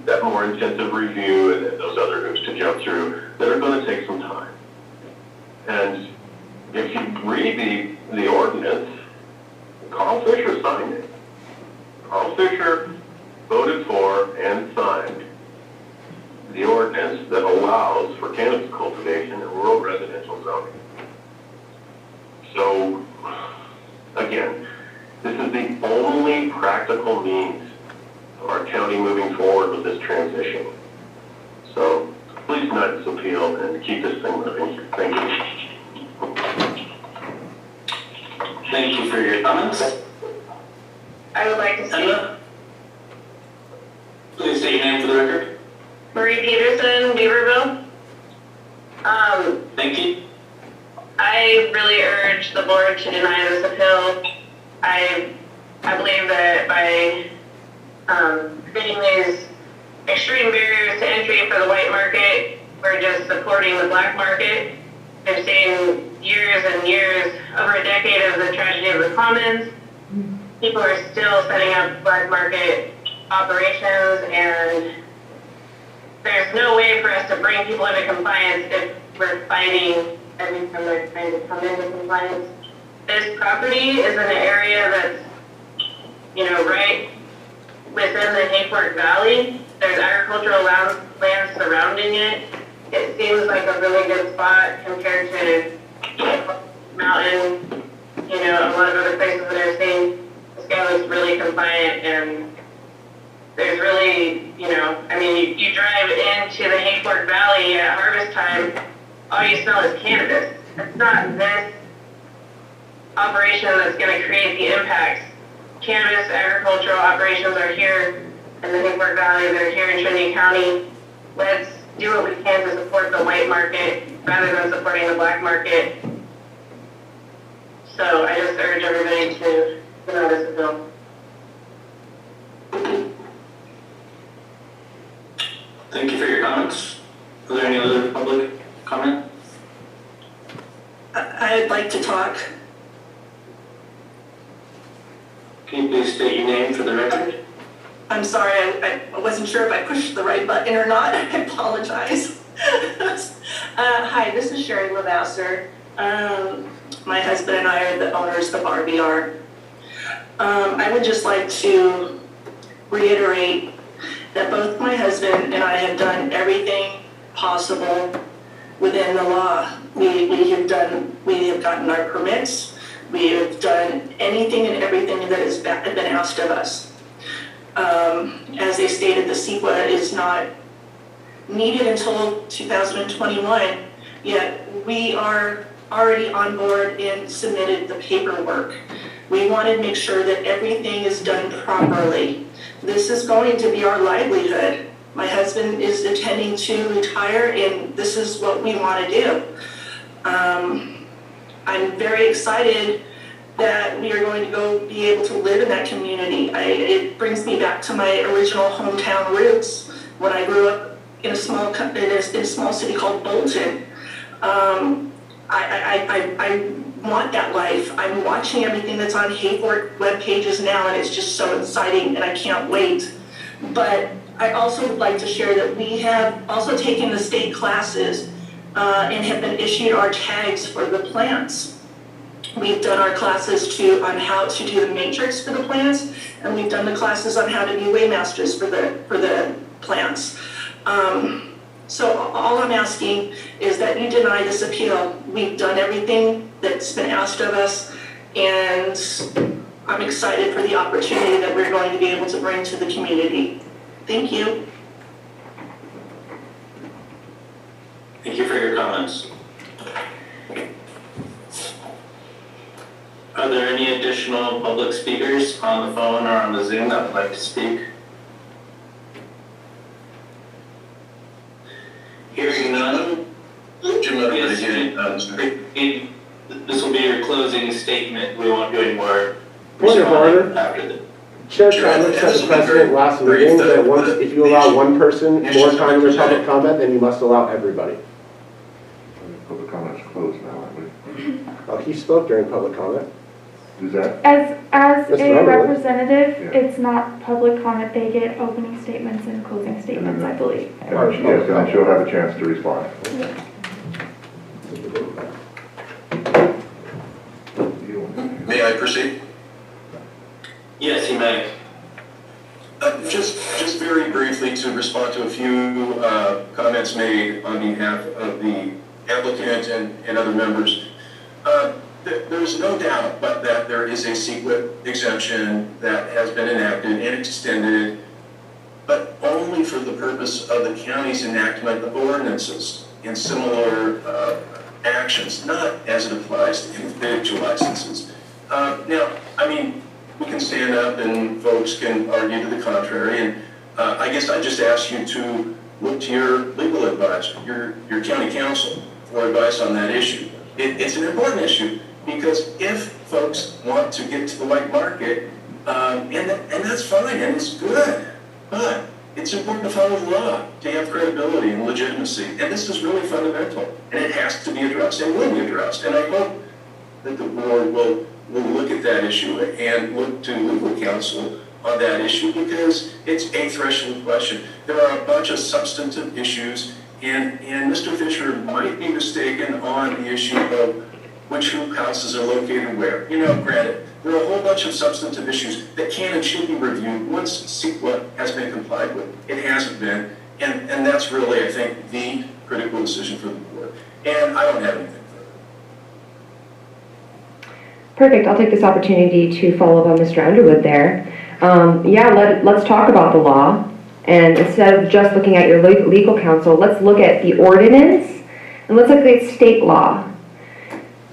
that more intensive review and those other hoops to jump through that are going to take some time. And if you read the ordinance, Carl Fisher signed it. Carl Fisher voted for and signed the ordinance that allows for cannabis cultivation in rural residential zoning. So, again, this is the only practical means of our county moving forward with this transition. So, please deny this appeal and keep this thing moving. Thank you. Thank you for your comments. I would like to speak. Please state your name for the record. Marie Peterson, Beaverville. Thank you. I really urge the board to deny this appeal. I believe that by creating these extreme barriers to entry for the white market, we're just supporting the black market. I've seen years and years, over a decade of the tragedy of the commons. People are still setting up black market operations, and there's no way for us to bring people into compliance if we're fighting every time they're trying to come into compliance. This property is in an area that's, right within the Hayfork Valley. There's agricultural land surrounding it. It seems like a really good spot compared to Mountain, a lot of other places that I've seen. This guy looks really compliant, and there's really, you drive into the Hayfork Valley at harvest time, all you smell is cannabis. It's not this operation that's going to create the impacts. Cannabis agricultural operations are here in the Hayfork Valley, they're here in Trinity County. Let's do what we can to support the white market rather than supporting the black market. So I just urge everybody to deny this bill. Are there any other public comment? I'd like to talk. Can you please state your name for the record? I'm sorry, I wasn't sure if I pushed the right button or not. I apologize. Hi, this is Sherry Lavasser. My husband and I are the owners of RBR. I would just like to reiterate that both my husband and I have done everything possible within the law. We have gotten our permits. We have done anything and everything that has been asked of us. As they stated, the CEQA is not needed until 2021, yet we are already on board and submitted the paperwork. We want to make sure that everything is done properly. This is going to be our livelihood. My husband is intending to retire, and this is what we want to do. I'm very excited that we are going to go be able to live in that community. It brings me back to my original hometown roots when I grew up in a small city called Bolton. I want that life. I'm watching everything that's on Hayfork web pages now, and it's just so exciting, and I can't wait. But I also would like to share that we have also taken the state classes and have been issued our tags for the plants. We've done our classes on how to do the matrix for the plants, and we've done the classes on how to be waymasters for the plants. So all I'm asking is that you deny this appeal. We've done everything that's been asked of us, and I'm excited for the opportunity that we're going to be able to bring to the community. Thank you. Thank you for your comments. Are there any additional public speakers on the phone or on the Zoom that would like to speak? Hearing none. Yes, this will be your closing statement. We won't do any more. Point of order. Chair Chadwick set the precedent last meeting that once, if you allow one person more time for public comment, then you must allow everybody. Public comment's closed now, aren't we? Oh, he spoke during public comment. Who's that? As Mr. a Underwood. representative, Yeah. it's not public comment. They get opening statements and closing statements, I believe. Yes, and she'll have a chance to respond. May I proceed? Yes, you may. Just very briefly to respond to a few comments made on behalf of the applicant and other members. There's no doubt but that there is a CEQA exemption that has been enacted and extended, but only for the purpose of the county's enactment of ordinances and similar actions, not as it applies to individual licenses. Now, I mean, we can stand up and folks can argue to the contrary, and I guess I just ask you to look to your legal advisor, your county counsel, for advice on that issue. It's an important issue because if folks want to get to the white market, and that's fine and it's good, but it's important to follow the law to have credibility and legitimacy, and this is really fundamental, and it has to be addressed and will be addressed, and I hope that the board will look at that issue and look to legal counsel on that issue because it's a threshold question. There are a bunch of substantive issues, and Mr. Fisher might be mistaken on the issue of which hoop houses are located where. You know, granted, there are a whole bunch of substantive issues that can and should be reviewed once CEQA has been complied with. It hasn't been, and that's really, I think, the critical decision for the board. And I don't have anything. Perfect. I'll take this opportunity to follow up on Mr. Underwood there. Let's talk about the law. And instead of just looking at your legal counsel, let's look at the ordinance and let's look at state law.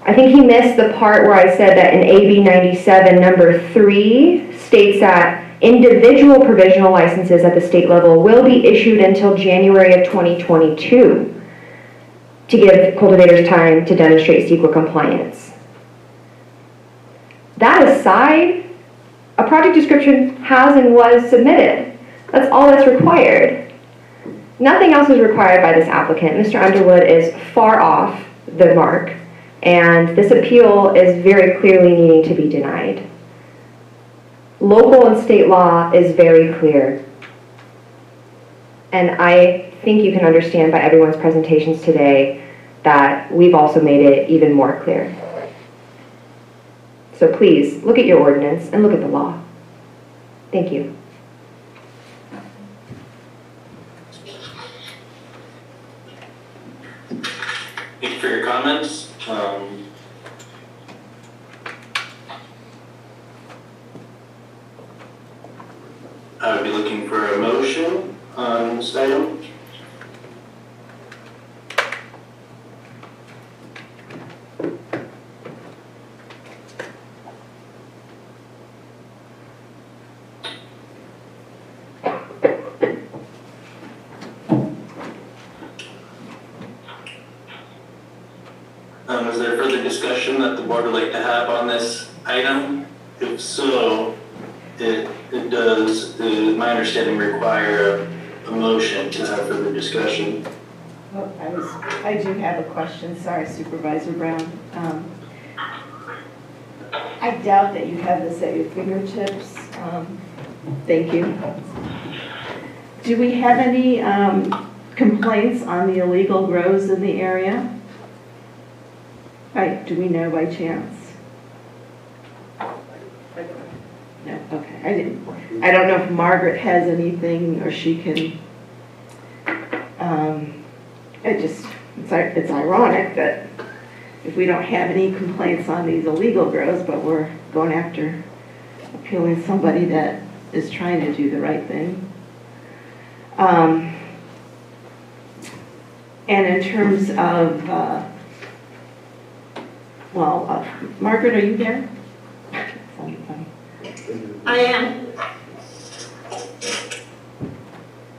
I think he missed the part where I said that in AB 97 number 3 states that individual provisional licenses at the state level will be issued until January of 2022 to give cultivators time to demonstrate CEQA compliance. That aside, a project description has and was submitted. That's all that's required. Nothing else is required by this applicant. Mr. Underwood is far off the mark, and this appeal is very clearly needing to be denied. Local and state law is very clear, and I think you can understand by everyone's presentations today that we've also made it even more clear. So please, look at your ordinance and look at the law. Thank you. Thank you for your comments. I would be looking for a motion on this item. Is there further discussion that the board would like to have on this item? If so, it does, my understanding, require a motion to have further discussion. Oh, I do have a question, sorry, Supervisor Brown. I doubt that you have this at your fingertips. Thank you. Do we have any complaints on the illegal grows in the area? Do we know by chance? No, okay. I don't know if Margaret has anything, or she can. It's ironic that if we don't have any complaints on these illegal grows, but we're going after appealing somebody that is trying to do the right thing. And in terms of Margaret, are you there? I am.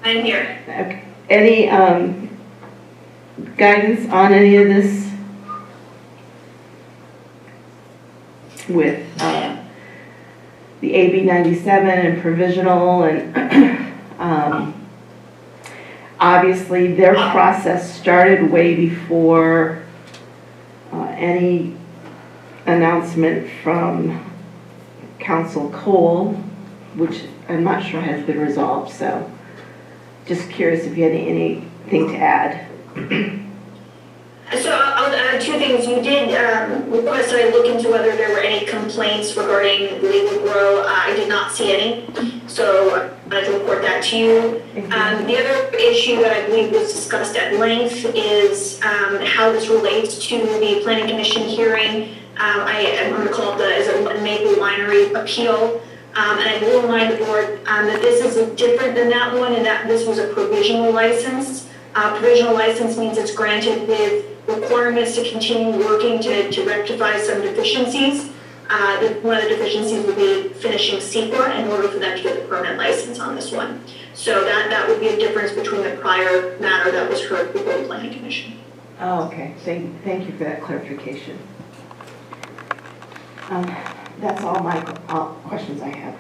I'm here. Okay. Any guidance on any of this with the AB 97 and provisional, and obviously their process started way before any announcement from Council Cole, which I'm not sure has been resolved, so just curious if you had anything to add. So I'll add two things. You did request that I look into whether there were any complaints regarding legal grow. I did not see any, so I wanted to report that to you. The other issue that I believe was discussed at length is how this relates to the Planning Commission hearing. I'm going to call it the Maple Winery appeal. And I will remind the board that this is different than that one, and that this was a provisional license. Provisional license means it's granted with requirements to continue working to rectify some deficiencies. One of the deficiencies would be finishing CEQA in order for them to get the permanent license on this one. So that would be a difference between the prior matter that was heard before the Planning Commission. Oh, okay. Thank you for that clarification. That's all my questions I have.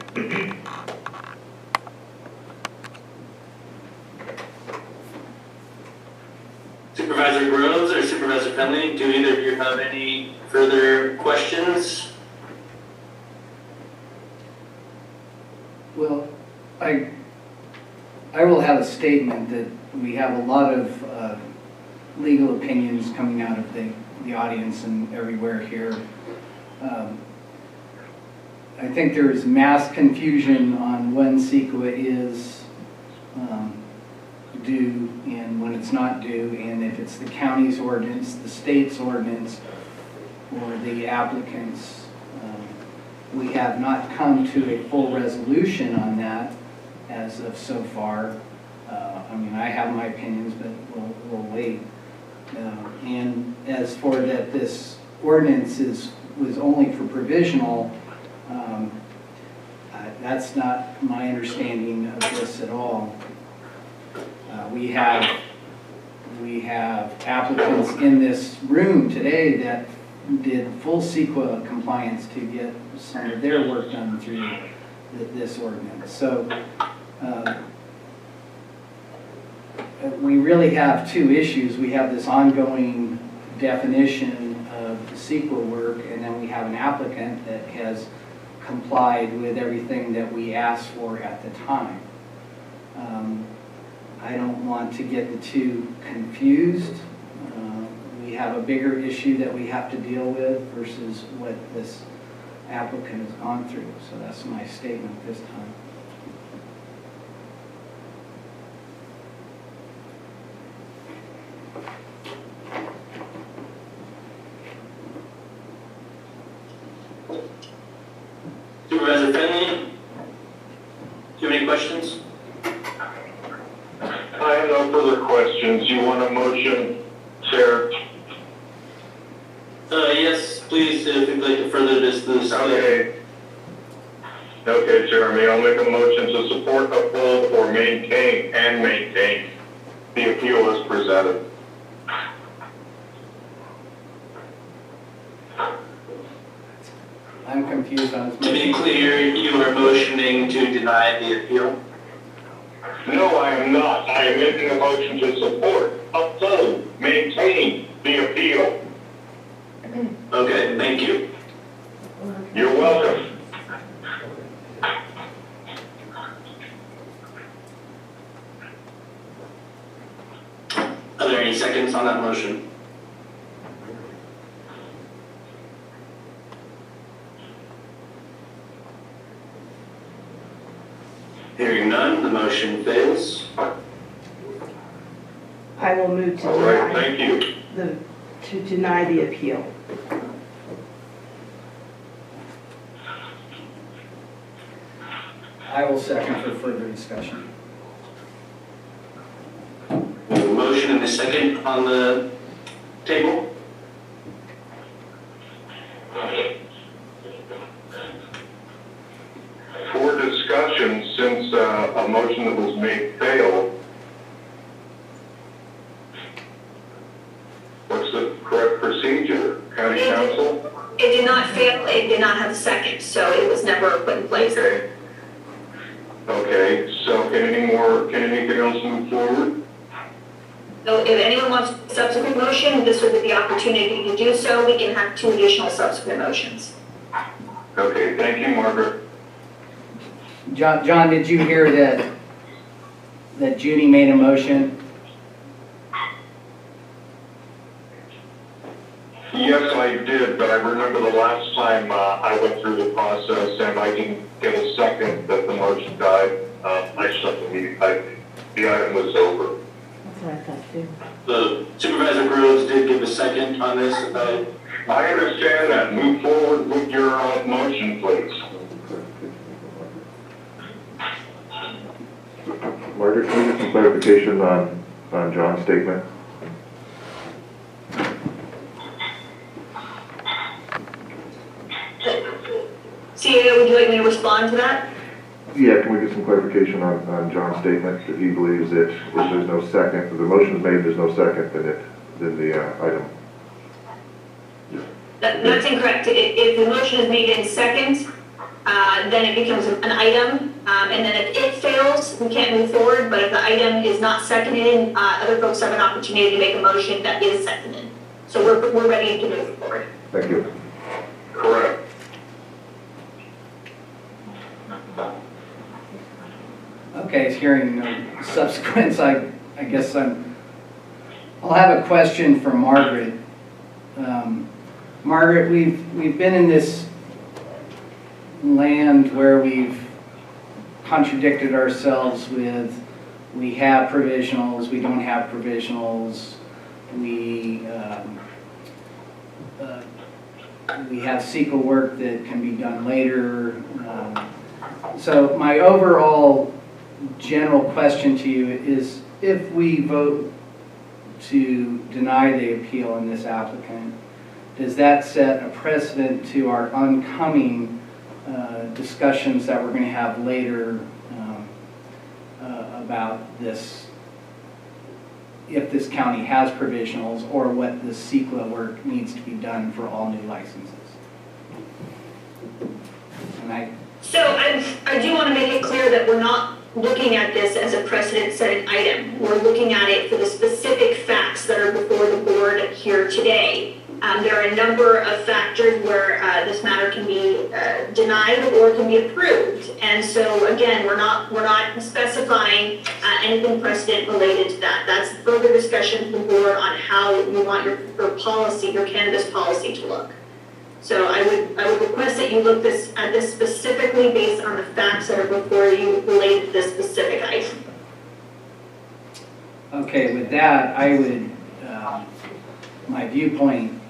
Supervisor Groves or Supervisor Penley, do either of you have any further questions? Well, I will have a statement that we have a lot of legal opinions coming out of the audience and everywhere here. I think there is mass confusion on when CEQA is due and when it's not due, and if it's the county's ordinance, the state's ordinance, or the applicant's. We have not come to a full resolution on that as of so far. I mean, I have my opinions, but we'll wait. And as for that, this ordinance was only for provisional. That's not my understanding of this at all. We have applicants in this room today that did full CEQA compliance to get some of their work done through this ordinance. So we really have two issues. We have this ongoing definition of the CEQA work, and then we have an applicant that has complied with everything that we asked for at the time. I don't want to get the two confused. We have a bigger issue that we have to deal with versus what this applicant has gone through. So that's my statement this time. Supervisor Finley, do you have any questions? I have no further questions. You want a motion, Sarah? Yes, please, if you'd like to further this. Okay. Okay, Jeremy, I'll make a motion to support, uphold, or maintain the appeal as presented. I'm confused on this. To be clear, you are motioning to deny the appeal? No, I am not. I am making a motion to support, uphold, maintain the appeal. Okay, thank you. You're welcome. Are there any seconds on that motion? Hearing none, the motion fails. I will move to All right, deny thank you. to deny the appeal. I will second for further discussion. We have a motion and a second on the table. For discussion, since a motion that was made failed, what's the correct procedure? County council? It did not fail, it did not have a second, so it was never put in place. Okay. Okay, so can anything else move forward? So if anyone wants a subsequent motion, this would be the opportunity to do so. We can have 2 additional subsequent motions. Okay, thank you, Margaret. John, did you hear that Judy made a motion? Yes, I did, but I remember the last time I went through the process and I didn't get a second that the motion died. I shut the meeting, the item was over. That's what I thought too. The Supervisor Groves did give a second on this. I understand that. Move forward with your motion, please. Margaret, can we get some clarification on John's statement? CAO, would you like me to respond to that? Yeah, can we get some clarification on John's statement that he believes that if there's no second, if the motion is made, there's no second, then the item. That's incorrect. If the motion is made in second, then it becomes an item, and then if it fails, we can't move forward, but if the item is not seconded, other folks have an opportunity to make a motion that is seconded. So we're ready to move forward. Thank you. Correct. Okay, hearing no subsequence, I guess I'll have a question for Margaret. Margaret, we've been in this land where we've contradicted ourselves with, we have provisionals, we don't have provisionals, we have CEQA work that can be done later. So my overall general question to you is, if we vote to deny the appeal in this applicant, does that set a precedent to our oncoming discussions that we're going to have later about this, if this county has provisionals, or what the CEQA work needs to be done for all new licenses? And So I do want to make it clear that we're not looking at this as a precedent-setting item. We're looking at it for the specific facts that are before the board here today. There are a number of factors where this matter can be denied or can be approved. And so again, we're not specifying anything precedent related to that. That's further discussion from the board on how you want your policy, your cannabis policy to look. So I would request that you look at this specifically based on the facts that are before you related to this specific item. Okay, with that, I would, my viewpoint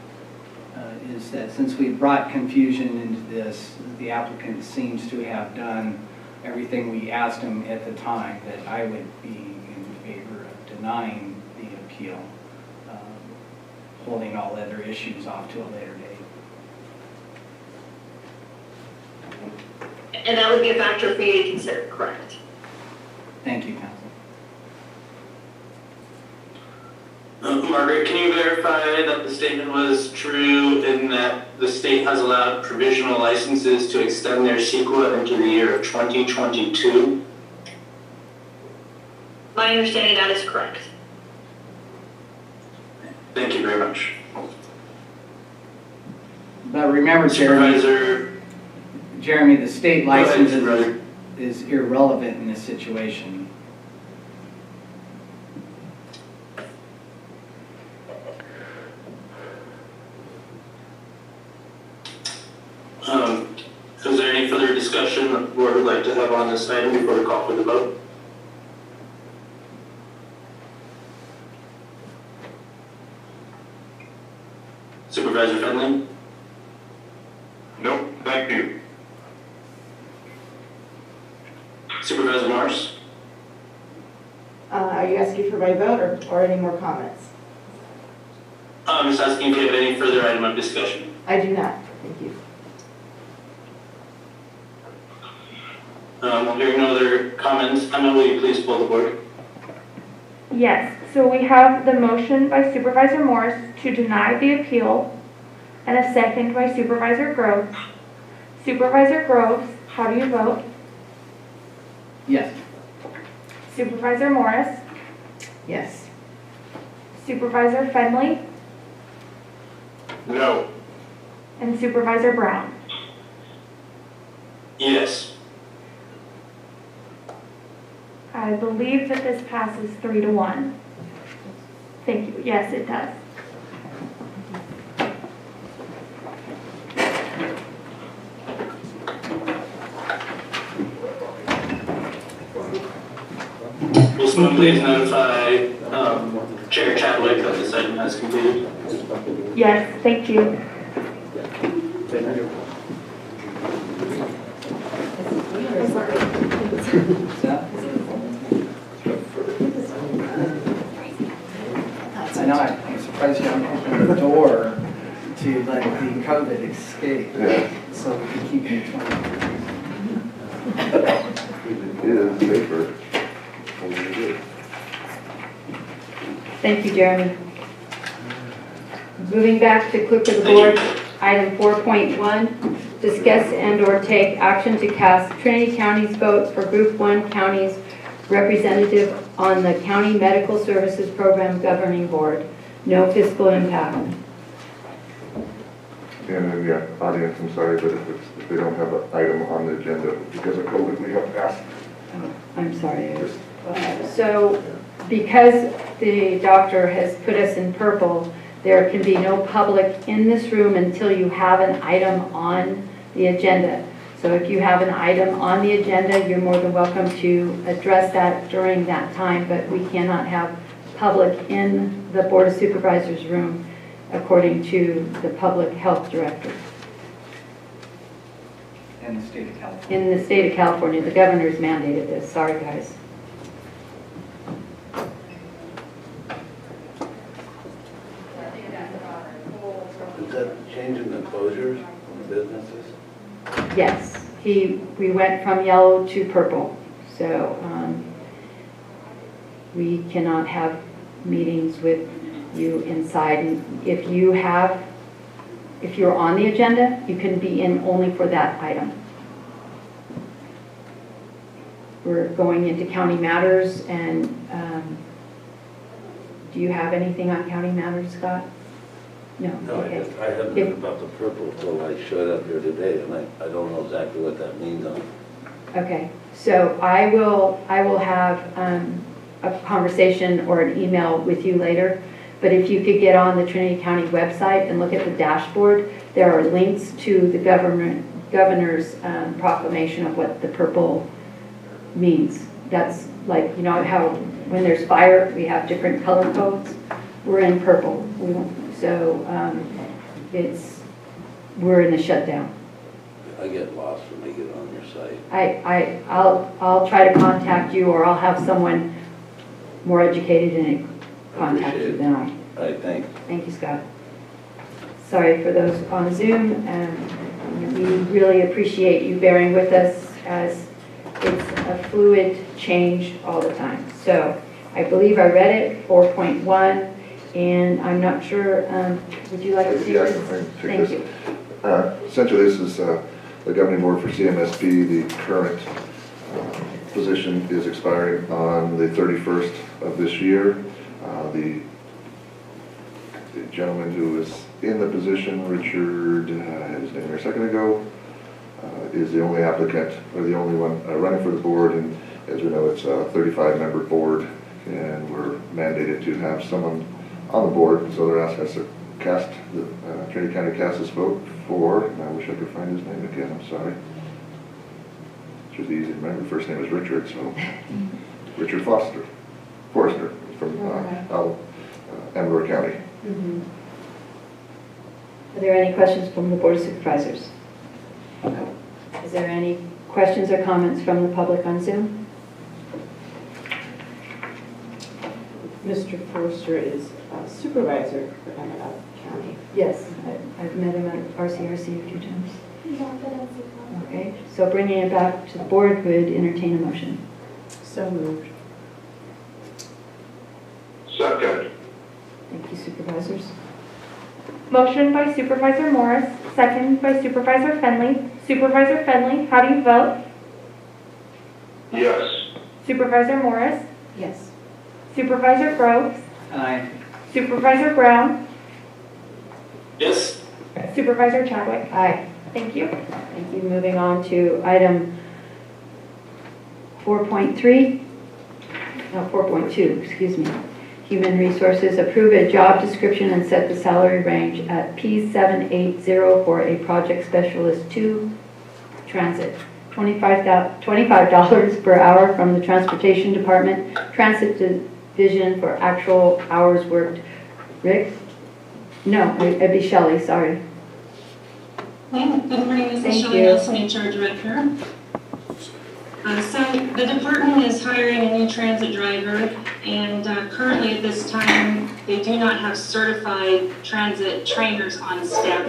is that since we brought confusion into this, the applicant seems to have done everything we asked him at the time, that I would be in favor of denying the appeal, holding all other issues off to a later date. And that would be a factor for you to consider, correct? Thank you, Council. Margaret, can you verify that the statement was true in that the state has allowed provisional licenses to extend their CEQA into the year of 2022? My understanding that is correct. Thank you very much. But remember, Jeremy, the state license is irrelevant in this situation. Is there any further discussion the board would like to have on this item before we call for the vote? Supervisor Finley? Nope, thank you. Supervisor Morris? Are you asking for my vote or any more comments? I'm just asking if you have any further item of discussion. I do not, thank you. Hearing no other comments, Emma, will you please pull the board? Yes, so we have the motion by Supervisor Morris to deny the appeal and a second by Supervisor Groves. Supervisor Groves, how do you vote? Yes. Supervisor Morris? Yes. Supervisor Fenley? No. And Supervisor Brown? Yes. I believe that this passes 3-1. Thank you. Yes, it does. Will someone please notify Chair Chadwick that this item has completed? Yes, thank you. Thank you. I know, I'm surprised you haven't opened the door to let the COVID escape, so we can keep it 20. It is safer. Thank you, Jeremy. Moving back to clerk of the board, item 4.1, discuss and/or take action to cast Trinity County's vote for Group 1 counties representative on the County Medical Services Program Governing Board. No fiscal impact. And in the audience, I'm sorry, but if they don't have an item on the agenda because of COVID, we have passed. I'm sorry. So because the doctor has put us in purple, there can be no public in this room until you have an item on the agenda. So if you have an item on the agenda, you're more than welcome to address that during that time, but we cannot have public in the Board of Supervisors room according to the Public Health Director. In the state of California. In the state of California, the governor's mandated this. Sorry, guys. Is that changing the closures on the businesses? Yes, we went from yellow to purple, so we cannot have meetings with you inside. And if you're on the agenda, you can be in only for that item. we're going into county matters, and do you have anything on county matters, Scott? No, No, okay. I haven't heard about the purple till I showed up here today, and I don't know exactly what that means on. Okay, so I will have a conversation or an email with you later, but if you could get on the Trinity County website and look at the dashboard, there are links to the governor's proclamation of what the purple means. That's like, you know how when there's fire, we have different color codes? We're in purple. So we're in the shutdown. I get lost when I get on your site. I'll try to contact you, or I'll have someone more educated in it contact you than I. All right, thanks. Thank you, Scott. Sorry for those on Zoom, we really appreciate you bearing with us, as it's a fluid change all the time. So I believe I read it, 4.1, and I'm not sure, would you like to take Yes, this? I can take Thank this. you. Essentially, this is the governing board for CMSP. The current position is expiring on the 31st of this year. The gentleman who is in the position, Richard, I had his name here a second ago, is the only applicant, or the only one running for the board, and as we know, it's a 35-member board, and we're mandated to have someone on the board, so they're asking us to cast, Trinity County cast this vote for, and I wish I could find his name again, I'm sorry. Should be easy to remember, first name is Richard, so, Richard Forrester, from Amador County. Mhm. Are there any questions from the Board of Supervisors? Is there any questions or comments from the public on Zoom? Mr. Forster is a supervisor for Amador County. Yes, I've met him at RCRC a few times. Okay, so bringing it back to the board, would entertain a motion. So moved. Second. Thank you, supervisors. Motion by Supervisor Morris, second by Supervisor Finley. Supervisor Finley, how do you vote? Yes. Supervisor Morris? Yes. Supervisor Groves? Aye. Supervisor Brown? Yes. Supervisor Chadwick? Aye. Thank you. Thank you. Moving on to item 4.3, no, 4.2, excuse me. Human Resources, approve a job description and set the salary range at P780 for a project specialist 2 transit. $25 per hour from the Transportation Department, Transit Division for actual hours worked. Rick? No, it'd be Shelley, sorry. Good morning, this is Thank Shelley you. Nelson, HR Director. So the department is hiring a new transit driver, and currently at this time, they do not have certified transit trainers on staff.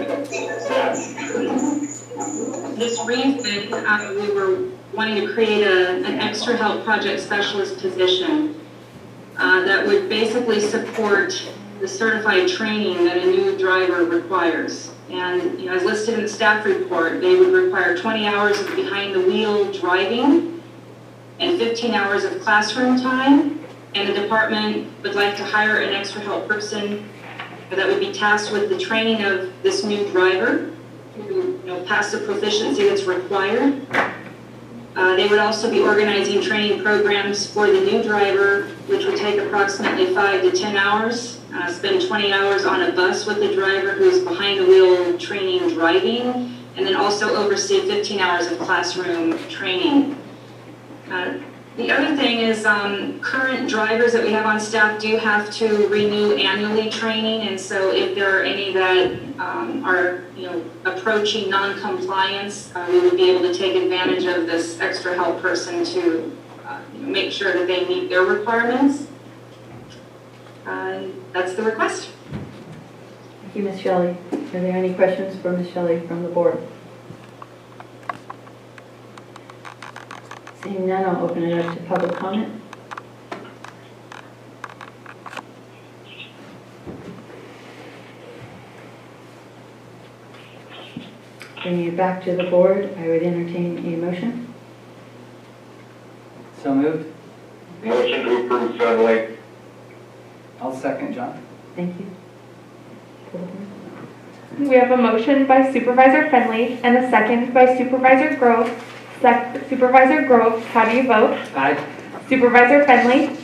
This reason, we were wanting to create an extra help project specialist position that would basically support the certified training that a new driver requires. And as listed in the staff report, they would require 20 hours of behind the wheel driving and 15 hours of classroom time. And the department would like to hire an extra help person that would be tasked with the training of this new driver to pass the proficiency that's required. They would also be organizing training programs for the new driver, which would take approximately 5 to 10 hours. Spend 20 hours on a bus with the driver who's behind the wheel training driving, and then also oversee 15 hours of classroom training. The other thing is current drivers that we have on staff do have to renew annually training, and so if there are any that are approaching non-compliance, we would be able to take advantage of this extra help person to make sure that they meet their requirements. That's the request. Thank you, Ms. Shelley. Are there any questions for Ms. Shelley from the board? Seeing none, I'll open it up to public comment. Bringing it back to the board, I would entertain a motion. So moved. Motion to approve Fenley. I'll second, John. Thank you. We have a motion by Supervisor Finley and a second by Supervisor Groves. Supervisor Groves, how do you vote? Aye. Supervisor Finley?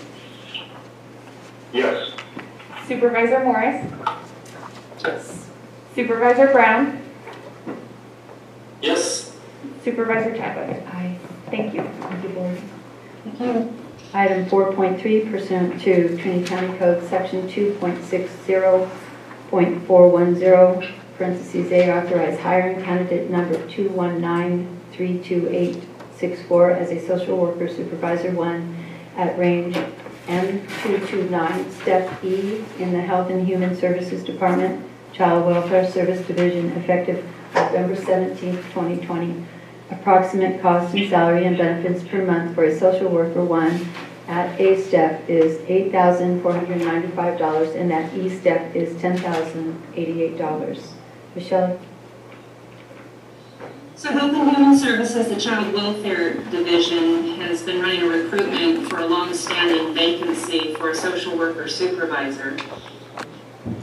Yes. Supervisor Morris? Yes. Supervisor Brown? Yes. Supervisor Chadwick? Aye. Thank you. Thank you, Board. Item 4.3, pursuant to Trinity County Code Section 2.60.410, parentheses A, authorize hiring candidate number 219-32864 as a social worker supervisor 1 at range M229, step E in the Health and Human Services Department, Child Welfare Service Division, effective November 17, 2020. Approximate cost and salary and benefits per month for a social worker 1 at A step is $8,495 and at E step is $10,088. Michelle? So Health and Human Services, the Child Welfare Division, has been running a recruitment for a long-standing vacancy for a social worker supervisor.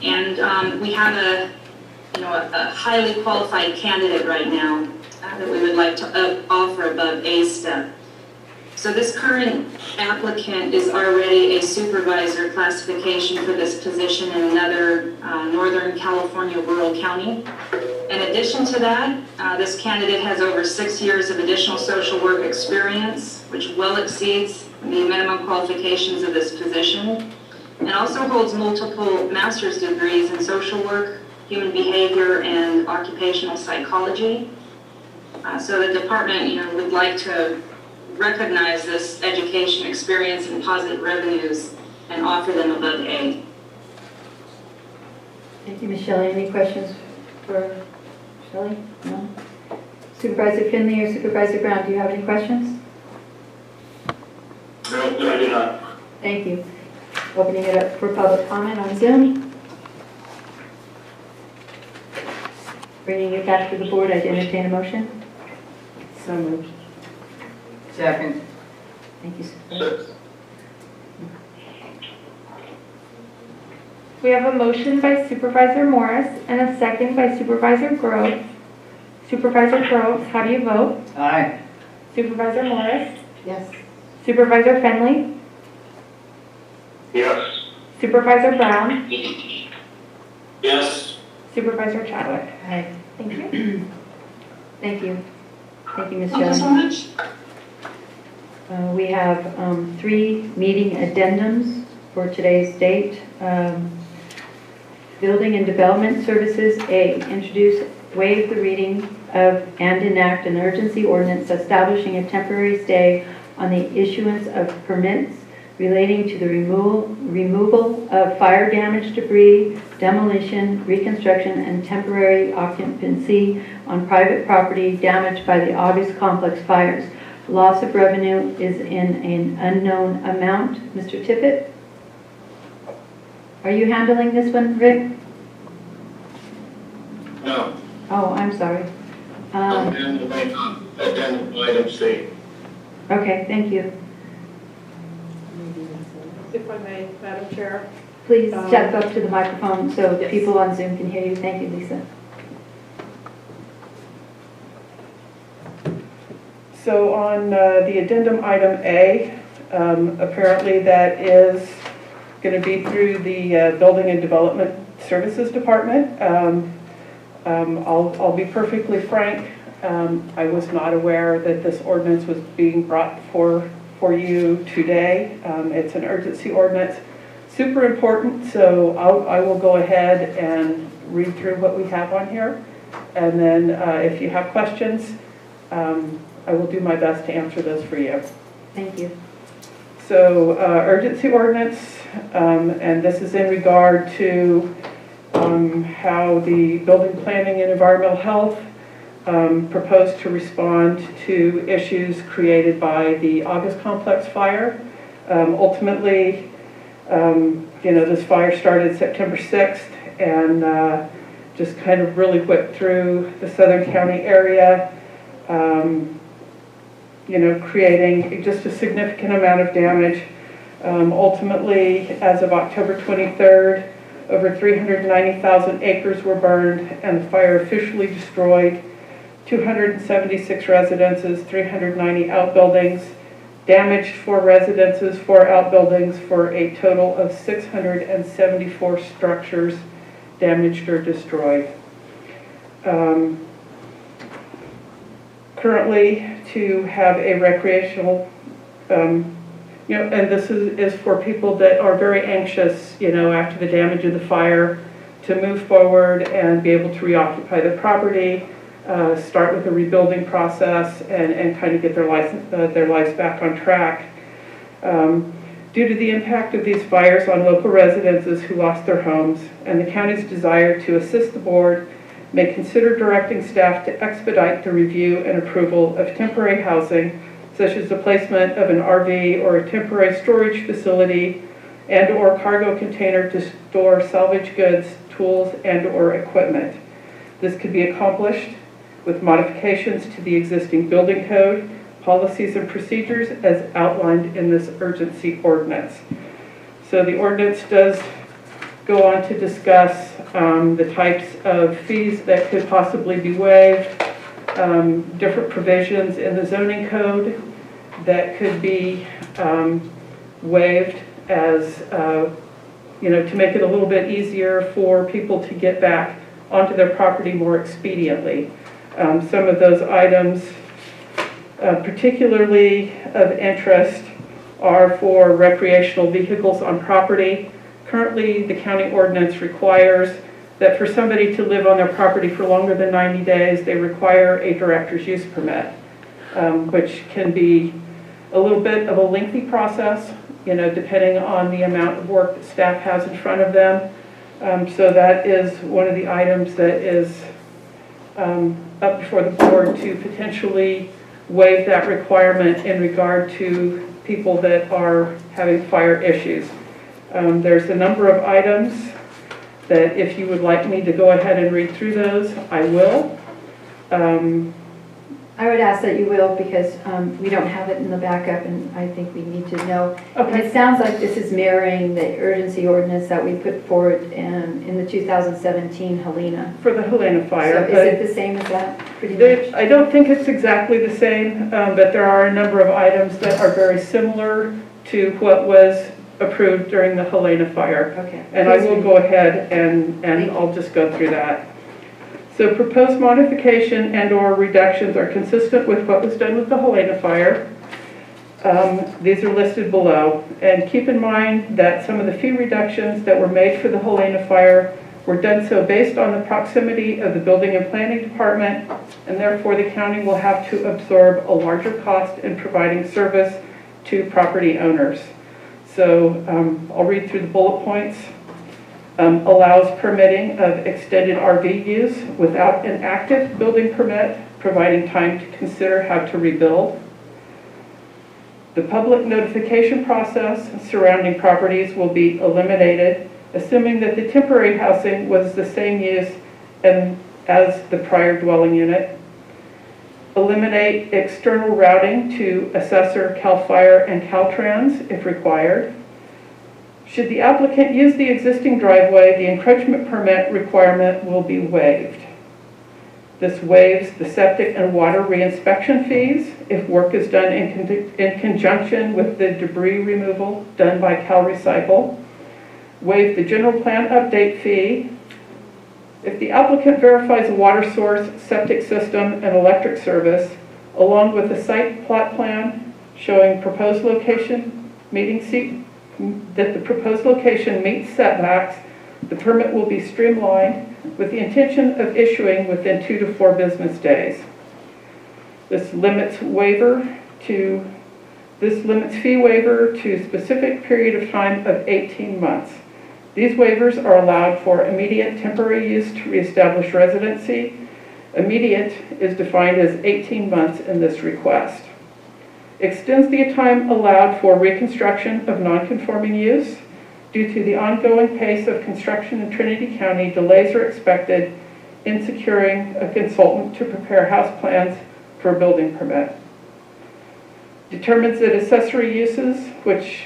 And we have a highly qualified candidate right now that we would like to offer above A step. So this current applicant is already a supervisor classification for this position in another Northern California rural county. In addition to that, this candidate has over 6 years of additional social work experience, which well exceeds the minimum qualifications of this position, and also holds multiple master's degrees in social work, human behavior, and occupational psychology. So the department, would like to recognize this education experience and positive revenues and offer them above A. Thank you, Michelle. Any questions for Shelley? No? Supervisor Finley or Supervisor Brown, do you have any questions? No, I do not. Thank you. Opening it up for public comment on Zoom. Bringing it back to the board, I'd entertain a motion. So moved. Second. Thank you, Supervisor. We have a motion by Supervisor Morris and a second by Supervisor Groves. Supervisor Groves, how do you vote? Aye. Supervisor Morris? Yes. Supervisor Finley? Yes. Supervisor Brown? Yes. Supervisor Chadwick? Aye. Thank you. Thank you. Thank you, Ms. Thank you so Shelley. much. We have 3 meeting addendums for today's date. Building and Development Services, A, introduce, waive the reading of and enact an urgency ordinance establishing a temporary stay on the issuance of permits relating to the removal of fire damage debris, demolition, reconstruction, and temporary occupancy on private property damaged by the August complex fires. Loss of revenue is in an unknown amount. Mr. Tippett? Are you handling this one, Rick? No. Oh, I'm sorry. Addendum item C. Okay, thank you. If I may, Madam Chair. Please step up to the microphone so Yes. people on Zoom can hear you. Thank you, Lisa. So on the addendum item A, apparently that is going to be through the Building and Development Services Department. I'll be perfectly frank. I was not aware that this ordinance was being brought for you today. It's an urgency ordinance, super important, so I will go ahead and read through what we have on here. And then if you have questions, I will do my best to answer those for you. Thank you. So urgency ordinance, and this is in regard to how the Building Planning and Environmental Health proposed to respond to issues created by the August complex fire. Ultimately, this fire started September 6th and just kind of really whipped through the Southern County area. creating just a significant amount of damage. Ultimately, as of October 23rd, over 390,000 acres were burned and the fire officially destroyed 276 residences, 390 outbuildings, damaged 4 residences, 4 outbuildings, for a total of 674 structures damaged or destroyed. Currently, to have a recreational, and this is for people that are very anxious, after the damage of the fire, to move forward and be able to reoccupy the property, start with a rebuilding process, and kind of get their lives back on track. Due to the impact of these fires on local residences who lost their homes and the county's desire to assist the board, may consider directing staff to expedite the review and approval of temporary housing, such as the placement of an RV or a temporary storage facility and/or cargo container to store salvage goods, tools, and/or equipment. This could be accomplished with modifications to the existing building code, policies, and procedures as outlined in this urgency ordinance. So the ordinance does go on to discuss the types of fees that could possibly be waived, different provisions in the zoning code that could be waived as, to make it a little bit easier for people to get back onto their property more expediently. Some of those items, particularly of interest, are for recreational vehicles on property. Currently, the county ordinance requires that for somebody to live on their property for longer than 90 days, they require a director's use permit, which can be a little bit of a lengthy process, depending on the amount of work that staff has in front of them. So that is one of the items that is up before the board, to potentially waive that requirement in regard to people that are having fire issues. There's a number of items that if you would like me to go ahead and read through those, I will. I would ask that you will, because we don't have it in the backup, and I think we need to know. Okay. And it sounds like this is mirroring the urgency ordinance that we put forward in the 2017 Helena. For the Helena fire. So is it the same as that, pretty much? I don't think it's exactly the same, but there are a number of items that are very similar to what was approved during the Helena fire. Okay. And I will go ahead and I'll just go through that. So proposed modification and/or reductions are consistent with what was done with the Helena fire. These are listed below. And keep in mind that some of the fee reductions that were made for the Helena fire were done so based on the proximity of the building and planning department, and therefore the county will have to absorb a larger cost in providing service to property owners. So I'll read through the bullet points. Allows permitting of extended RV use without an active building permit, providing time to consider how to rebuild. The public notification process surrounding properties will be eliminated, assuming that the temporary housing was the same use as the prior dwelling unit. Eliminate external routing to Assessor, CAL FIRE, and Caltrans if required. Should the applicant use the existing driveway, the encroachment permit requirement will be waived. This waives the septic and water reinspection fees if work is done in conjunction with the debris removal done by CalRecycle. Waive the general plan update fee. If the applicant verifies a water source, septic system, and electric service, along with a site plot plan showing proposed location that the proposed location meets setbacks, the permit will be streamlined with the intention of issuing within 2 to 4 business days. This limits fee waiver to a specific period of time of 18 months. These waivers are allowed for immediate temporary use to reestablish residency. Immediate is defined as 18 months in this request. Extends the time allowed for reconstruction of non-conforming use. Due to the ongoing pace of construction in Trinity County, delays are expected in securing a consultant to prepare house plans for a building permit. determines that accessory uses, which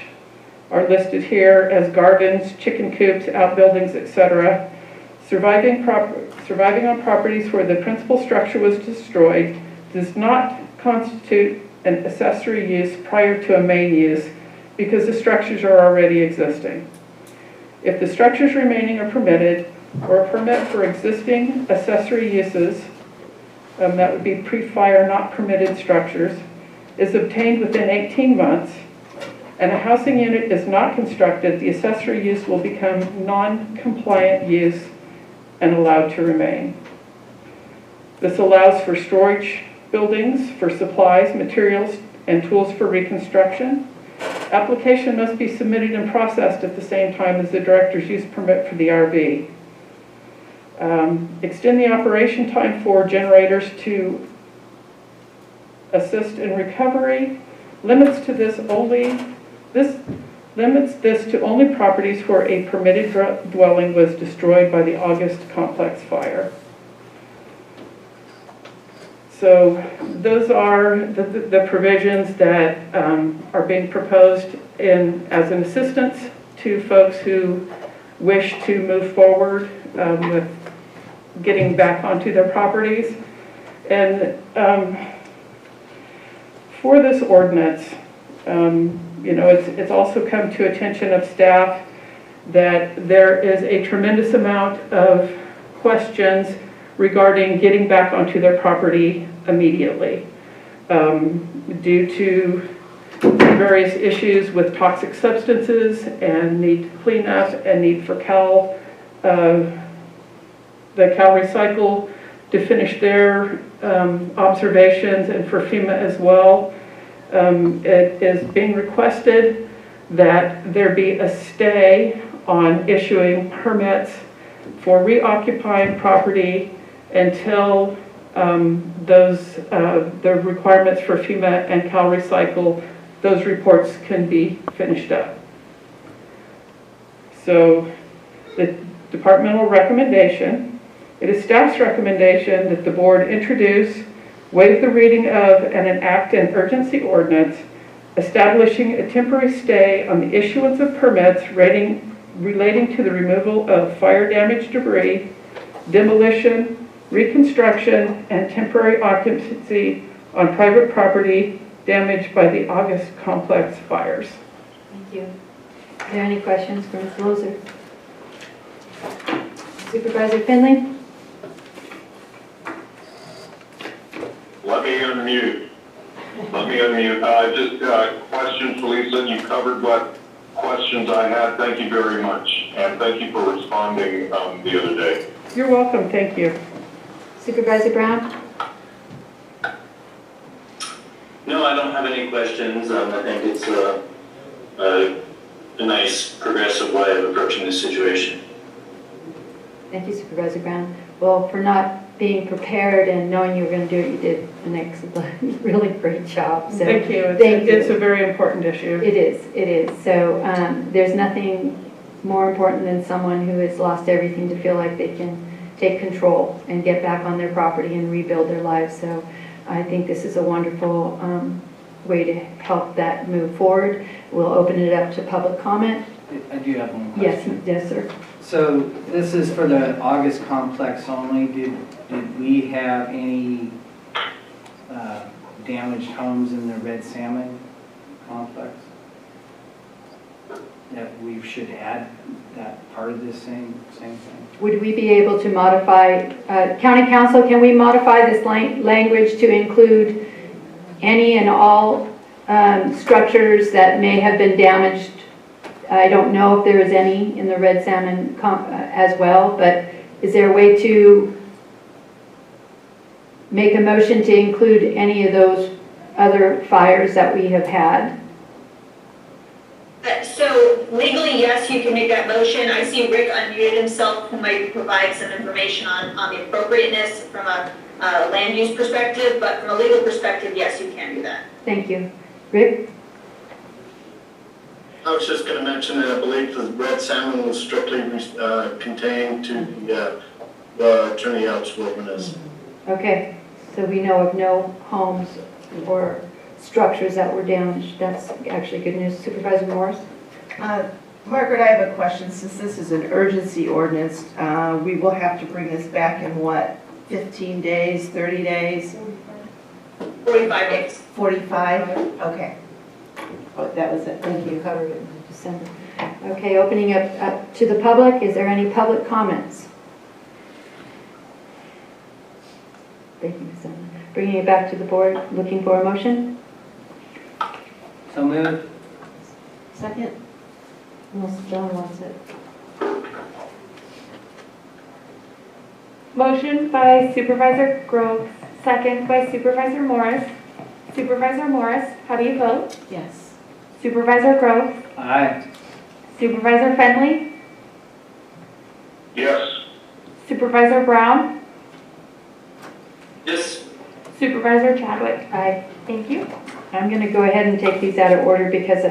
are listed here as gardens, chicken coops, outbuildings, etc., surviving on properties where the principal structure was destroyed, does not constitute an accessory use prior to a main use because the structures are already existing. If the structures remaining are permitted, or a permit for existing accessory uses, that would be pre-fire not permitted structures, is obtained within 18 months, and a housing unit is not constructed, the accessory use will become non-compliant use and allowed to remain. This allows for storage buildings for supplies, materials, and tools for reconstruction. Application must be submitted and processed at the same time as the director's use permit for the RV. Extend the operation time for generators to assist in recovery. Limits this to only properties where a permitted dwelling was destroyed by the August complex fire. So those are the provisions that are being proposed as an assistance to folks who wish to move forward with getting back onto their properties. And for this ordinance, it's also come to attention of staff that there is a tremendous amount of questions regarding getting back onto their property immediately due to various issues with toxic substances and need to clean up and need for the Cal Recycle to finish their observations and for FEMA as well. It is being requested that there be a stay on issuing permits for reoccupying property until the requirements for FEMA and Cal Recycle, those reports can be finished up. So the departmental recommendation, it is staff's recommendation that the board introduce, waive the reading of, and enact an urgency ordinance establishing a temporary stay on the issuance of permits relating to the removal of fire damaged debris, demolition, reconstruction, and temporary occupancy on private property damaged by the August complex fires. Thank you. Are there any questions for Ms. Loser? Supervisor Finley? Let me unmute. Just questions, Lisa. You covered what questions I had. Thank you very much. And thank you for responding the other day. You're welcome. Thank you. Supervisor Brown? No, I don't have any questions. I think it's a nice progressive way of approaching this situation. Thank you, Supervisor Brown. Well, for not being prepared and knowing you were going to do it, you did an excellent, really great job. So thank you. It's a very important issue. It is. So there's nothing more important than someone who has lost everything to feel like they can take control and get back on their property and rebuild their lives. So I think this is a wonderful way to help that move forward. We'll open it up to public comment. I do have one question. Yes, sir. So this is for the August complex only. Did we have any damaged homes in the Red Salmon complex that we should add that part of this same thing? Would we be able to modify, County Council, can we modify this language to include any and all structures that may have been damaged? I don't know if there is any in the Red Salmon as well, but is there a way to make a motion to include any of those other fires that we have had? So legally, yes, you can make that motion. I see Rick unmuted himself, who might provide some information on the appropriateness from a land use perspective, but from a legal perspective, yes, you can do that. Thank you. Rick? I was just going to mention that I believe the red salmon was strictly contained to the Trinity Alps wilderness. Okay, so we know of no homes or structures that were damaged. That's actually good news. Supervisor Morris? Margaret, I have a question. Since this is an urgency ordinance, we will have to bring this back in what, 15 days, 30 days? 45 days. 45? Okay. Oh, that was it. Thank you. Covered it in December. Okay, opening up to the public. Is there any public comments? Thank you, Ms. Sumner. Bringing it back to the board, looking for a motion? So moved. Second? Unless John wants it. Motion by Supervisor Groves, second by Supervisor Morris. Supervisor Morris, how do you vote? Yes. Supervisor Groves? Aye. Supervisor Fenley? Yes. Supervisor Brown? Yes. Supervisor Chadwick? Aye. Thank you. I'm going to go ahead and take these out of order because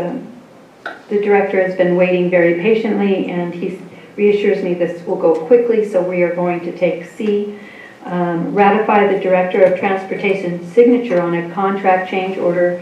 the director has been waiting very patiently, and he reassures me this will go quickly, so we are going to take C. Ratify the Director of Transportation's signature on a contract change order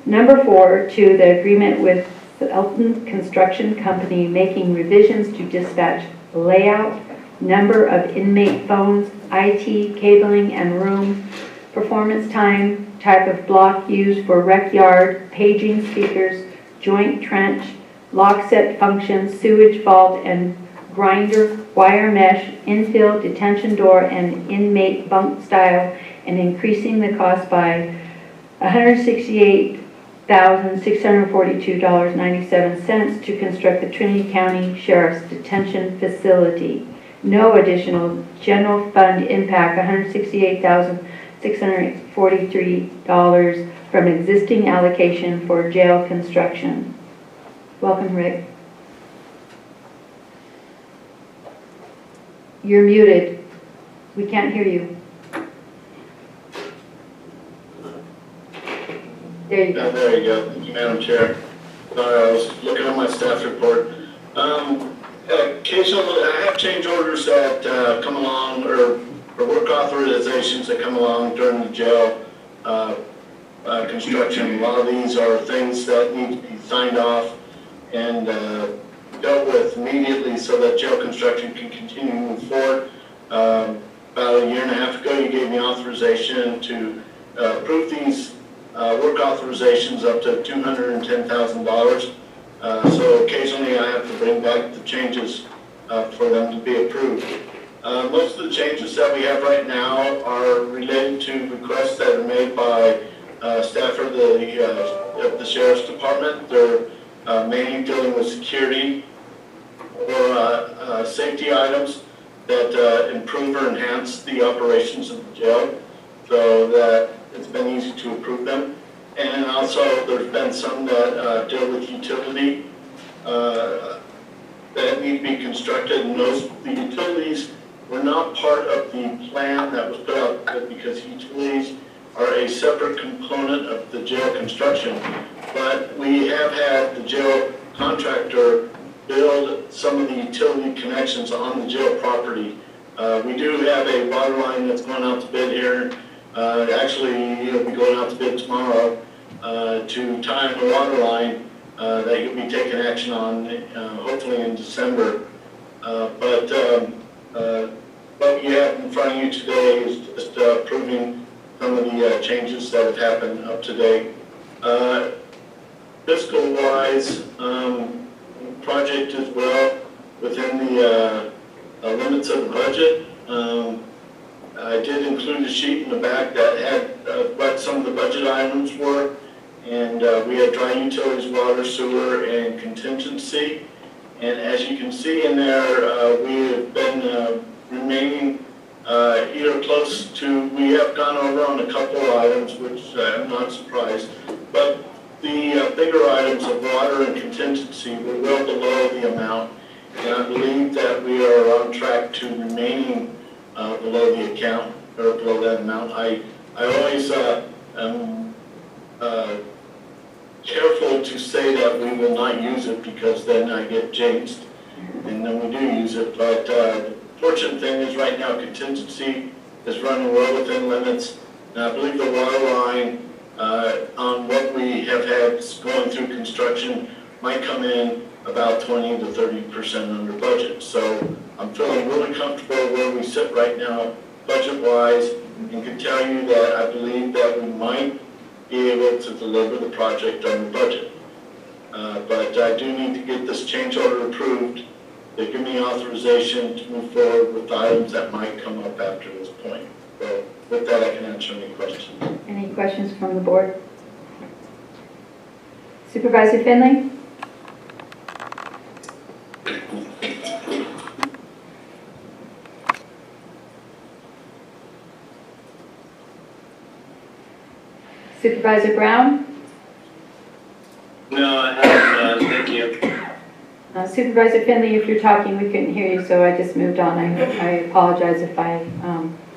number 4 to the agreement with the Elton Construction Company making revisions to dispatch layout, number of inmate phones, IT, cabling, and room, performance time, type of block used for rec yard, paging speakers, joint trench, lock set functions, sewage vault, and grinder, wire mesh, infill, detention door, and inmate bunk style, and increasing the cost by $168,642.97 to construct the Trinity County Sheriff's Detention Facility. No additional general fund impact, $168,643 from existing allocation for jail construction. Welcome, Rick. You're muted. We can't hear you. There you go. There you go. Thank you, Madam Chair. Sorry, I was looking at my staff report. Occasionally, I have change orders that come along, or work authorizations that come along during the jail construction. A lot of these are things that need to be signed off and dealt with immediately so that jail construction can continue to move forward. About a year and a half ago, you gave me authorization to approve these work authorizations up to $210,000. So occasionally I have to bring back the changes for them to be approved. Most of the changes that we have right now are related to requests that are made by staff of the Sheriff's Department. They're mainly dealing with security or safety items that improve or enhance the operations of the jail, so that it's been easy to approve them. And also there's been some that deal with utility that need to be constructed, and the utilities were not part of the plan that was put out because utilities are a separate component of the jail construction. But we have had the jail contractor build some of the utility connections on the jail property. We do have a water line that's going out to bid here. Actually, it'll be going out to bid tomorrow to tie in the water line that you'll be taking action on hopefully in December. But what you have in front of you today is just approving some of the changes that have happened up to date. Fiscal-wise, project as well within the limits of the budget. I did include a sheet in the back that had what some of the budget items were, and we had dry utilities, water, sewer, and contingency. And as you can see in there, we have been remaining either close to, we have gone over on a couple of items, which I'm not surprised, but the bigger items of water and contingency were well below the amount, and I believe that we are on track to remaining below the account, or below that amount. I always am careful to say that we will not use it, because then I get jinxed, and then we do use it. But the fortunate thing is right now contingency is running well within limits, and I believe the water line on what we have had going through construction might come in about 20 to 30% under budget. So I'm feeling really comfortable where we sit right now, budget-wise, and can tell you that I believe that we might be able to deliver the project under budget. But I do need to get this change order approved. They give me authorization to move forward with items that might come up after this point. So with that, I can answer any questions. Any questions from the board? Supervisor Finley? Supervisor Brown? No, I haven't, thank you. Supervisor Finley, if you're talking, we couldn't hear you, so I just moved on. I apologize if I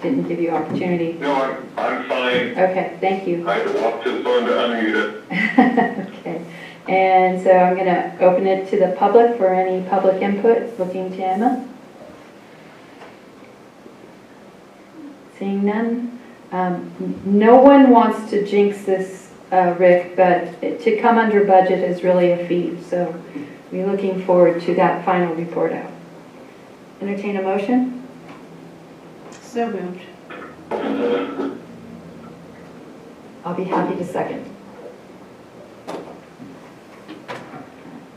didn't give you opportunity. No, I'm fine. Okay, thank you. I had to walk to the phone to unmute it. Okay, and so I'm going to open it to the public for any public input. Looking to Emma. Seeing none. No one wants to jinx this, Rick, but to come under budget is really a feat. So we're looking forward to that final report out. Entertain a motion? So moved. I'll be happy to second.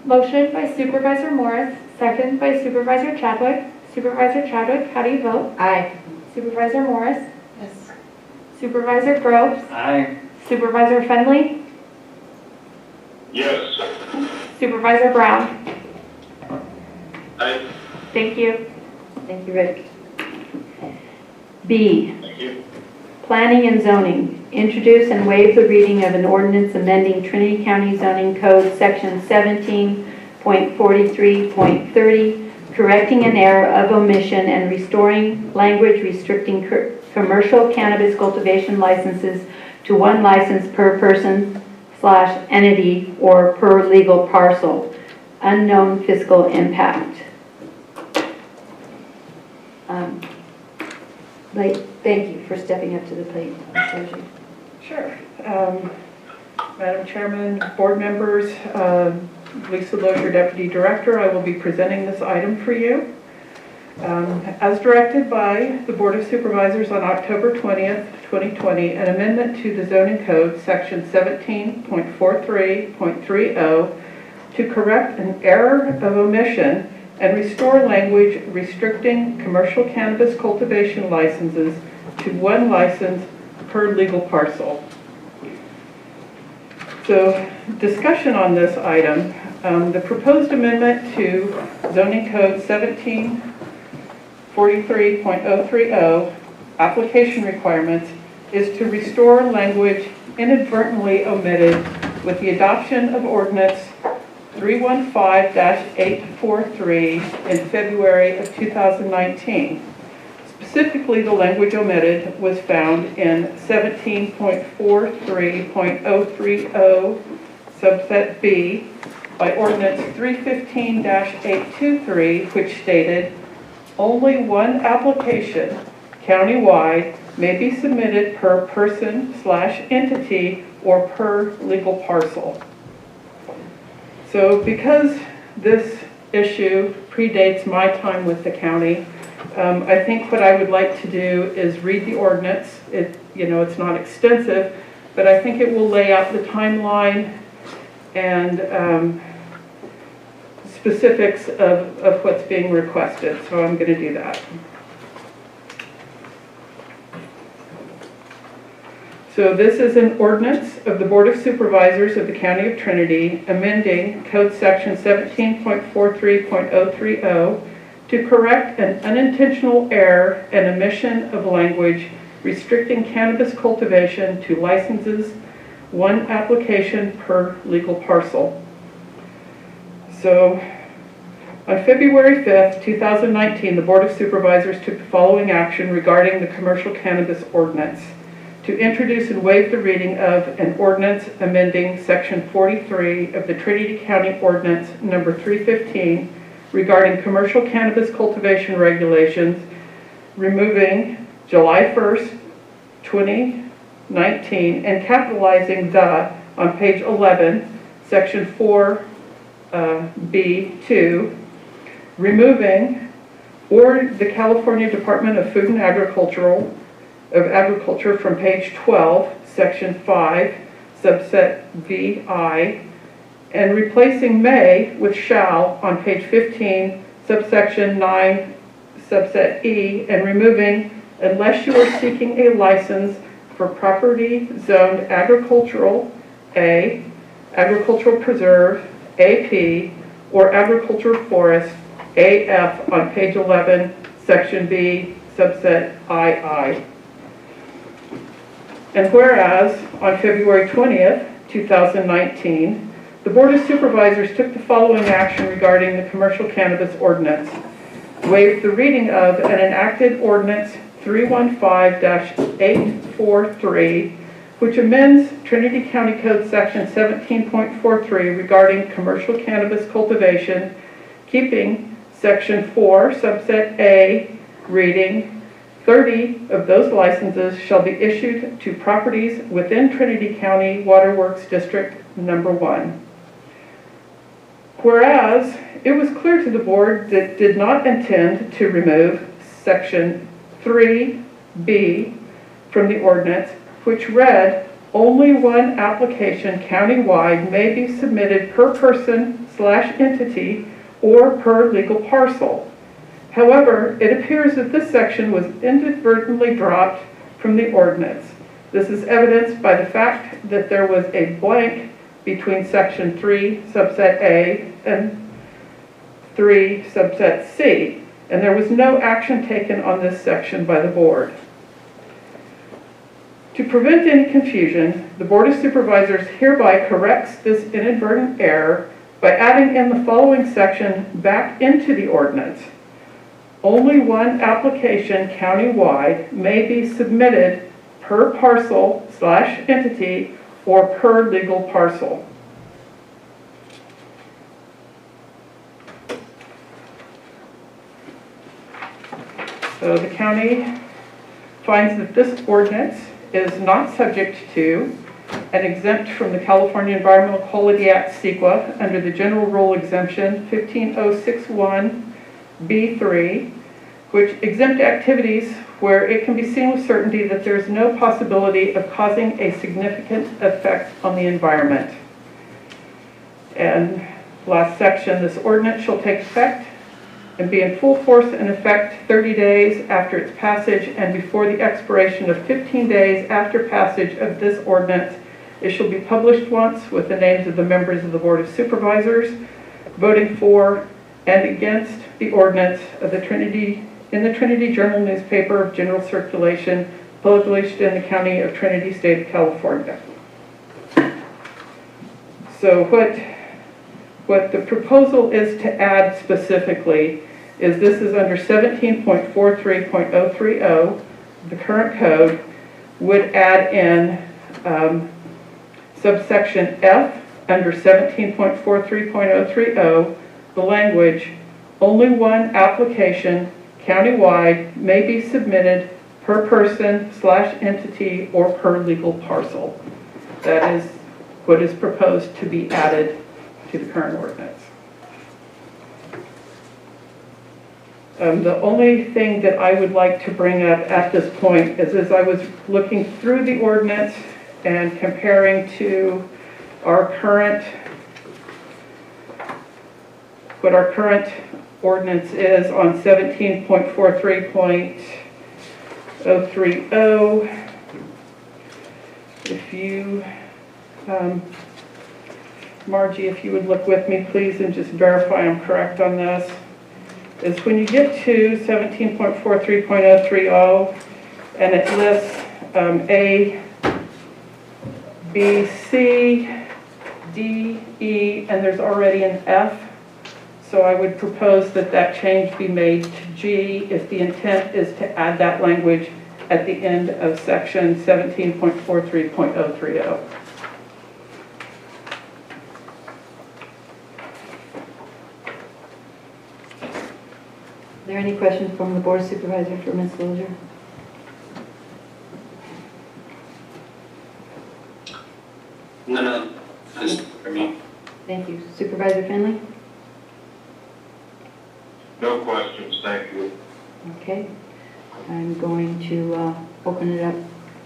Motion by Supervisor Morris, second by Supervisor Chadwick. Supervisor Chadwick, how do you vote? Aye. Supervisor Morris? Yes. Supervisor Groves? Aye. Supervisor Finley? Yes. Supervisor Brown? Aye. Thank you. Thank you, Rick. B, Thank you. Planning and Zoning. Introduce and waive the reading of an ordinance amending Trinity County Zoning Code Section 17.43.30, correcting an error of omission and restoring language restricting commercial cannabis cultivation licenses to one license per person/entity or per legal parcel. Unknown fiscal impact. Thank you for stepping up to the plate. Sure. Madam Chairman, board members, Lisa Lozier, Deputy Director, I will be presenting this item for you. As directed by the Board of Supervisors on October 20th, 2020, an amendment to the zoning code, section 17.43.30, to correct an error of omission and restore language restricting commercial cannabis cultivation licenses to one license per legal parcel. So, discussion on this item. The proposed amendment to zoning code 17.43.030, application requirements, is to restore language inadvertently omitted with the adoption of ordinance 315-843 in February of 2019. Specifically, the language omitted was found in 17.43.030 subset B by ordinance 315-823, which stated, only one application countywide may be submitted per person/entity or per legal parcel. So because this issue predates my time with the county, I think what I would like to do is read the ordinance. It's not extensive, but I think it will lay out the timeline and specifics of what's being requested. So I'm going to do that. So this is an ordinance of the Board of Supervisors of the County of Trinity amending Code Section 17.43.030 to correct an unintentional error and omission of language restricting cannabis cultivation to licenses, one application per legal parcel. So on February 5th, 2019, the Board of Supervisors took the following action regarding the commercial cannabis ordinance: to introduce and waive the reading of an ordinance amending Section 43 of the Trinity County Ordinance Number 315 regarding commercial cannabis cultivation regulations, removing July 1st, 19, and capitalizing the on page 11, section 4B2, removing or the California Department of Food and Agriculture from page 12, section 5, subset VI, and replacing may with shall on page 15, subsection 9, subset E, and removing unless you are seeking a license for property zoned agricultural, A, agricultural preserve, AP, or agricultural forest, AF on page 11, section B, subset II. And whereas on February 20th, 2019, the Board of Supervisors took the following action regarding the commercial cannabis ordinance. Waived the reading of and enacted ordinance 315-843, which amends Trinity County Code section 17.43 regarding commercial cannabis cultivation, keeping section 4, subset A, reading 30 of those licenses shall be issued to properties within Trinity County Waterworks District Number 1. Whereas it was clear to the board that did not intend to remove section 3B from the ordinance, which read, only one application countywide may be submitted per person/entity or per legal parcel. However, it appears that this section was inadvertently dropped from the ordinance. This is evidenced by the fact that there was a blank between section 3, subset A, and 3, subset C, and there was no action taken on this section by the board. To prevent any confusion, the Board of Supervisors hereby corrects this inadvertent error by adding in the following section back into the ordinance. Only one application countywide may be submitted per parcel/entity or per legal parcel. So the county finds that this ordinance is not subject to and exempt from the California Environmental Quality Act CEQA under the General Rule Exemption 15061B3, which exempt activities where it can be seen with certainty that there is no possibility of causing a significant effect on the environment. And last section, this ordinance shall take effect and be in full force and effect 30 days after its passage and before the expiration of 15 days after passage of this ordinance. It shall be published once with the names of the members of the Board of Supervisors voting for and against the ordinance of the Trinity in the Trinity Journal newspaper of general circulation, published in the County of Trinity, State of California. So what the proposal is to add specifically is this is under 17.43.030, the current code would add in subsection F under 17.43.030, the language, only one application countywide may be submitted per person/entity or per legal parcel. That is what is proposed to be added to the current ordinance. The only thing that I would like to bring up at this point is as I was looking through the ordinance and comparing to our current, what our current ordinance is on 17.43.030. If you, Margie, if you would look with me, please, and just verify I'm correct on this, is when you get to 17.43.030 and it lists A, B, C, D, E, and there's already an F. So I would propose that that change be made to G if the intent is to add that language at the end of section 17.43.030. Are there any questions from the Board of Supervisors for Ms. Lozier? No, this for me. Thank you. Supervisor Finley? No questions, thank you. Okay. I'm going to open it up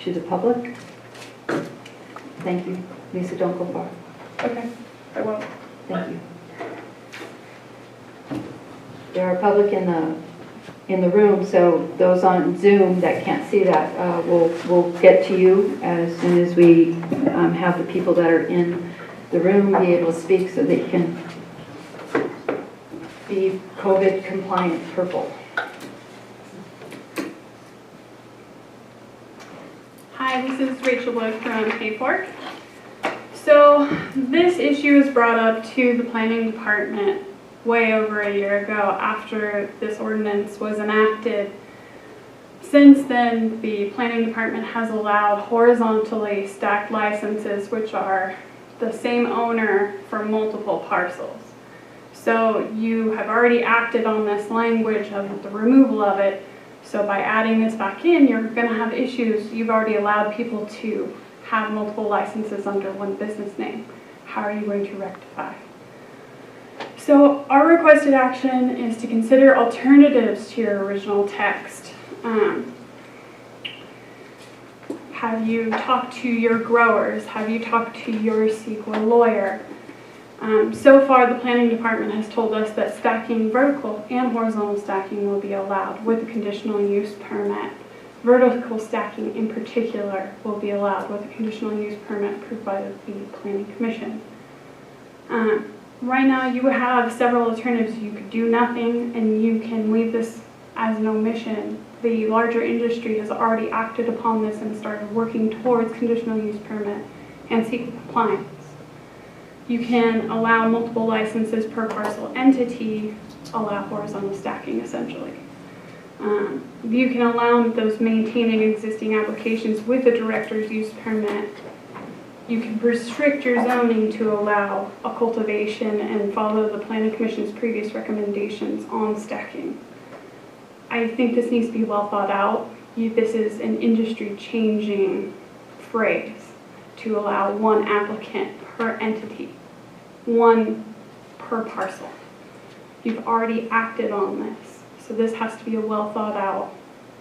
to the public. Thank you. Lisa, don't go far. Okay, I won't. Thank you. There are public in the room, so those on Zoom that can't see that, we'll get to you as soon as we have the people that are in the room be able to speak so they can be COVID compliant purple. Hi, this is Rachel Wood from Hayfork. So this issue was brought up to the planning department way over a year ago after this ordinance was enacted. Since then, the planning department has allowed horizontally stacked licenses, which are the same owner for multiple parcels. So you have already acted on this language of the removal of it. So by adding this back in, you're going to have issues. You've already allowed people to have multiple licenses under one business name. How are you going to rectify? So our requested action is to consider alternatives to your original text. Have you talked to your growers? Have you talked to your CEQA lawyer? So far, the planning department has told us that stacking, vertical and horizontal stacking, will be allowed with a conditional use permit. Vertical stacking in particular will be allowed with a conditional use permit approved by the Planning Commission. Right now you have several alternatives. You could do nothing and you can leave this as an omission. The larger industry has already acted upon this and started working towards conditional use permit and CEQA compliance. You can allow multiple licenses per parcel entity, allow horizontal stacking essentially. You can allow those maintaining existing applications with a director's use permit. You can restrict your zoning to allow a cultivation and follow the Planning Commission's previous recommendations on stacking. I think this needs to be well thought out. This is an industry changing phrase to allow one applicant per entity, one per parcel. You've already acted on this. So this has to be a well thought out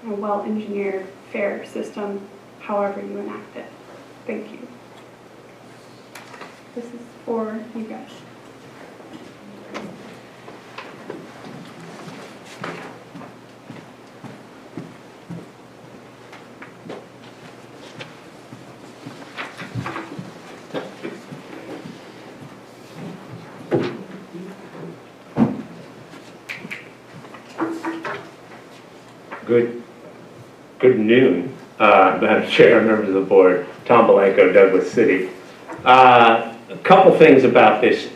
and well engineered, fair system, however you enact it. Thank you. This is for you guys. Good noon, Madam Chair, members of the board. Tom Belenko, Douglas City. A couple things about this.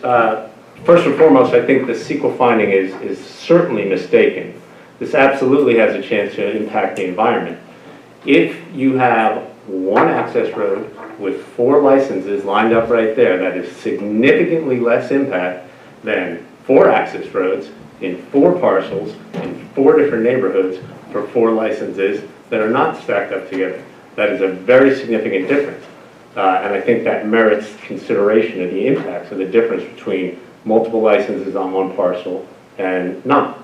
First and foremost, I think the CEQA finding is certainly mistaken. This absolutely has a chance to impact the environment. If you have one access road with 4 licenses lined up right there, that is significantly less impact than 4 access roads in 4 parcels in 4 different neighborhoods for 4 licenses that are not stacked up together. That is a very significant difference. And I think that merits consideration of the impacts of the difference between multiple licenses on one parcel and not.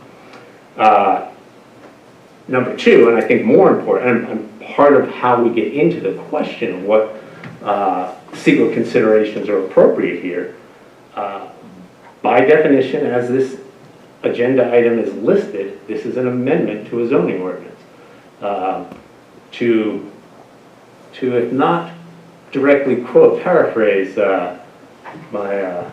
Number 2, and I think more important, and part of how we get into the question of what CEQA considerations are appropriate here, by definition, as this agenda item is listed, this is an amendment to a zoning ordinance. To if not directly quote, paraphrase my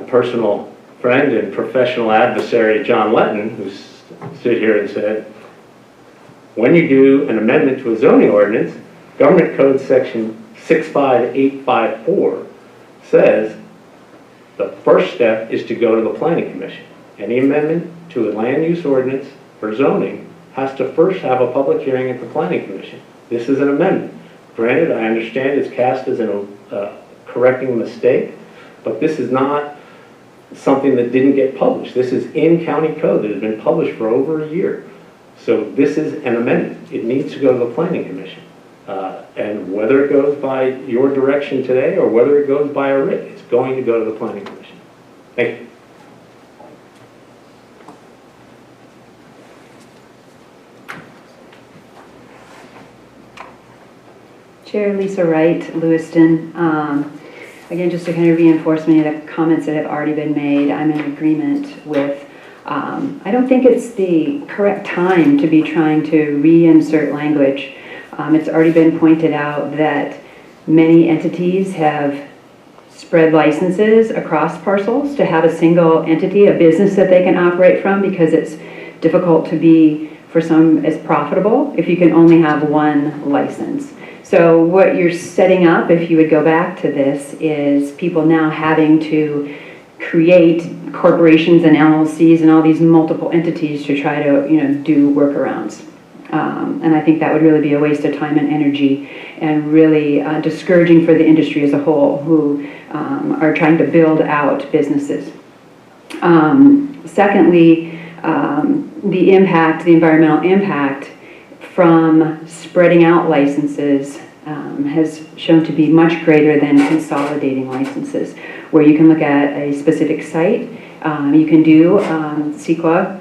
personal friend and professional adversary, John Letton, who stood here and said, when you do an amendment to a zoning ordinance, Government Code Section 65854 says the first step is to go to the Planning Commission. Any amendment to a land use ordinance for zoning has to first have a public hearing at the Planning Commission. This is an amendment. Granted, I understand it's cast as correcting a mistake, but this is not something that didn't get published. This is in county code that has been published for over a year. So this is an amendment. It needs to go to the Planning Commission. And whether it goes by your direction today or whether it goes by a writ, it's going to go to the Planning Commission. Thank you. Chair Lisa Wright, Lewiston. Again, just to kind of reinforce many of the comments that have already been made, I'm in agreement with, I don't think it's the correct time to be trying to reinsert language. It's already been pointed out that many entities have spread licenses across parcels to have a single entity, a business that they can operate from, because it's difficult to be, for some, as profitable if you can only have one license. So what you're setting up, if you would go back to this, is people now having to create corporations and LLCs and all these multiple entities to try to, do workarounds. And I think that would really be a waste of time and energy and really discouraging for the industry as a whole, who are trying to build out businesses. Secondly, the environmental impact from spreading out licenses has shown to be much greater than consolidating licenses, where you can look at a specific site, you can do CEQA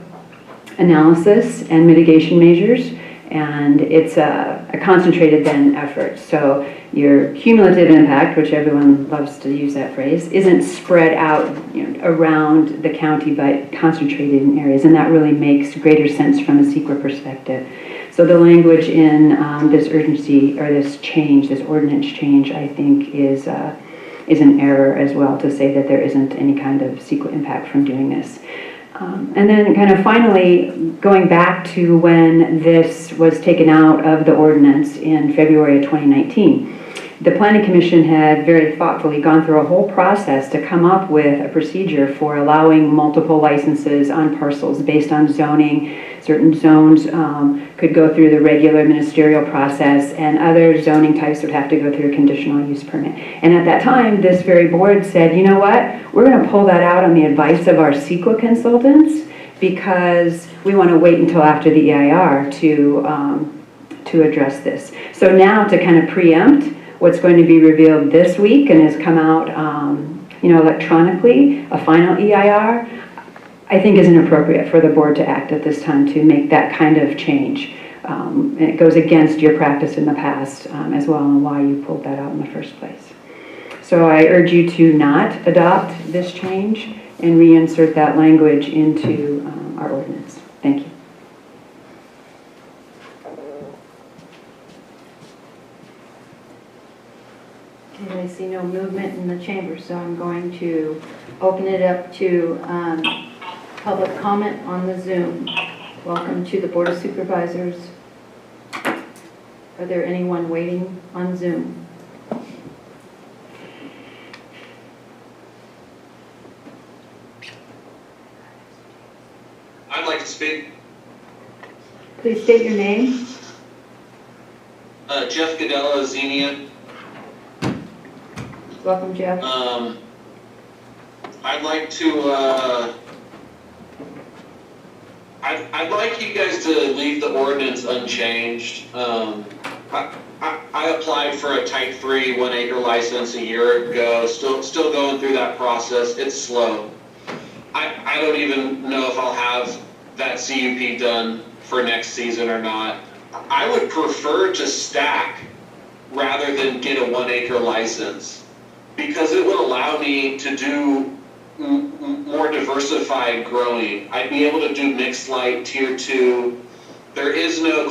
analysis and mitigation measures, and it's a concentrated then effort. So your cumulative impact, which everyone loves to use that phrase, isn't spread out around the county but concentrated in areas, and that really makes greater sense from a CEQA perspective. So the language in this urgency, or this change, this ordinance change, I think is an error as well, to say that there isn't any kind of CEQA impact from doing this. And then kind of finally, going back to when this was taken out of the ordinance in February of 2019, the Planning Commission had very thoughtfully gone through a whole process to come up with a procedure for allowing multiple licenses on parcels based on zoning. Certain zones could go through the regular ministerial process, and other zoning types would have to go through a conditional use permit. And at that time, this very board said, you know what, we're going to pull that out on the advice of our CEQA consultants, because we want to wait until after the EIR to address this. So now, to kind of preempt what's going to be revealed this week and has come out electronically, a final EIR, I think is inappropriate for the board to act at this time to make that kind of change. And it goes against your practice in the past as well, and why you pulled that out in the first place. So I urge you to not adopt this change and reinsert that language into our ordinance. Thank you. Okay, I see no movement in the chamber, so I'm going to open it up to public comment on the Zoom. Welcome to the Board of Supervisors. Are there anyone waiting on Zoom? I'd like to speak. Please state your name. Jeff Gadella, Xenia. Welcome, Jeff. I'd like to, I'd like you guys to leave the ordinance unchanged. I applied for a type 3 1 acre license a year ago, still going through that process. It's slow. I don't even know if I'll have that CUP done for next season or not. I would prefer to stack rather than get a 1 acre license, because it would allow me to do more diversified growing. I'd be able to do mixed light tier 2. There is no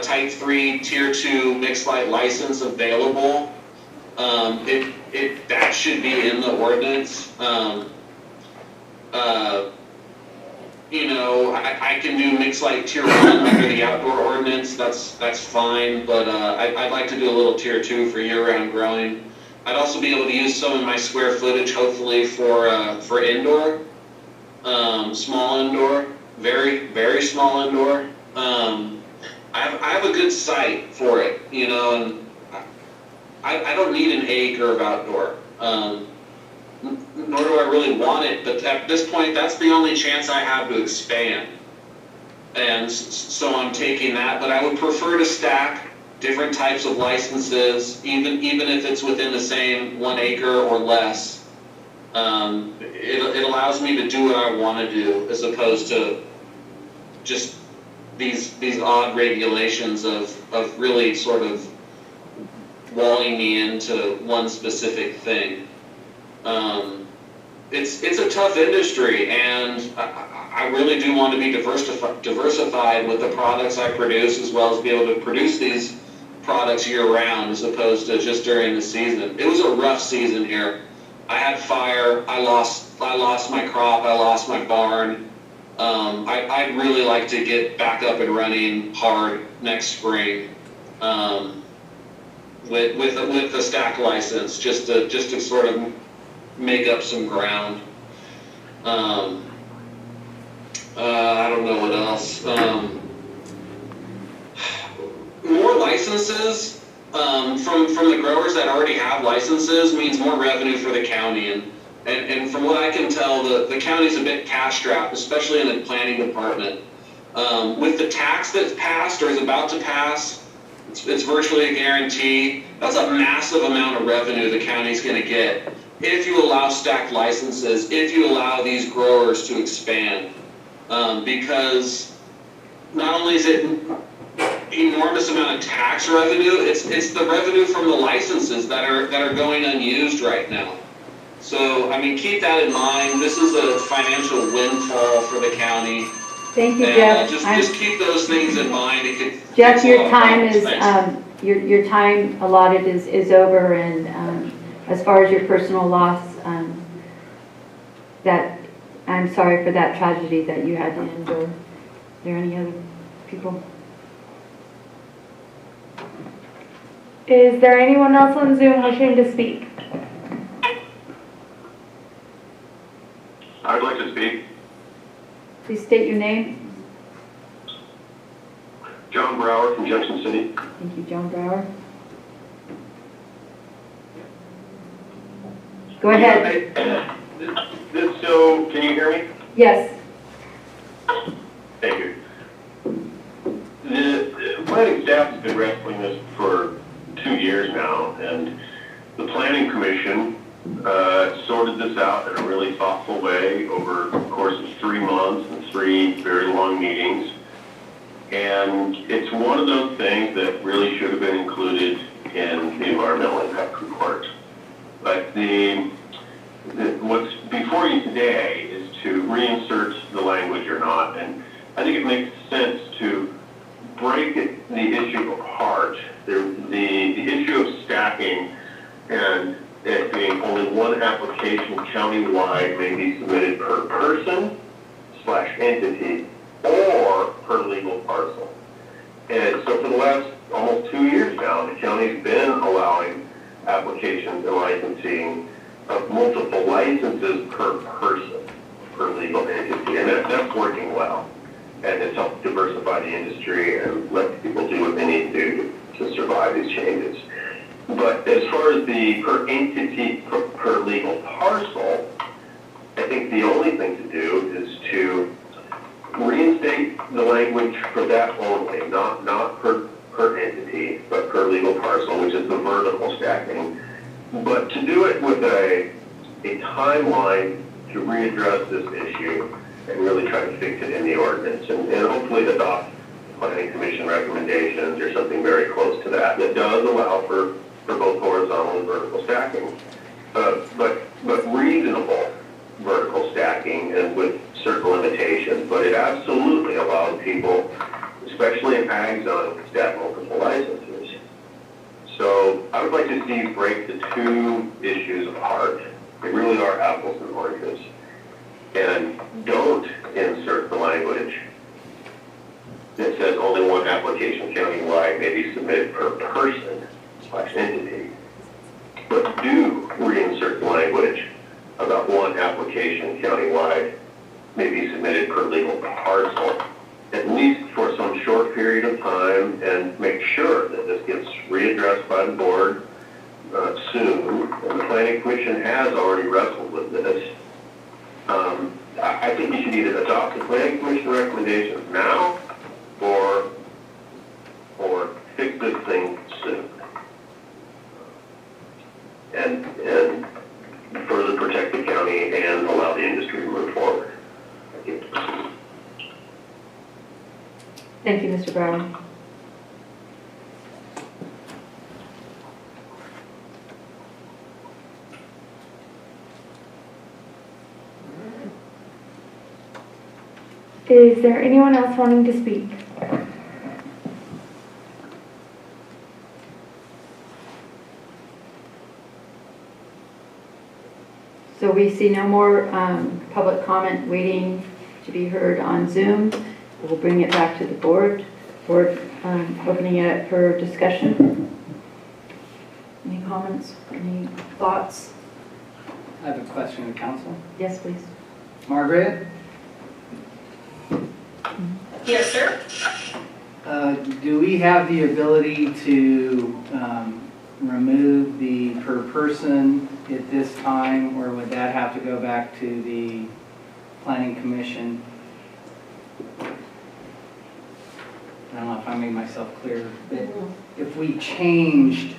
type 3 tier 2 mixed light license available. That should be in the ordinance. I can do mixed light tier 1 under the outdoor ordinance. That's fine, but I'd like to do a little tier 2 for year-round growing. I'd also be able to use some of my square footage, hopefully, for indoor, small indoor, very, very small indoor. I have a good site for it, and I don't need an acre of outdoor, nor do I really want it, but at this point, that's the only chance I have to expand. And so I'm taking that, but I would prefer to stack different types of licenses, even if it's within the same 1 acre or less. It allows me to do what I want to do, as opposed to just these odd regulations of really sort of walling me into one specific thing. It's a tough industry, and I really do want to be diversified with the products I produce, as well as be able to produce these products year-round, as opposed to just during the season. It was a rough season here. I had fire. I lost my crop. I lost my barn. I'd really like to get back up and running hard next spring with the stack license, just to sort of make up some ground. I don't know what else. More licenses from the growers that already have licenses means more revenue for the county. And from what I can tell, the county's a bit cash strapped, especially in the planning department. With the tax that's passed or is about to pass, it's virtually a guarantee. That's a massive amount of revenue the county's going to get if you allow stacked licenses, if you allow these growers to expand. Because not only is it enormous amount of tax revenue, it's the revenue from the licenses that are going unused right now. So, I mean, keep that in mind. This is a financial windfall for the county. Thank you, And, Jeff. just keep those things in mind. Jeff, your time is, your time allotted is over, and as far as your personal loss, that, I'm sorry for that tragedy that you had to endure. Are there any other people? Is there anyone else on Zoom wishing to speak? I'd like to speak. Please state your name. John Brower from Junction City. Thank you, John Brower. Go ahead. So, can you hear me? Yes. Thank you. The planning staff has been wrestling this for 2 years now, and the planning commission sorted this out in a really thoughtful way over the course of 3 months and 3 very long meetings. And it's one of those things that really should have been included in the environmental impact report. But what's before you today is to reinsert the language or not. And I think it makes sense to break the issue apart. The issue of stacking and it being only one application countywide may be submitted per person/entity or per legal parcel. And so for the last almost 2 years now, the county's been allowing applications and licensing of multiple licenses per person, per legal entity, and that's working well. And it's helped diversify the industry and let people do what they need to do to survive these changes. But as far as the per entity, per legal parcel, I think the only thing to do is to reinstate the language for that only, not per entity, but per legal parcel, which is the vertical stacking. But to do it with a timeline to readdress this issue and really try to fix it in the ordinance, and hopefully adopt planning commission recommendations or something very close to that does allow for both horizontal and vertical stacking, but reasonable vertical stacking and with certain limitations. But it absolutely allows people, especially in ag zones, to stack multiple licenses. So I would like to see you break the two issues apart. They really are apples and oranges. And don't insert the language that says only one application countywide may be submitted per person/entity, but do reinsert the language about one application countywide may be submitted per legal parcel, at least for some short period of time, and make sure that this gets readdressed by the board soon. And the planning commission has already wrestled with this. I think you should either adopt the planning commission recommendations now or fix this good thing soon. And further protect the county and allow the industry to move forward. Thank you, Mr. Brown. Is there anyone else wanting to speak? So we see no more public comment waiting to be heard on Zoom. We'll bring it back to the board. Board opening it for discussion. Any comments? Any thoughts? I have a question to council. Yes, please. Margaret? Yes, sir. Do we have the ability to remove the per person at this time, or would that have to go back to the planning commission? I don't know if I made myself clear, but if we changed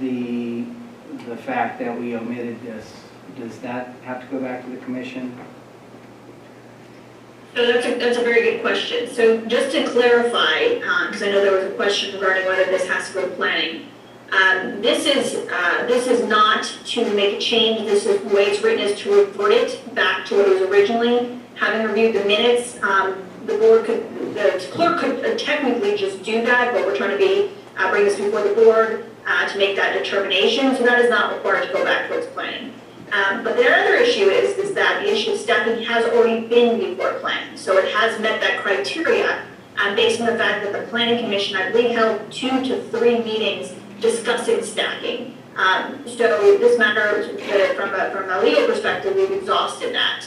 the fact that we omitted this, does that have to go back to the commission? So that's a very good question. So just to clarify, because I know there was a question regarding whether this has to go to planning. This is not to make a change. This is the way it's written is to revert it back to what it was originally. Having reviewed the minutes, the clerk could technically just do that, but we're trying to bring this before the board to make that determination. So that is not required to go back towards planning. But the other issue is that the issue of staffing has already been before planning. So it has met that criteria based on the fact that the planning commission, I believe, held 2 to 3 meetings discussing stacking. So this matter, from a legal perspective, we've exhausted that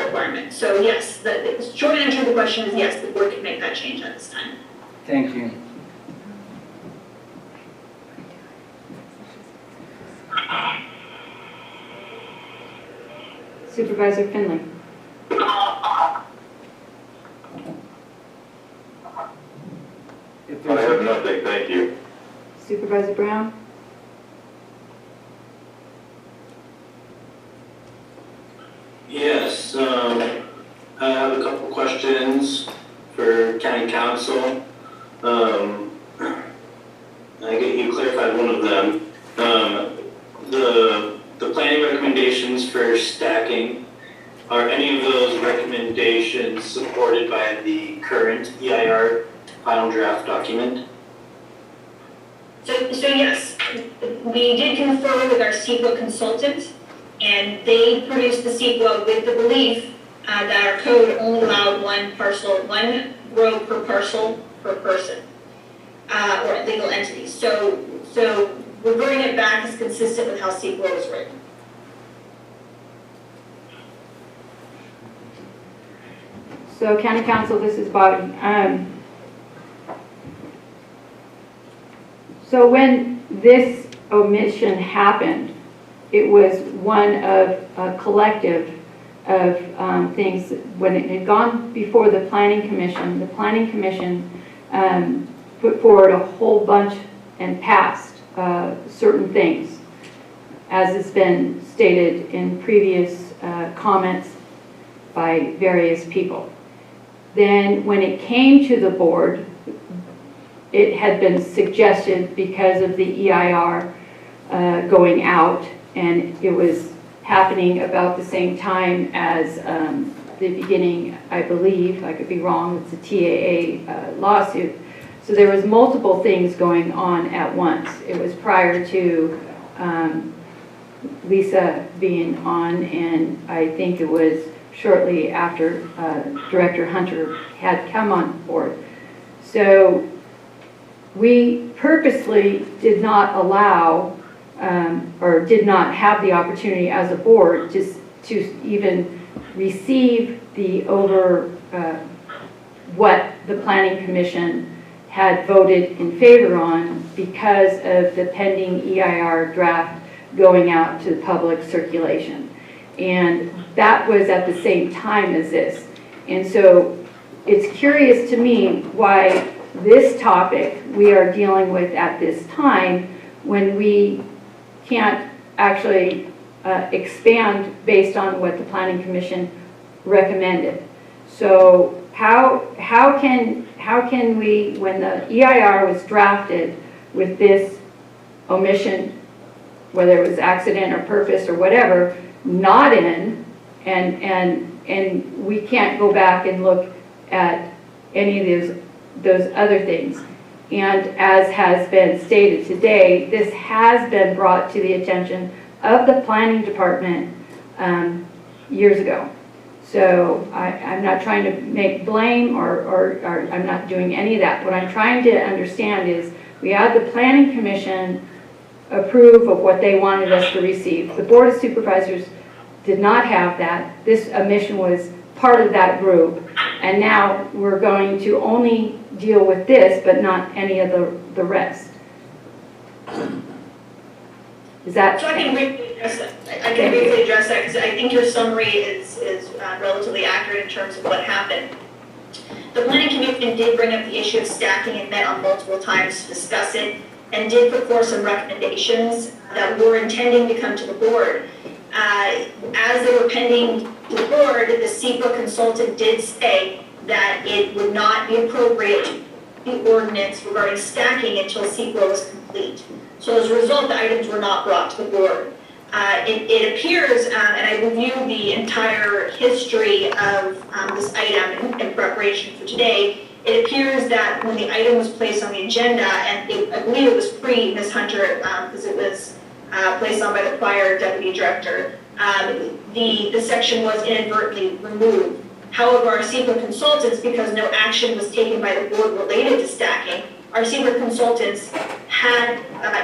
requirement. So yes, the short answer to the question is yes, the board can make that change at this time. Thank you. Supervisor Finley. I have nothing, thank you. Supervisor Brown. Yes, I have a couple questions for county council. I get you clarified one of them. The planning recommendations for stacking, are any of those recommendations supported by the current EIR final draft document? So yes, we did confer with our CEQA consultant, and they produced the CEQA with the belief that our code only allowed one row per parcel per person, or legal entity. So reverting it back is consistent with how CEQA was written. So County Council, this is Bobby. So when this omission happened, it was one of a collective of things. When it had gone before the Planning Commission put forward a whole bunch and passed certain things, as has been stated in previous comments by various people. Then when it came to the board, it had been suggested because of the EIR going out, and it was happening about the same time as the beginning, I believe, I could be wrong, it's a TAA lawsuit. So there was multiple things going on at once. It was prior to Lisa being on, and I think it was shortly after Director Hunter had come on board. So we purposely did not allow or did not have the opportunity as a board to even receive the what the Planning Commission had voted in favor on because of the pending EIR draft going out to public circulation. And that was at the same time as this. And so it's curious to me why this topic we are dealing with at this time when we can't actually expand based on what the Planning Commission recommended. So how can we, when the EIR was drafted with this omission, whether it was accident or purpose or whatever, not in, and we can't go back and look at any of those other things. And as has been stated today, this has been brought to the attention of the planning department years ago. So I'm not trying to make blame or I'm not doing any of that. What I'm trying to understand is we had the Planning Commission approve of what they wanted us to receive. The Board of Supervisors did not have that. This omission was part of that group. And now we're going to only deal with this, but not any of the rest. Is that? So I can briefly address that. I can briefly address that because I think your summary is relatively accurate in terms of what happened. The Planning Commission did bring up the issue of stacking and met on multiple times to discuss it and did put forth some recommendations that were intending to come to the board. As they were pending to the board, the CEQA consultant did say that it would not be appropriate to the ordinance regarding stacking until CEQA was complete. So as a result, the items were not brought to the board. It appears, and I reviewed the entire history of this item in preparation for today, it appears that when the item was placed on the agenda, and I believe it was pre-Ms. Hunter, because it was placed on by the prior deputy director, the section was inadvertently removed. However, our CEQA consultants, because no action was taken by the board related to stacking, our CEQA consultants had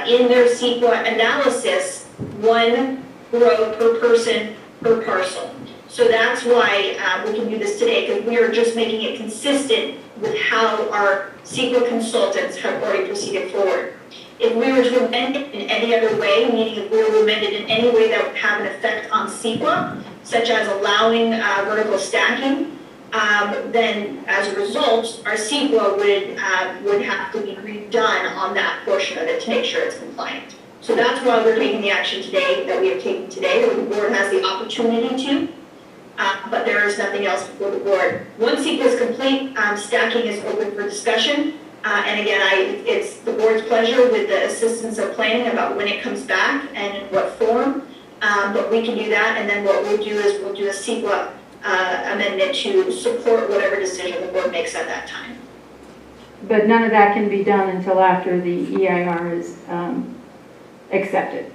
in their CEQA analysis 1 row per person per parcel. So that's why we can do this today, because we are just making it consistent with how our CEQA consultants have already proceeded forward. If we were to amend it in any other way, meaning if we were to amend it in any way that would have an effect on CEQA, such as allowing vertical stacking, then as a result, our CEQA would have to be redone on that portion of it to make sure it's compliant. So that's why we're taking the action today that we have taken today, where the board has the opportunity to, but there is nothing else before the board. Once CEQA is complete, stacking is open for discussion. And again, it's the board's pleasure with the assistance of planning about when it comes back and in what form. But we can do that, and then what we'll do is we'll do a CEQA amendment to support whatever decision the board makes at that time. But none of that can be done until after the EIR is accepted,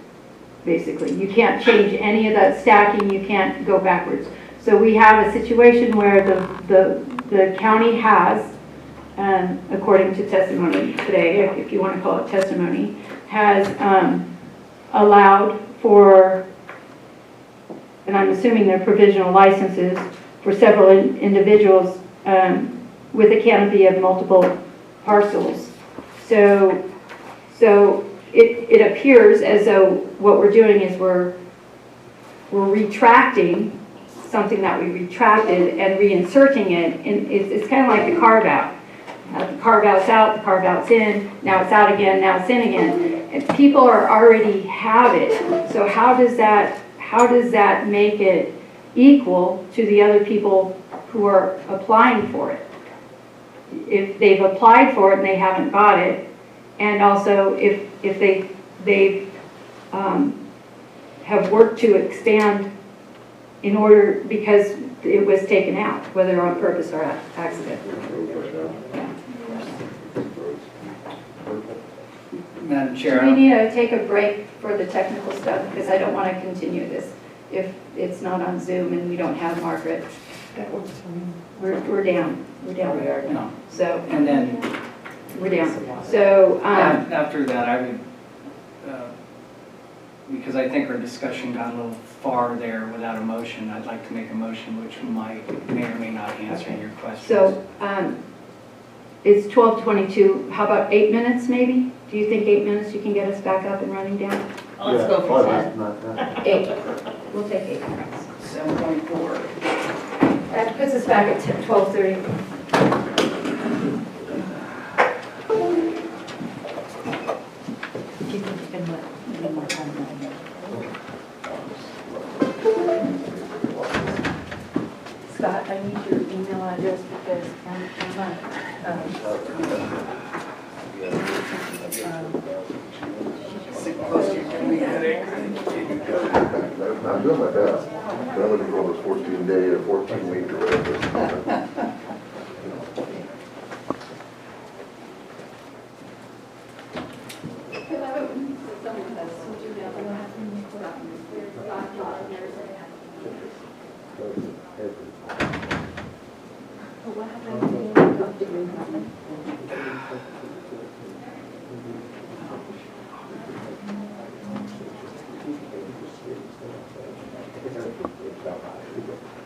basically. You can't change any of that stacking, you can't go backwards. So we have a situation where the county has, according to testimony today, if you want to call it testimony, has allowed for, and I'm assuming they're provisional licenses, for several individuals with a canopy of multiple parcels. So it appears as though what we're doing is we're retracting something that we retracted and reinserting it. And it's kind of like the carve out. The carve out's out, the carve out's in, now it's out again, now it's in again. And people are already have it. So how does that make it equal to the other people who are applying for it? If they've applied for it and they haven't got it, and also if they have worked to expand in order, because it was taken out, whether on purpose or accident. Madam Chair. Do we need to take a break for the technical stuff, because I don't want to continue this if it's not on Zoom and we don't have Margaret. We're down. We're down. We are now. So. And then. We're down. So. After that, I would, because I think our discussion got a little far there without a motion, I'd like to make a motion which may or may not answer your question. So it's 12:22. How about 8 minutes maybe? Do you think 8 minutes you can get us back up and running down? Oh, let's go for 10. 8. We'll take 8 minutes. 7.4. That puts us back at 12:30. I'm doing my best, but I'm looking for this 14-day or 14-week or whatever.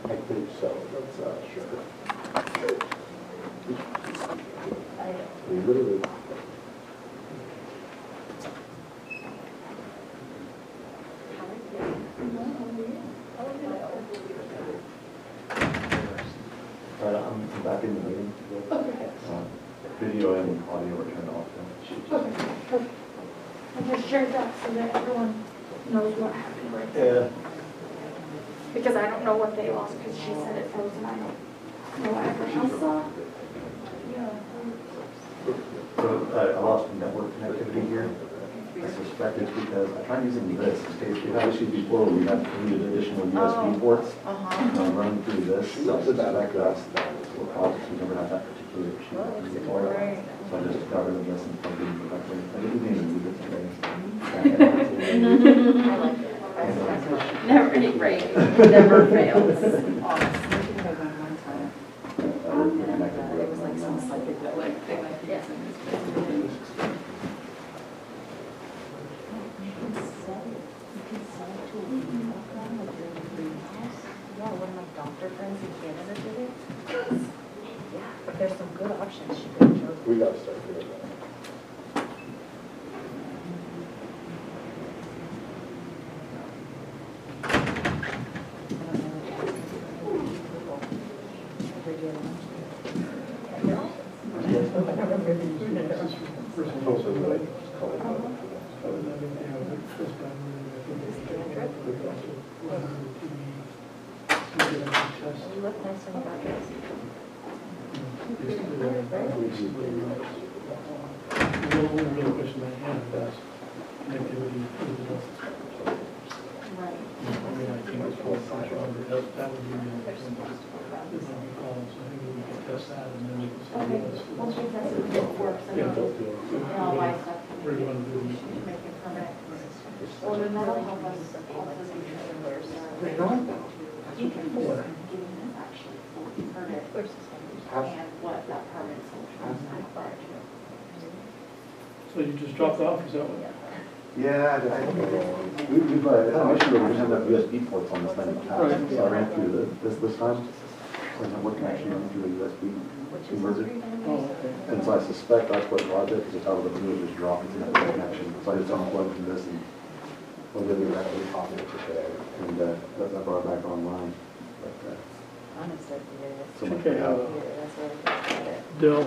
I think so, that's, sure. We literally. I'm back in the meeting. Okay. Video and audio were turned off. Okay, perfect. I just shared that so that everyone knows what happened right Yeah. there. Because I don't know what they lost, because she said it froze and I don't know what everyone else saw. Yeah. So I lost network connectivity here. I suspect it's because I tried using this. We've had issues before where we had needed additional USB ports. Running through this. So I suspect that's what caused it. We've never had that particular issue. So I just got rid of this and plugged it in directly. I didn't even move it today. I like it. Never, right, never fails. It was like some psychedelic thing like this. Yeah, one of my doctor friends in Canada did it. Yeah, but there's some good options. She could have. We gotta start doing that. You look nice when you got this. The only real question I have is connectivity to the bus. Right. I mean, I think it's all central, but that would be the call, so maybe we could test that and then we can see. Okay, once we test it, it works. And I'll buy stuff. We're going to do Make it permanent. Well, then that'll help us also be actually heard it and what that permanent solution is like. So you just dropped off, is that what? Yeah, we've had an issue where we didn't have enough USB ports on this thing in the past. So I ran through this time. And I'm working actually on through a USB converter. And so I suspect that's what caused it, because the top of the blue was just dropping through that connection. So I just unplugged from this and we're literally actually popping it today. And that brought it back online. But, Okay, Dill.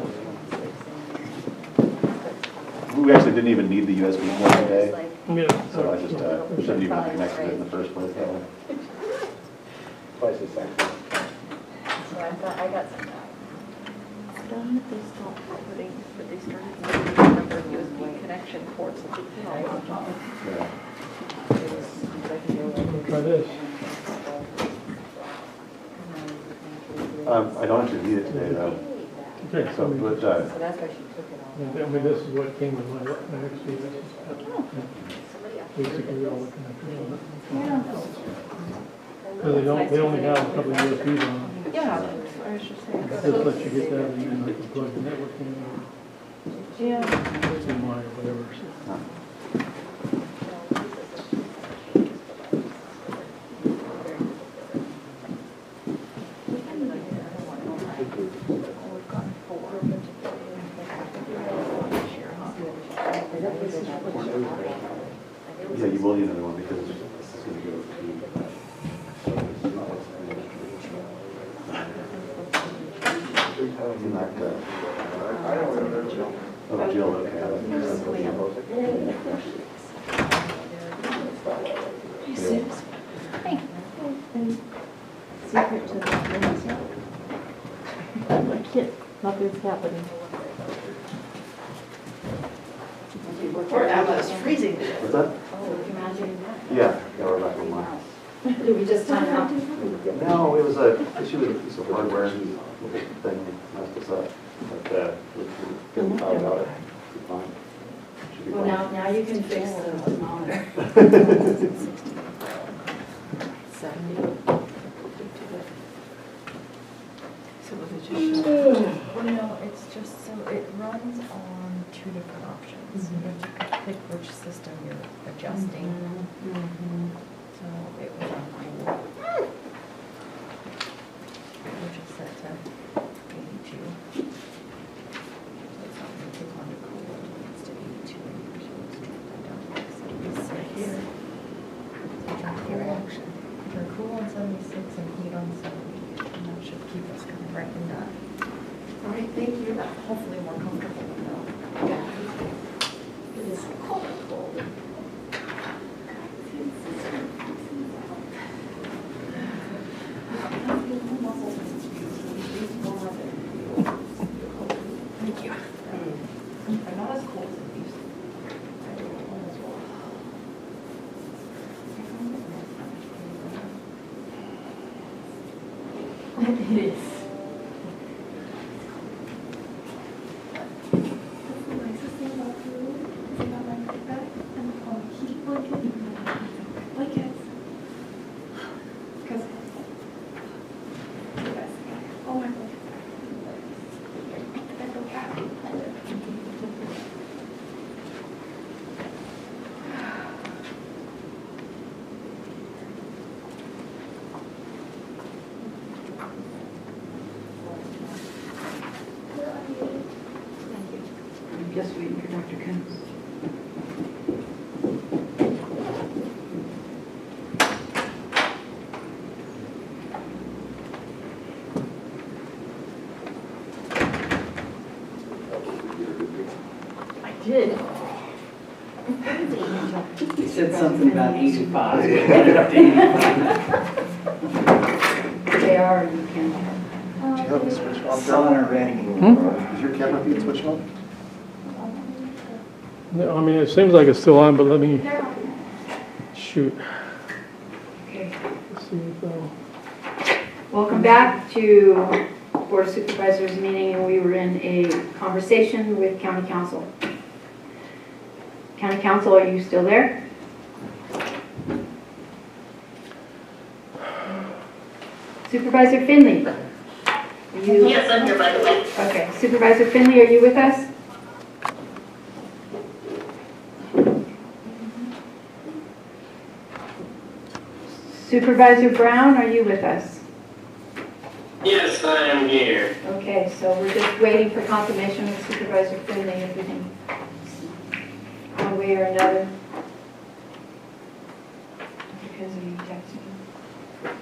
we actually didn't even need the USB port today. Yeah. So I just shouldn't even have connected it in the first place. Twice as sexy. So I thought I got some. Done that they stopped putting, but they started using the number of USB connection ports that they put on laptops. Yeah. Try this. I don't actually need it today though. Okay. So, but, So that's why she took it all. I mean, this is what came with my actually, this is basically all the connectors on it. So they only have a couple of USBs on it. Yeah, I was just saying. Just let you get that and then you can plug the network in or HDMI or whatever. So. Yeah, you will need another one because this is going to go to. Oh, Jill, okay. Secret to the I can't, nothing's happening. Poor Emma is freezing. What's that? Oh, imagine that. Yeah, we're back online. Did we just time out? No, it was a issue with a piece of hardware and the thing messed us up. But, we couldn't talk about it. It's fine. Should be Well, fine. now you can fix the thermometer. 70. So was it just well, no, it's just, so it runs on two different options. You have to pick which system you're adjusting. So it was on cool, which is set to 82. So it's not going to click on the cool, it's to 82, and usually it's drop that down to like 76. Here. So drop your reaction. Turn cool on 76 and heat on 70. And that should keep us kind of right in that. All right, thank you. Hopefully more comfortable now. Yeah. It is cold. Thank you. I'm not as cold as it used to be. It is. I'm just waiting for Dr. Coons. I did. He said something about 85, but it ended up to 85. They are, you can. Do you have a switch on? Sauna ready. Is your camera feed switched on? No, I mean, it seems like it's still on, but let me shoot. Okay. Let's see if, Welcome back to Board of Supervisors meeting, and we were in a conversation with County Council. County Council, are you still there? Supervisor Finley? Are you? Yes, I'm here, by the way. Okay, Supervisor Finley, are you with us? Supervisor Brown, are you with us? Yes, I am here. Okay, so we're just waiting for confirmation with Supervisor Finley if we can, one way or another. Because of you texting. Thank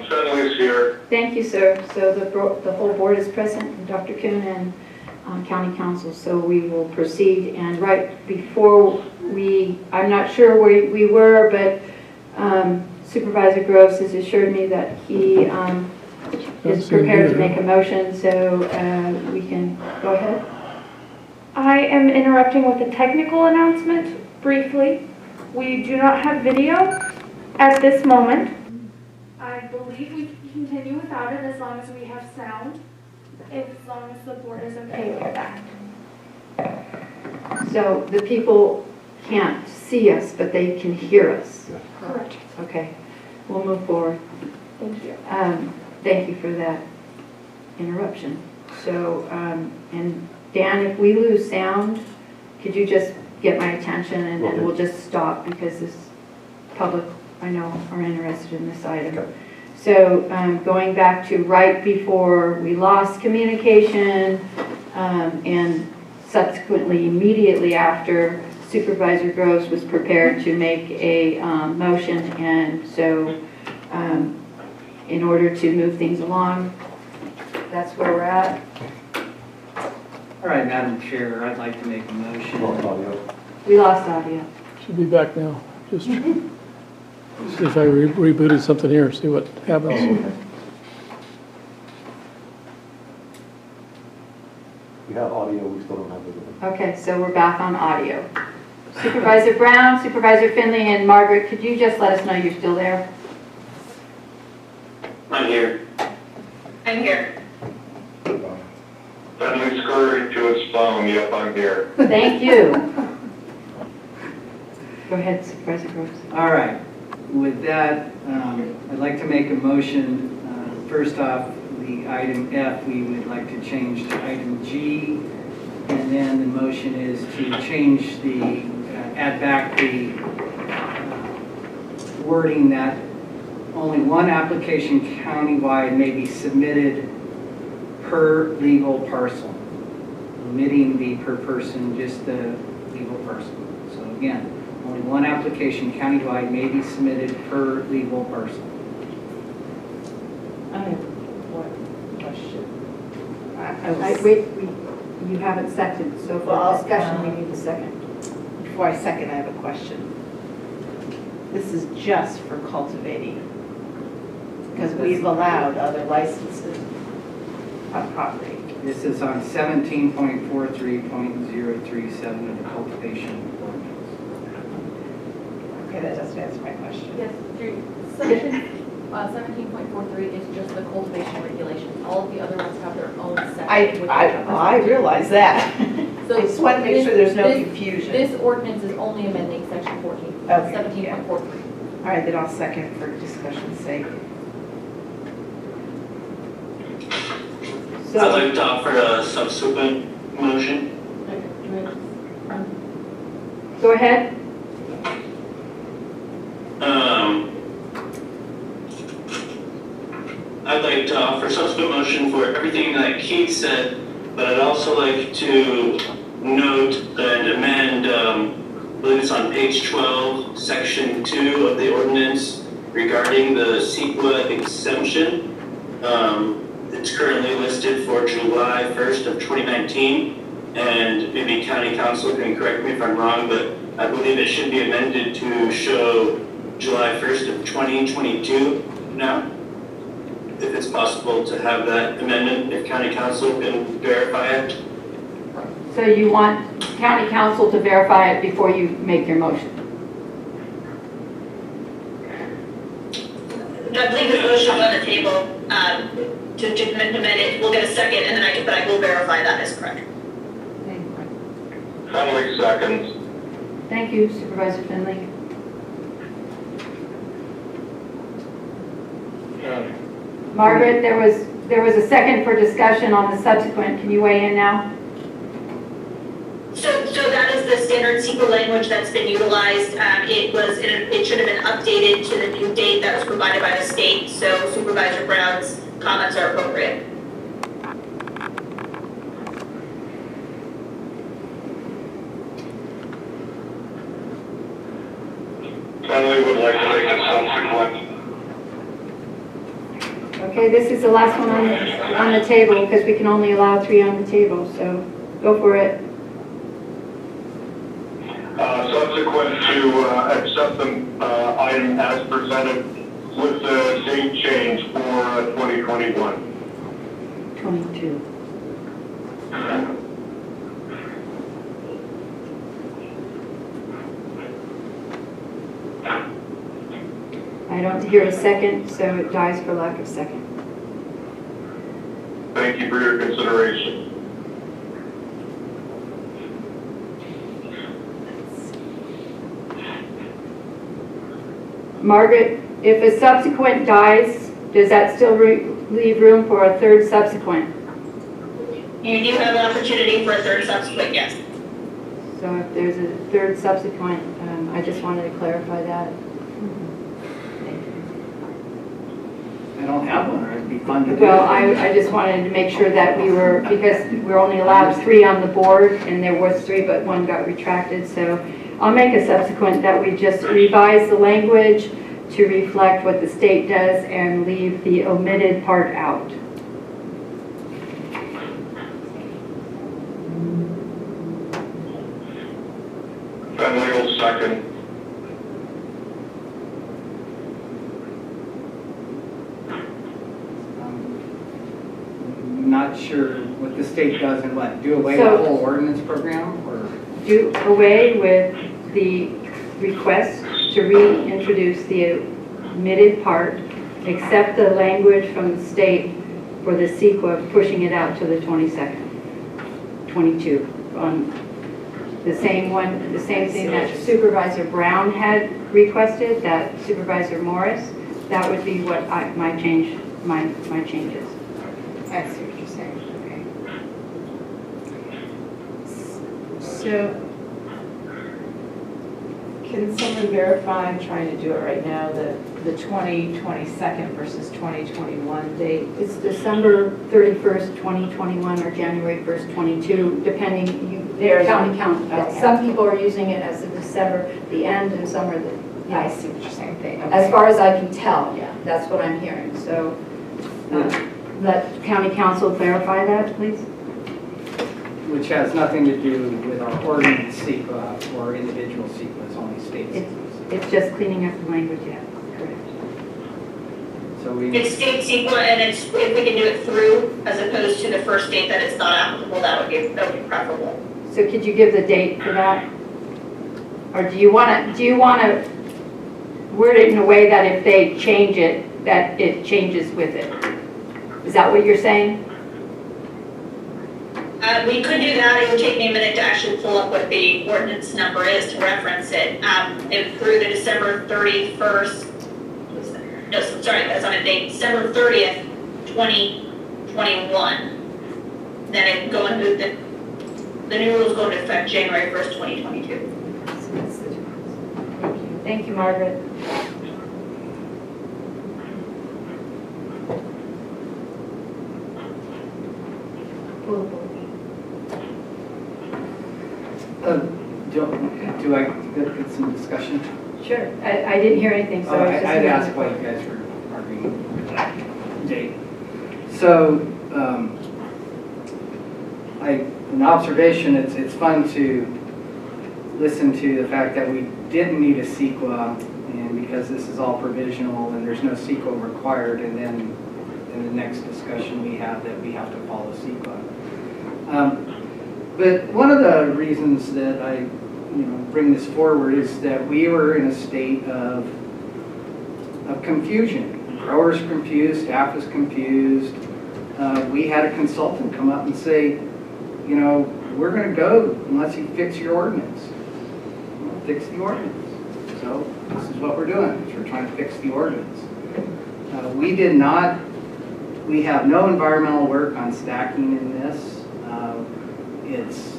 you. Finley's here. Thank you, sir. So the whole board is present, and Dr. Kuhn and County Council, so we will proceed. And right before I'm not sure where we were, but Supervisor Groves has assured me that he is prepared to make a motion, so we can go ahead. I am interrupting with a technical announcement briefly. We do not have video at this moment. I believe we can continue without it as long as we have sound, as long as the board is okay with that. So the people can't see us, but they can hear us. Correct. Okay, we'll move forward. Thank you. Thank you for that interruption. So, and Dan, if we lose sound, could you just get my attention and then we'll just stop because this public, I know, are interested in this item. Okay. So going back to right before we lost communication and subsequently immediately after, Supervisor Groves was prepared to make a motion, and so in order to move things along, that's where we're at. All right, Madam Chair, I'd like to make a motion. We lost audio. Should be back now. Just see if I rebooted something here, see what happens. We have audio, we still don't have video. Okay, so we're back on audio. Supervisor Brown, Supervisor Finley, and Margaret, could you just let us know you're still there? I'm here. I'm here. Finley scurried to his phone, yep, I'm here. Thank you. Go ahead, Supervisor Groves. All right, with that, I'd like to make a motion. First off, the item F, we would like to change to item G. And then the motion is to change the, add back the wording that only one application countywide may be submitted per legal parcel, omitting the per person, just the legal parcel. So again, only one application countywide may be submitted per legal parcel. I have one question. You haven't seconded, so for discussion, we need a second. Before I second, I have a question. This is just for cultivating, because we've allowed other licenses on property. This is on 17.43.037 of the cultivation ordinance. Okay, that doesn't answer my question. Yes, section 17.43 is just the cultivation regulations. All of the other ones have their own section. I realize that. So I just want to make sure there's no confusion. This ordinance is only amending section 14, Okay, 17.43. All right, then I'll second for discussion's sake. I'd like to offer a subsequent motion. Go ahead. I'd like to offer subsequent motion for everything that Keith said, but I'd also like to note and amend, I believe it's on page 12, section 2 of the ordinance regarding the CEQA exemption. It's currently listed for July 1st of 2019, and maybe county council can correct me if I'm wrong, but I believe it should be amended to show July 1st of 2022 now. If it's possible to have that amendment, if county council can verify it. So you want county council to verify it before you make your motion? I believe the motion on the table to amend it. We'll get a second, and then but I will verify that is correct. Finley seconds. Thank you, Supervisor Finley. Margaret, there was a second for discussion on the subsequent. Can you weigh in now? So that is the standard CEQA language that's been utilized. It should have been updated to the new date that was provided by the state. So Supervisor Brown's comments are appropriate. Finley would like to make a subsequent. Okay, this is the last one on the table because we can only allow 3 on the table. So go for it. Subsequent to accept the item as presented with the date change for 2021. 22. I don't hear a second, so it dies for lack of second. Thank you for your consideration. Margaret, if a subsequent dies, does that still leave room for a third subsequent? You do have an opportunity for a third subsequent, yes. So if there's a third subsequent, I just wanted to clarify that. I don't have one, or it'd be fun to do. Well, I just wanted to make sure that we were, because we're only allowed 3 on the board, and there was 3, but 1 got retracted, so I'll make a subsequent that we just revise the language to reflect what the state does and leave the omitted part out. Finley will second. I'm not sure what the state does and what, do away with So- the whole ordinance program, or? Do away with the request to reintroduce the omitted part, except the language from the state for the CEQA, pushing it out to the 22nd, 22, on the same one, the same thing that Supervisor Brown had requested, that Supervisor Morris, that would be what my changes. I see what you're saying, okay. So, can someone verify, I'm trying to do it right now, the 2022 versus 2021 date? It's December 31st, 2021, or January 1st, 22, depending, county count. Okay. Some people are using it as the December, the end, and some are the, I see what you're saying, okay. as far as I can tell, yeah, that's what I'm hearing. So, let county council clarify that, please. Which has nothing to do with our ordinance CEQA or individual CEQAs, only state CEQAs. It's just cleaning up the language, yeah, correct. So we. It's state CEQA, and it's, if we can do it through, as opposed to the first date that it's not applicable, that would be preferable. So could you give the date for that? Or do you want to word it in a way that if they change it, that it changes with it? Is that what you're saying? We could do that. It would take me a minute to actually pull up what the ordinance number is to reference it. If through the December 31st, no, sorry, that's on a date, December 30th, 2021. Then it go into the new rules go into effect January 1st, 2022. Thank you, Margaret. Do I get some discussion? Sure. I didn't hear anything, so I was just. I'd ask why you guys were arguing that date. So, an observation, it's fun to listen to the fact that we didn't need a CEQA, and because this is all provisional and there's no CEQA required, and then in the next discussion we have that we have to follow CEQA. But one of the reasons that I bring this forward is that we were in a state of confusion. Growers confused, staff was confused. We had a consultant come up and say, we're going to go unless you fix your ordinance. Well, fix the ordinance. So this is what we're doing, is we're trying to fix the ordinance. We have no environmental work on stacking in this. It's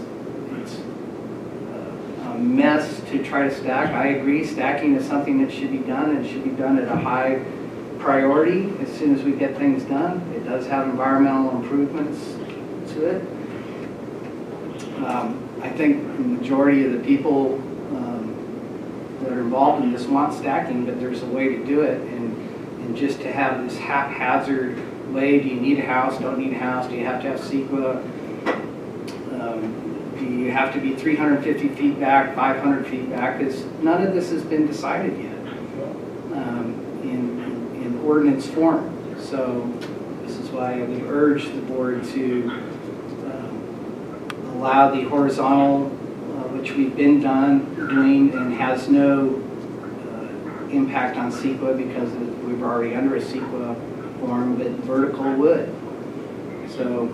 a mess to try to stack. I agree, stacking is something that should be done, and it should be done at a high priority as soon as we get things done. It does have environmental improvements to it. I think the majority of the people that are involved in this want stacking, but there's a way to do it, and just to have this haphazard way, do you need a house, don't need a house, do you have to have CEQA, do you have to be 350 feet back, 500 feet back, because none of this has been decided yet in ordinance form. So this is why we urge the board to allow the horizontal, which we've been doing and has no impact on CEQA because we're already under a CEQA form, but vertical would. So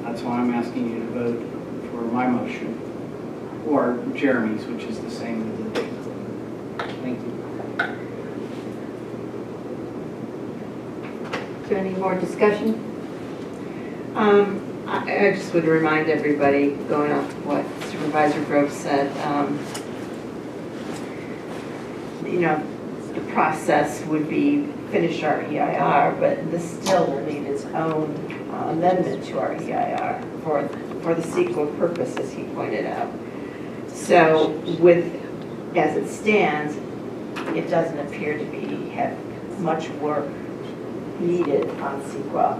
that's why I'm asking you to vote for my motion, or Jeremy's, which is the same as the date. Thank you. Is there any more discussion? I just would remind everybody, going off of what Supervisor Grove said, the process would be finish our EIR, but this still will need its own amendment to our EIR for the CEQA purpose, as he pointed out. So as it stands, it doesn't appear to have much work needed on CEQA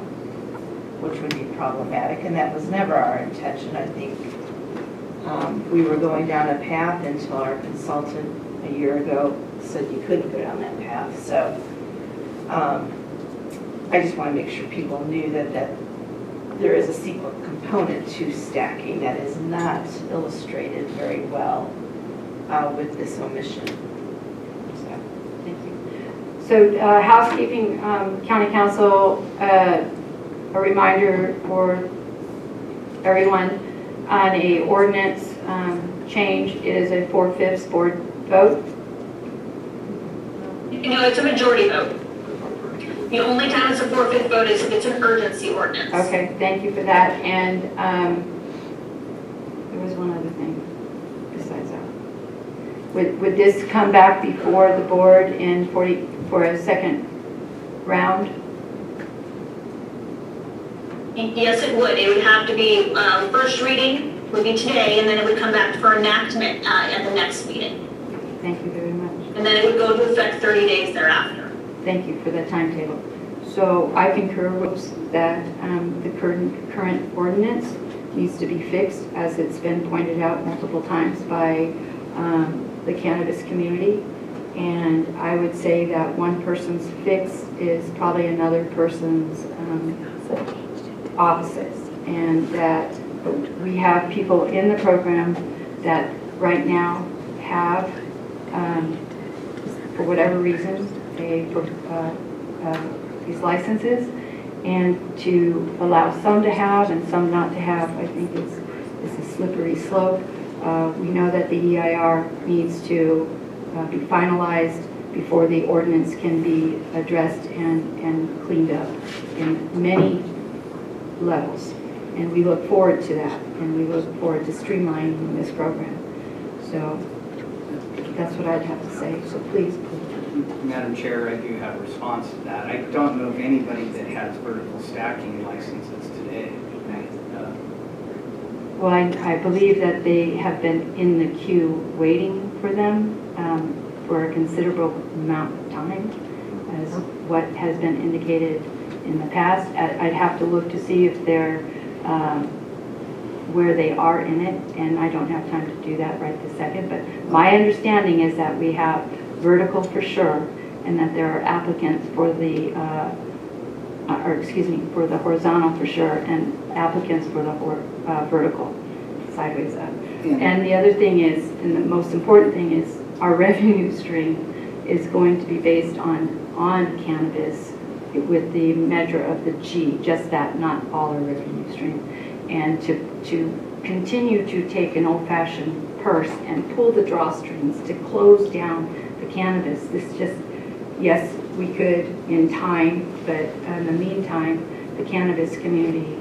which would be problematic, and that was never our intention. I think we were going down a path until our consultant a year ago said you couldn't go down that path. So I just want to make sure people knew that there is a CEQA component to stacking that is not illustrated very well with this omission. Thank you. So housekeeping, County Council, a reminder for everyone on a ordinance change, it is a 4/5 board vote. No, it's a majority vote. The only time it's a 4/5 vote is if it's an urgency ordinance. Okay, thank you for that. And there was one other thing besides that. Would this come back before the board for a second round? Yes, it would. It would have to be, first reading would be today, and then it would come back for enactment at the next meeting. Thank you very much. And then it would go into effect 30 days thereafter. Thank you for the timetable. So I concur with that the current ordinance needs to be fixed, as it's been pointed out multiple times by the cannabis community. And I would say that one person's fix is probably another person's opposite. And that we have people in the program that right now have, for whatever reason, these licenses, and to allow some to have and some not to have, I think it's a slippery slope. We know that the EIR needs to be finalized before the ordinance can be addressed and cleaned up in many levels. And we look forward to that, and we look forward to streamlining this program. So that's what I'd have to say, so please. Madam Chair, I do have a response to that. I don't know of anybody that has vertical stacking licenses today. Well, I believe that they have been in the queue waiting for them for a considerable amount of time, as what has been indicated in the past. I'd have to look to see if they're where they are in it, and I don't have time to do that right this second. But my understanding is that we have vertical for sure, and that there are applicants for the, for the horizontal for sure, and applicants for the vertical, sideways up. And the other thing is, and the most important thing is, our revenue stream is going to be based on cannabis with the measure of the G, just that, not all our revenue stream. And to continue to take an old-fashioned purse and pull the drawstrings to close down the cannabis, this just, yes, we could in time, but in the meantime, the cannabis community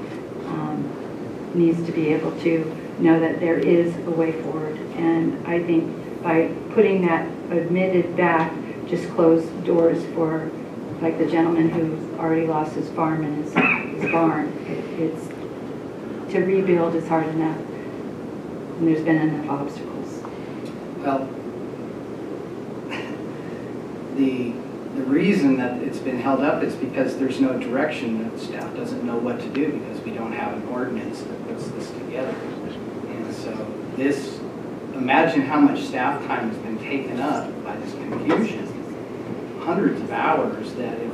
needs to be able to know that there is a way forward. And I think by putting that admitted back, just close doors for, like the gentleman who already lost his farm and his barn. It's to rebuild is hard enough, and there's been enough obstacles. Well, the reason that it's been held up is because there's no direction, that staff doesn't know what to do because we don't have an ordinance that puts this together. And so this, imagine how much staff time has been taken up by this confusion. Hundreds of hours that if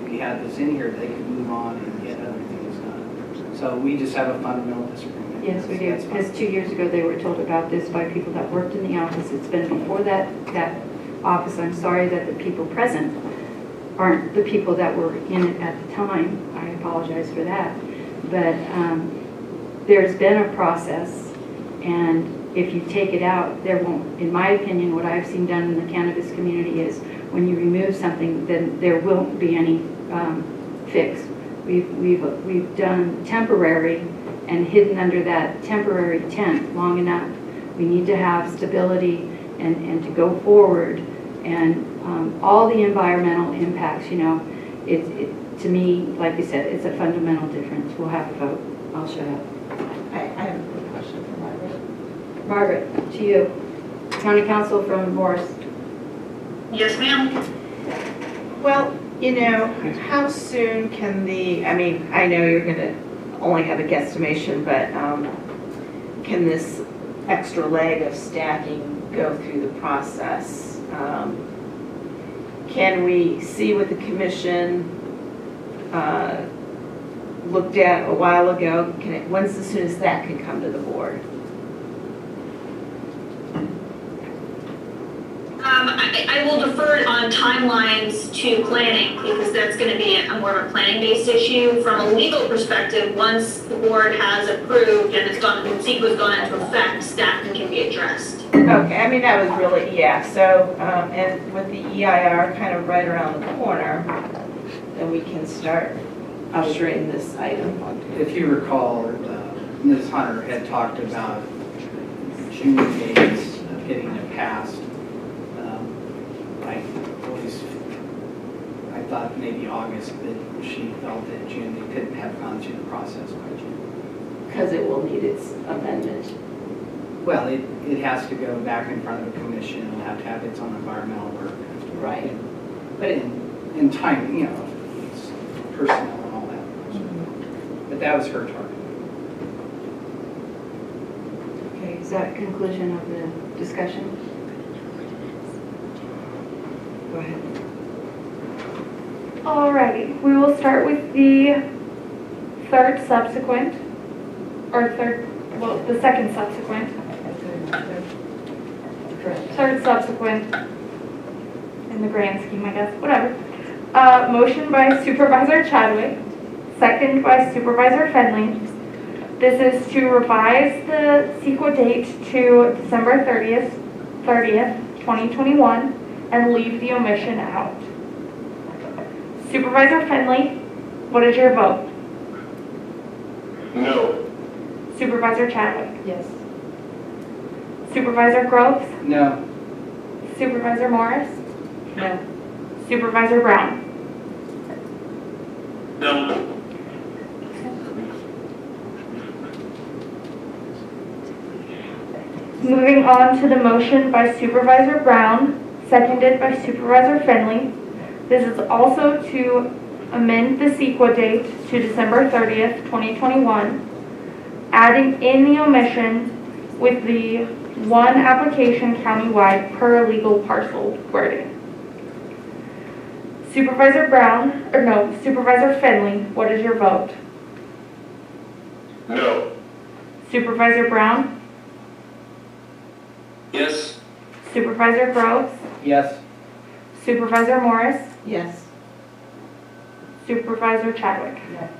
we had this in here, they could move on and get other things done. So we just have a fundamental disagreement. Yes, we do. Because 2 years ago, they were told about this by people that worked in the office. It's been before that office. I'm sorry that the people present aren't the people that were in it at the time. I apologize for that. But there's been a process, and if you take it out, there won't, in my opinion, what I've seen done in the cannabis community is when you remove something, then there won't be any fix. We've done temporary and hidden under that temporary tent long enough. We need to have stability and to go forward, and all the environmental impacts, you know, to me, like you said, it's a fundamental difference. We'll have a vote. I'll shut up. I have a quick question for Margaret. Margaret, to you. County Council from Morris. Yes, ma'am. Well, You know, how soon can I mean, I know you're gonna only have a guesstimation, but can this extra leg of stacking go through the process? Can we see what the commission looked at a while ago? When's as soon as that can come to the board? I will defer on timelines to planning because that's going to be more of a planning-based issue. From a legal perspective, once the board has approved and CEQA's gone into effect, stacking can be addressed. Okay, I mean, that was really, yeah, so, and with the EIR kind of right around the corner, then we can start ushering this item. If you recall, Ms. Hunter had talked about June dates of getting it passed. I thought maybe August, but she felt that June, they couldn't have gone through the process by June. Because it will need its amendment. Well, it has to go back in front of the commission, it'll have to have its own environmental work. Right. But in time, you know, it's personnel and all that. But that was her target. Okay, is that a conclusion of the discussion? Go ahead. Alrighty, we will start with the third subsequent, or the second subsequent. Third subsequent in the grand scheme, I guess, whatever. Motion by Supervisor Chadwick, second by Supervisor Fenley. This is to revise the CEQA date to December 30th, 2021, and leave the omission out. Supervisor Fenley, what is your vote? No. Supervisor Chadwick? Yes. Supervisor Groves? No. Supervisor Morris? No. Supervisor Brown? No. Moving on to the motion by Supervisor Brown, seconded by Supervisor Fenley. This is also to amend the CEQA date to December 30th, 2021, adding in the omission with the one application countywide per legal parcel wording. Supervisor Fenley, what is your vote? No. Supervisor Brown? Yes. Supervisor Groves? Yes. Supervisor Morris? Yes. Supervisor Chadwick? Yes.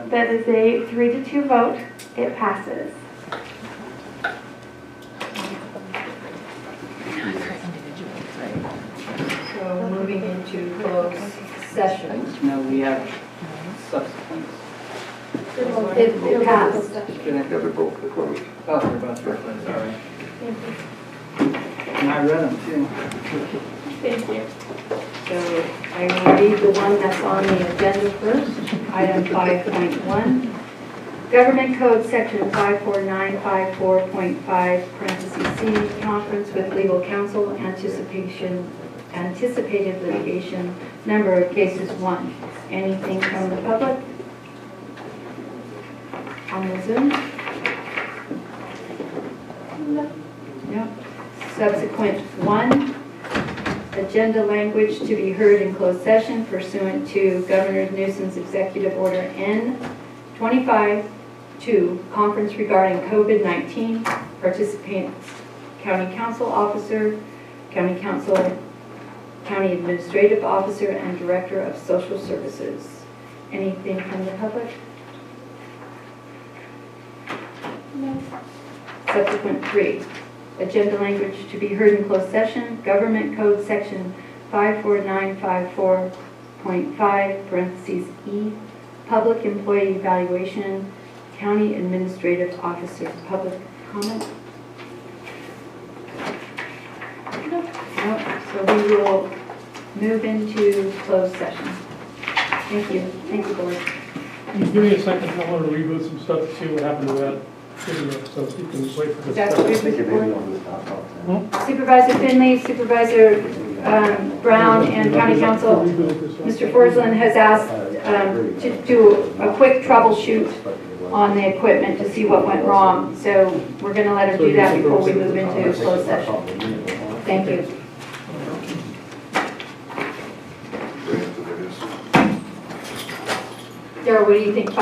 That is a 3-2 vote. It passes. So moving into closed session. No, we have subsequent. It passed. Yeah, they're both closed. Oh, they're both closed, all right. And I read them too. Thank you. So I will read the one that's on the agenda first, item 5.1. Government Code Section 54954.5, parentheses C, conference with legal counsel, anticipated litigation, number of cases 1. Anything from the public? On the Zoom? No. Subsequent 1. Agenda language to be heard in closed session pursuant to Governor's Nuisance Executive Order N-25-2, conference regarding COVID-19, participants, County Council Officer, County Council, County Administrative Officer, and Director of Social Services. Anything from the public? No. Subsequent 3. Agenda language to be heard in closed session, Government Code Section 54954.5, parentheses E, Public Employee Evaluation, County Administrative Officer. Public comment? No. So we will move into closed session. Thank you. Thank you, Board. Can you give me a second? I want to reboot some stuff to see what happened to that. So if you can wait for Is that what I think you're it may be supporting? on the top. Supervisor Finley, Supervisor Brown, and County Council, Mr. Forsland has asked to do a quick troubleshoot on the equipment to see what went wrong. So we're going to let him do that before we move into closed session. Thank you. Darrell, what do you think? 5